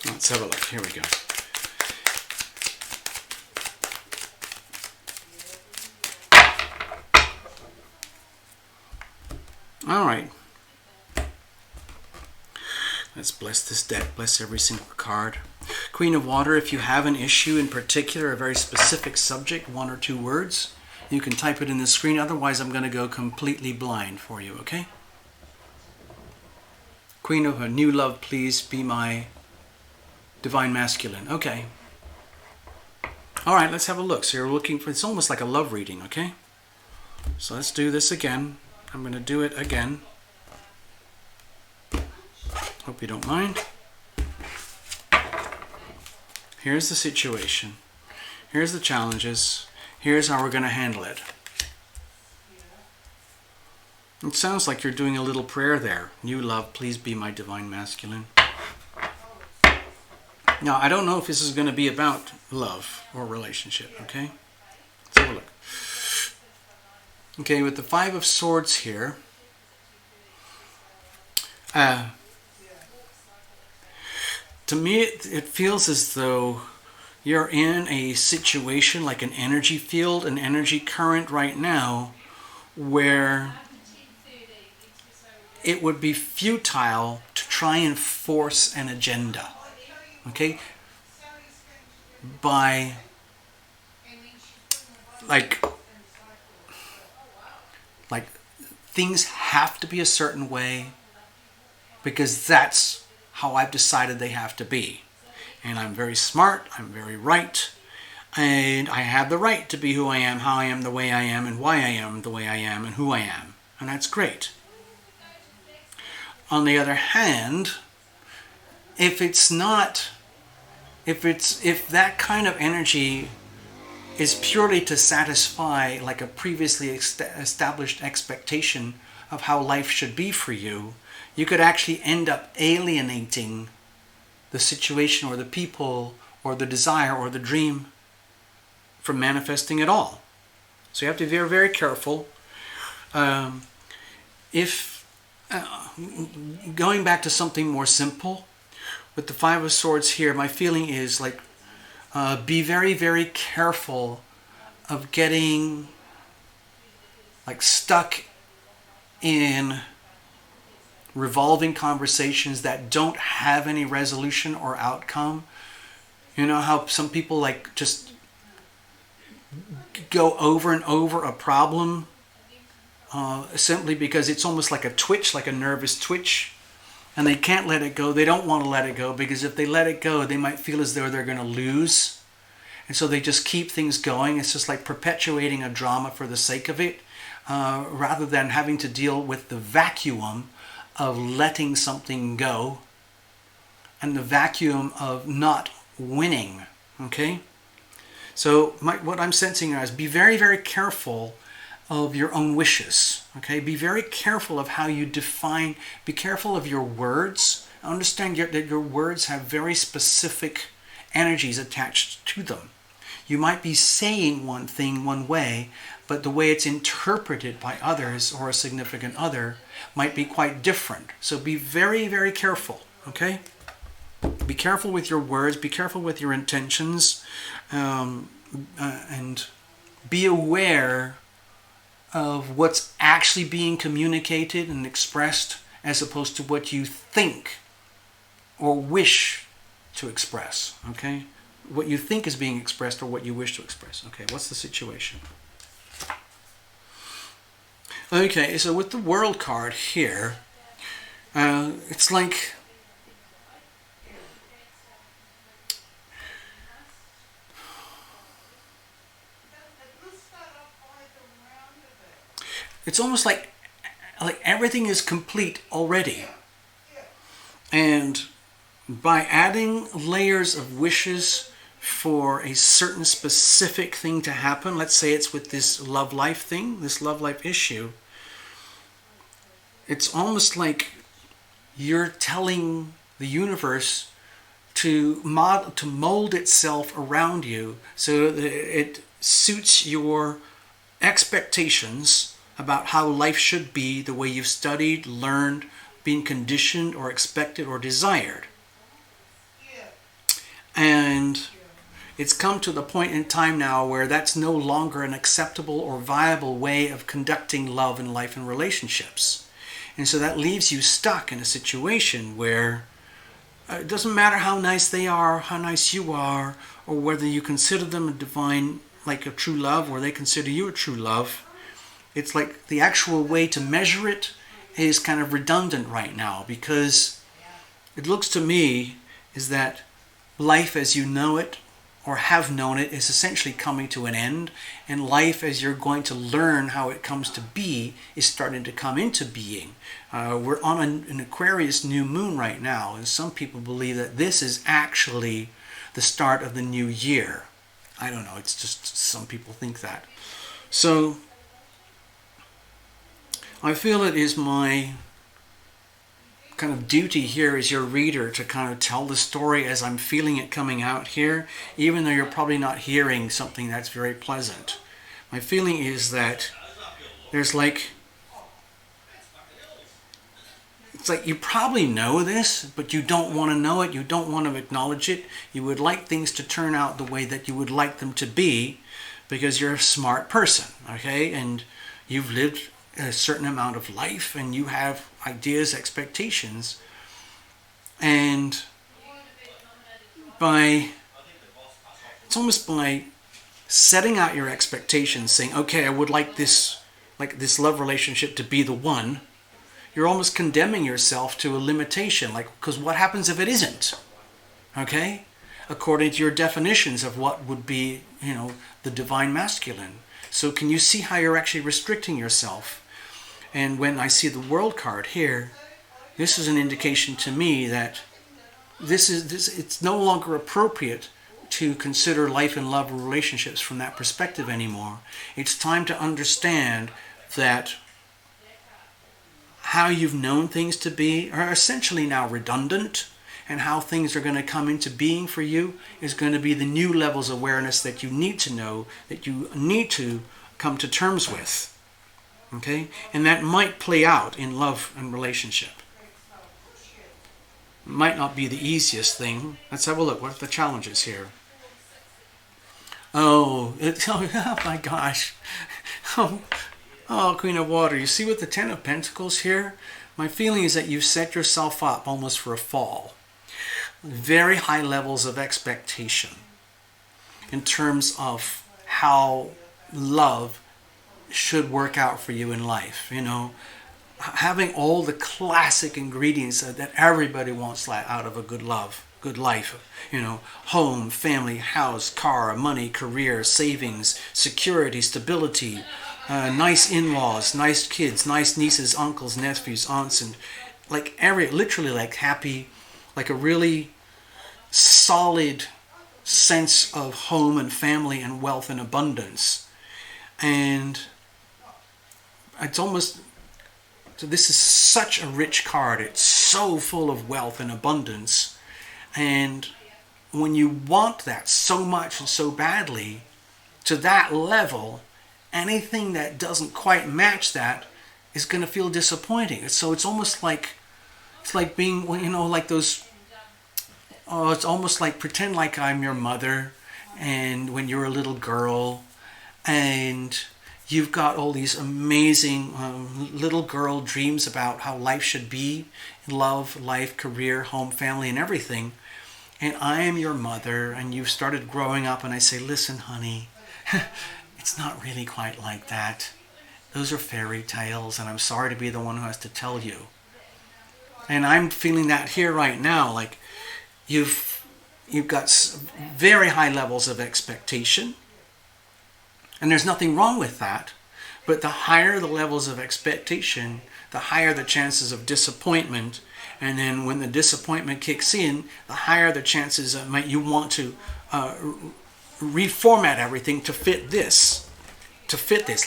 Let's have a look. Here we go. All right. Let's bless this deck. Bless every single card. Queen of Water, if you have an issue in particular, a very specific subject, 1 or 2 words, you can type it in the screen. Otherwise, I'm going to go completely blind for you, okay? Queen of New Love, please be my Divine Masculine. Okay. All right, let's have a look. So you're looking for, it's almost like a love reading, okay? So let's do this again. I'm going to do it again. Hope you don't mind. Here's the situation. Here's the challenges. Here's how we're going to handle it. It sounds like you're doing a little prayer there. New love, please be my divine masculine. Now, I don't know if this is going to be about love or relationship, okay? Let's have a look. Okay, with the 5 of Swords here, Uh, to me, it feels as though you're in a situation like an energy field, an energy current right now, where it would be futile to try and force an agenda. Okay? By like like things have to be a certain way because that's how I've decided they have to be. And I'm very smart, I'm very right, and I have the right to be who I am, how I am, the way I am, and why I am the way I am, and who I am. And that's great. On the other hand, if that kind of energy is purely to satisfy like a previously established expectation of how life should be for you, you could actually end up alienating the situation or the people or the desire or the dream from manifesting at all. So you have to be very, very careful. Going back to something more simple, with the Five of Swords here, my feeling is like be very, very careful of getting like stuck in revolving conversations that don't have any resolution or outcome. You know how some people like just go over and over a problem simply because it's almost like a twitch, like a nervous twitch, and they can't let it go. They don't want to let it go because if they let it go, they might feel as though they're going to lose. And so they just keep things going. It's just like perpetuating a drama for the sake of it, rather than having to deal with the vacuum of letting something go and the vacuum of not winning. Okay? So what I'm sensing now is be very, very careful of your own wishes. Okay? Be very careful of how you define, be careful of your words. Understand that your words have very specific energies attached to them. You might be saying one thing one way, but the way it's interpreted by others or a significant other might be quite different. So be very, very careful, okay? Be careful with your words, be careful with your intentions, and be aware of what's actually being communicated and expressed as opposed to what you think or wish to express, okay? What you think is being expressed or what you wish to express. Okay, what's the situation? Okay, so with the World card here, it's like it's almost like everything is complete already. And by adding layers of wishes for a certain specific thing to happen, let's say it's with this love life thing, this love life issue, it's almost like you're telling the universe to mold itself around you so that it suits your expectations about how life should be, the way you've studied, learned, been conditioned or expected or desired. And it's come to the point in time now where that's no longer an acceptable or viable way of conducting love and life and relationships. And so that leaves you stuck in a situation where it doesn't matter how nice they are, how nice you are, or whether you consider them a divine, like a true love, or they consider you a true love. It's like the actual way to measure it is kind of redundant right now, because it looks to me is that life as you know it or have known it is essentially coming to an end, and life as you're going to learn how it comes to be is starting to come into being. We're on an Aquarius new moon right now, and some people believe that this is actually the start of the new year. I don't know, it's just some people think that. So I feel it is my kind of duty here as your reader to kind of tell the story as I'm feeling it coming out here, even though you're probably not hearing something that's very pleasant. My feeling is that there's like It's like you probably know this, but you don't want to know it. You don't want to acknowledge it. You would like things to turn out the way that you would like them to be because you're a smart person, okay? And you've lived a certain amount of life and you have ideas, expectations. And it's almost by setting out your expectations, saying, okay, I would like this love relationship to be the one, you're almost condemning yourself to a limitation, because what happens if it isn't? Okay? According to your definitions of what would be, the divine masculine. So can you see how you're actually restricting yourself? And when I see the World card here, this is an indication to me that it's no longer appropriate to consider life and love relationships from that perspective anymore. It's time to understand that how you've known things to be are essentially now redundant, and how things are going to come into being for you is going to be the new levels of awareness that you need to know, that you need to come to terms with. Okay? And that might play out in love and relationship. It might not be the easiest thing. Let's have a look. What are the challenges here? Oh my gosh. Oh, Queen of Water. You see with the Ten of Pentacles here? My feeling is that you've set yourself up almost for a fall. Very high levels of expectation in terms of how love should work out for you in life. Having all the classic ingredients that everybody wants out of a good life. Home, family, house, car, money, career, savings, security, stability, nice in-laws, nice kids, nice nieces, uncles, nephews, aunts, and literally happy, like a really solid sense of home and family and wealth and abundance. And it's almost, so this is such a rich card. It's so full of wealth and abundance. And when you want that so much and so badly, to that level, anything that doesn't quite match that is going to feel disappointing. So it's almost like, it's like being, like those, it's almost like pretend like I'm your mother, and when you're a little girl, and you've got all these amazing little girl dreams about how life should be, love, life, career, home, family, and everything. And I am your mother, and you've started growing up, and I say, listen, honey, it's not really quite like that. Those are fairy tales, and I'm sorry to be the one who has to tell you. And I'm feeling that here right now, like you've got very high levels of expectation, and there's nothing wrong with that. But the higher the levels of expectation, the higher the chances of disappointment. And then when the disappointment kicks in, the higher the chances that you want to reformat everything to fit this.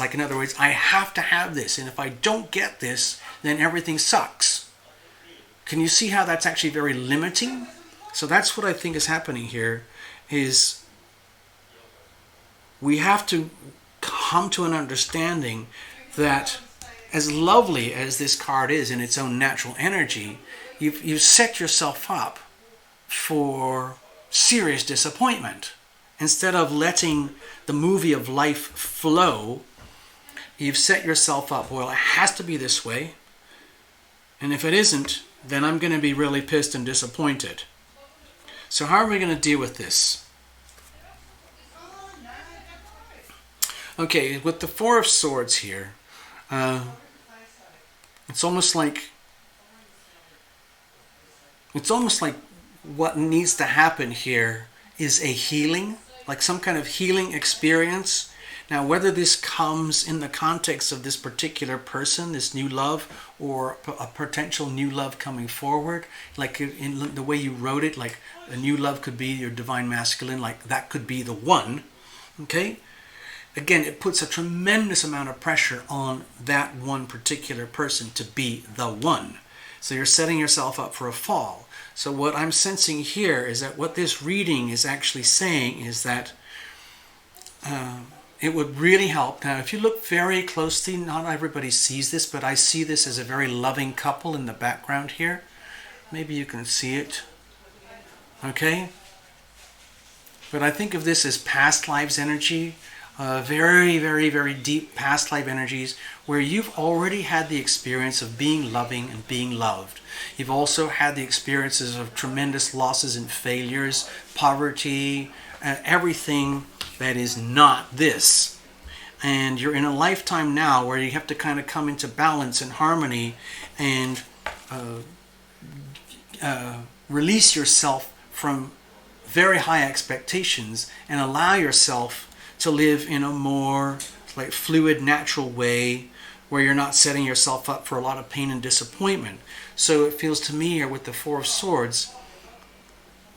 Like, in other words, I have to have this, and if I don't get this, then everything sucks. Can you see how that's actually very limiting? So that's what I think is happening here, is we have to come to an understanding that as lovely as this card is in its own natural energy, you've set yourself up for serious disappointment. Instead of letting the movie of life flow, you've set yourself up, well, it has to be this way, and if it isn't, then I'm going to be really pissed and disappointed. So how are we going to deal with this? Okay, with the Four of Swords here, it's almost like what needs to happen here is a healing, like some kind of healing experience. Now, whether this comes in the context of this particular person, this new love, or a potential new love coming forward, like in the way you wrote it, like a new love could be your divine masculine, like that could be the one, okay? Again, it puts a tremendous amount of pressure on that one particular person to be the one. So you're setting yourself up for a fall. So what I'm sensing here is that what this reading is actually saying is that it would really help. Now, if you look very closely, not everybody sees this, but I see this as a very loving couple in the background here. Maybe you can see it. Okay? But I think of this as past lives energy. Very, very, very deep past life energies where you've already had the experience of being loving and being loved. You've also had the experiences of tremendous losses and failures, poverty, everything that is not this. And you're in a lifetime now where you have to kind of come into balance and harmony and release yourself from very high expectations and allow yourself to live in a more like fluid, natural way where you're not setting yourself up for a lot of pain and disappointment. So it feels to me here with the Four of Swords,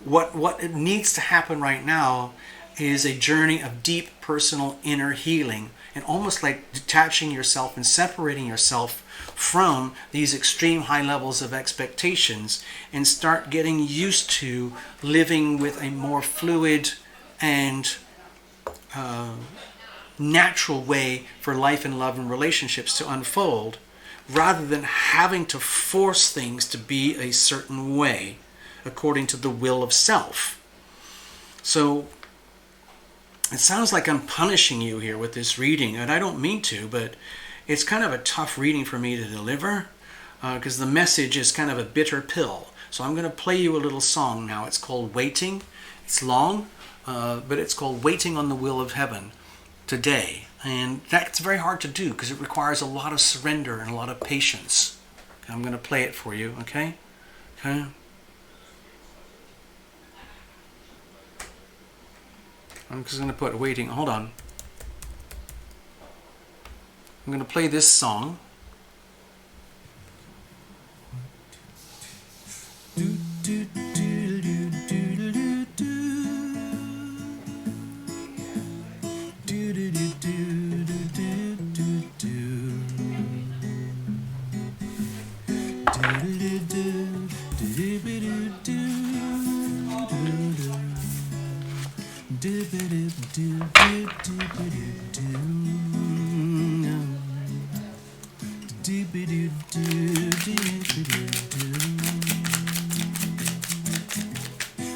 what it needs to happen right now is a journey of deep personal inner healing and almost like detaching yourself and separating yourself from these extreme high levels of expectations and start getting used to living with a more fluid and natural way for life and love and relationships to unfold, rather than having to force things to be a certain way according to the will of self. So it sounds like I'm punishing you here with this reading, and I don't mean to, but it's kind of a tough reading for me to deliver because the message is kind of a bitter pill. So I'm going to play you a little song now. It's called Waiting. It's long, but it's called Waiting on the Will of Heaven today. And that's very hard to do because it requires a lot of surrender and a lot of patience. I'm going to play it for you, okay? Okay. I'm just going to put waiting. Hold on. I'm going to play this song.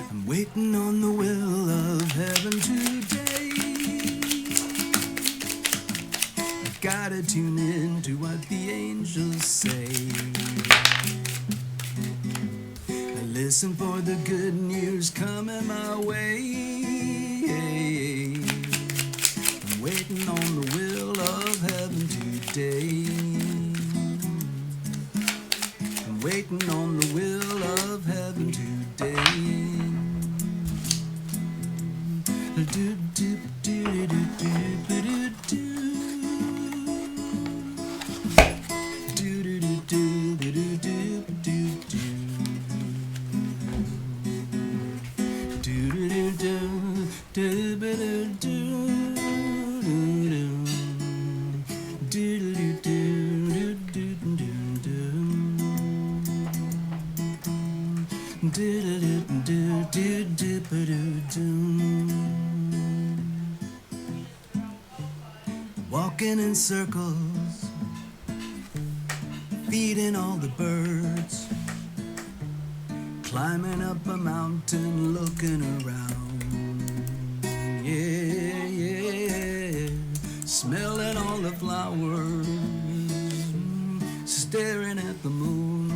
I'm waiting on the will of heaven today. I gotta tune in to what the angels say. I listen for the good news coming my way. I'm waiting on the will of heaven today. I'm waiting on the will of heaven today. Do, do, do, do, do, do, do. Do, do, do, do, do, do, do, do. Do, do, do, do, do, do, do. Walking in circles, feeding all the birds, climbing up a mountain, looking around. Yeah, yeah, smelling all the flowers, staring at the moon.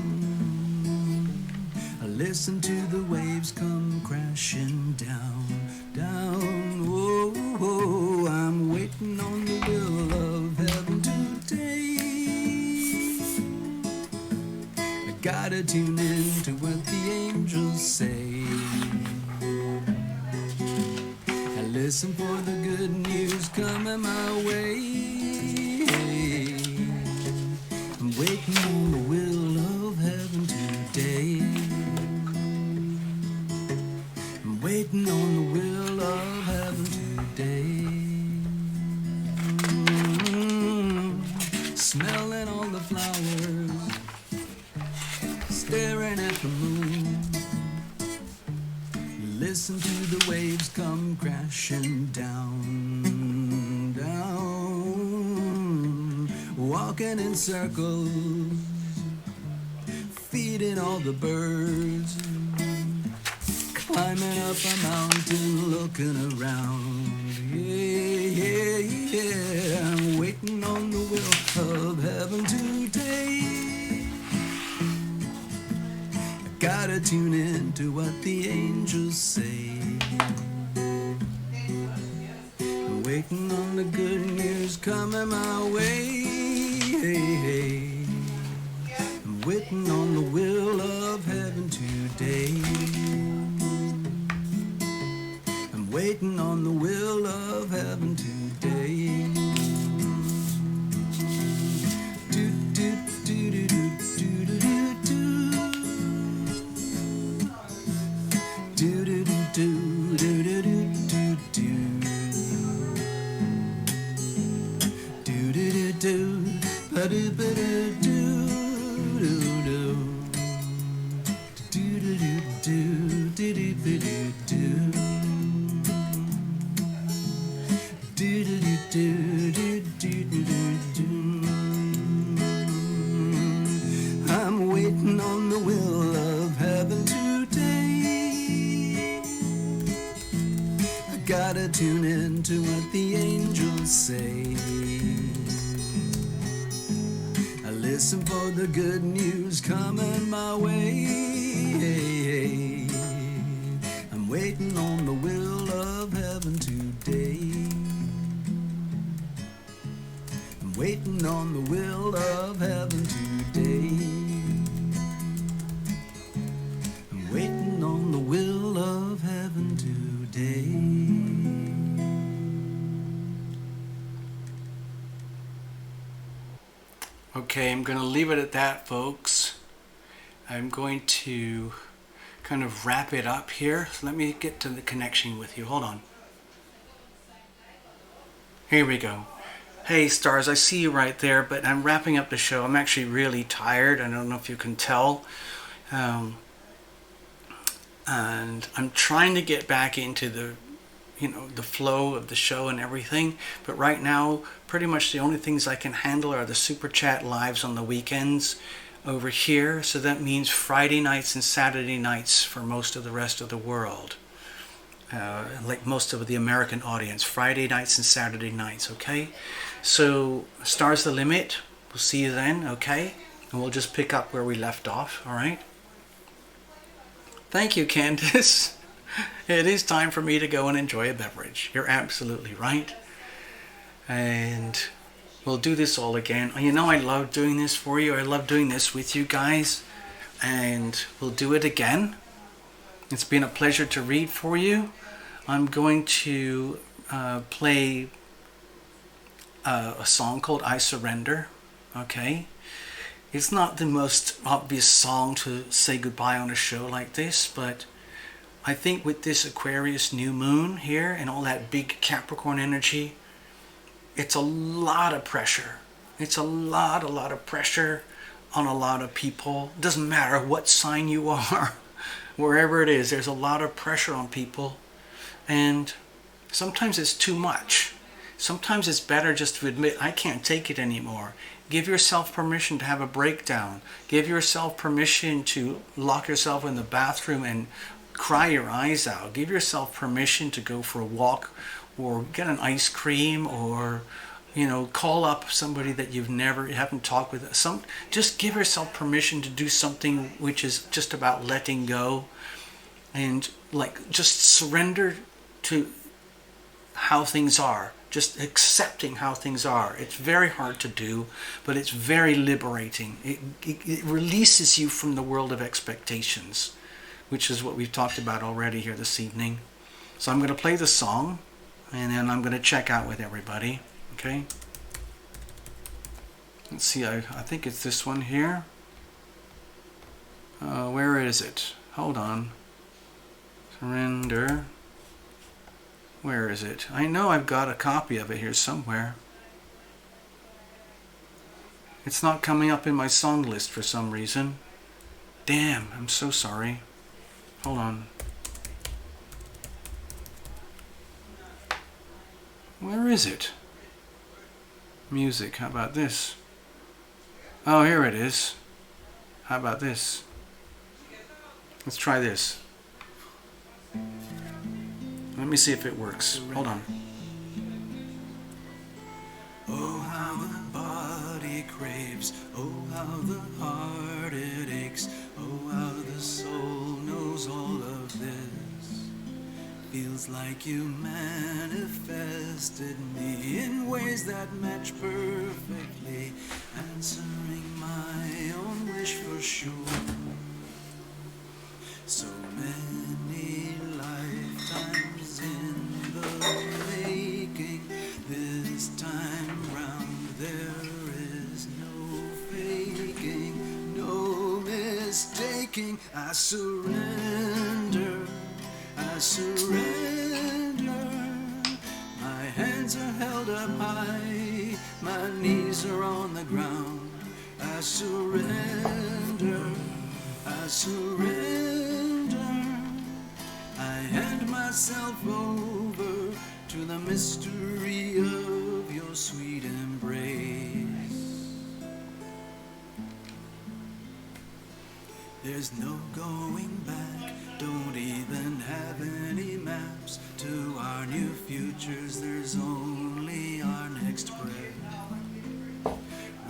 I listen to the waves come crashing down, down. Oh, oh, I'm waiting on the will of heaven today. I gotta tune in to what the angels say. I listen for the good news coming my way. I'm waiting on the will of heaven today. I'm waiting on the will of heaven today. Smelling all the flowers, staring at the moon. Listen to the waves come crashing down, down. walking in circles, feeding all the birds, climbing up a mountain, looking around. Yeah, yeah, yeah. I'm waiting on the will of heaven today. I gotta tune in to what the angels say. I'm waiting on the good news coming my way. Hey, hey. I'm waiting on the will of heaven today. I'm waiting on the will of heaven today. Do, do, do, do, do, do, do, do. Do, do, do, do, do, do, do, do. Do, do, do, do, ba-do, ba-do, do, do, do. Do, do, do, do, do, do, ba-do, do. Do, do, do, do, do, do, do, do. I'm waiting on the will of heaven today. I gotta tune in to what the angels say. I listen for the good news coming my way. I'm waiting on the will of heaven today. I'm waiting on the will of heaven today. I'm waiting on the will of heaven today. Okay, I'm going to leave it at that, folks. I'm going to kind of wrap it up here. So let me get to the connection with you. Hold on. Here we go. Hey, stars, I see you right there, but I'm wrapping up the show. I'm actually really tired. I don't know if you can tell. And I'm trying to get back into the flow of the show and everything. But right now, pretty much the only things I can handle are the Super Chat lives on the weekends over here. So that means Friday nights and Saturday nights for most of the rest of the world. Like most of the American audience, Friday nights and Saturday nights, okay? So, stars the limit. We'll see you then, okay? And we'll just pick up where we left off, alright? Thank you, Candace. It is time for me to go and enjoy a beverage. You're absolutely right. And we'll do this all again. You know, I love doing this for you. I love doing this with you guys. And we'll do it again. It's been a pleasure to read for you. I'm going to play a song called I Surrender. Okay? It's not the most obvious song to say goodbye on a show like this, but I think with this Aquarius new moon here and all that big Capricorn energy, it's a lot of pressure. It's a lot of pressure on a lot of people. It doesn't matter what sign you are. Wherever it is, there's a lot of pressure on people. And sometimes it's too much. Sometimes it's better just to admit, I can't take it anymore. Give yourself permission to have a breakdown. Give yourself permission to lock yourself in the bathroom and cry your eyes out. Give yourself permission to go for a walk or get an ice cream or, call up somebody that you haven't talked with. Just give yourself permission to do something which is just about letting go and just surrender to how things are. Just accepting how things are. It's very hard to do, but it's very liberating. It releases you from the world of expectations, which is what we've talked about already here this evening. So I'm going to play the song, and then I'm going to check out with everybody. Okay? Let's see, I think it's this one here. Where is it? Hold on. Surrender. Where is it? I know I've got a copy of it here somewhere. It's not coming up in my song list for some reason. Damn, I'm so sorry. Hold on. Where is it? Music, how about this? Oh, here it is. How about this? Let's try this. Let me see if it works. Hold on. Oh, how the body craves. Oh, how the heart it aches. Oh, how the soul knows all of this. Feels like you manifested me in ways that match perfectly, answering my own wish for sure. So many lifetimes in the making. This time round there is no faking, no mistaking. I surrender, I surrender. My hands are held up high, my knees are on the ground. I surrender, I surrender. I hand myself over to the mystery of your sweet embrace. There's no going back, don't even have any maps to our new futures. There's only our next breath.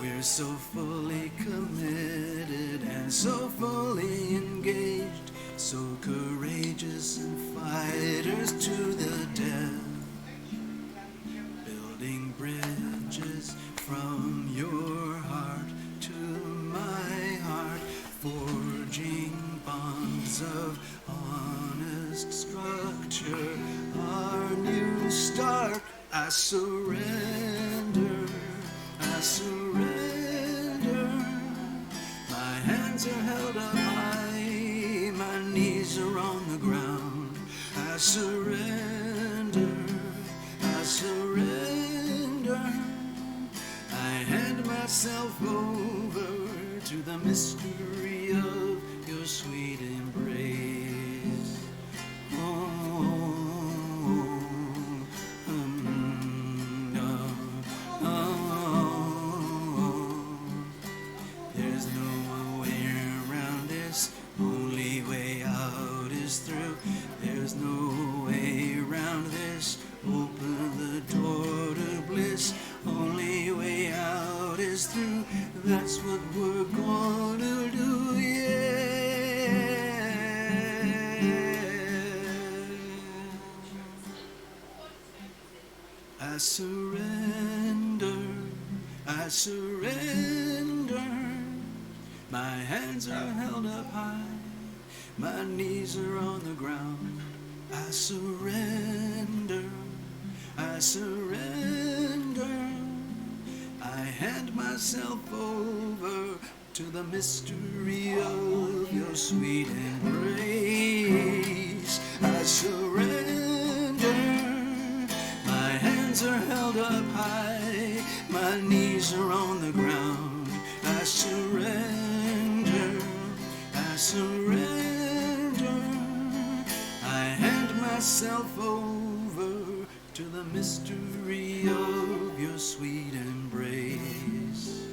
We're so fully committed and so fully engaged, so courageous and fighters to the death. Building bridges from your heart to my heart, forging bonds of honest structure, our new start. I surrender, I surrender. My hands are held up high, my knees are on the ground. I surrender, I surrender. I hand myself over to the mystery of your sweet embrace. There's no way around this, only way out is through. There's no way around this, open the door to bliss. Only way out is through, that's what we're gonna do, yeah. I surrender, I surrender. My hands are held up high, my knees are on the ground. I surrender, I surrender. I hand myself over to the mystery of your sweet embrace. I surrender. My hands are held up high, my knees are on the ground. I surrender, I surrender. I hand myself over to the mystery of your sweet embrace.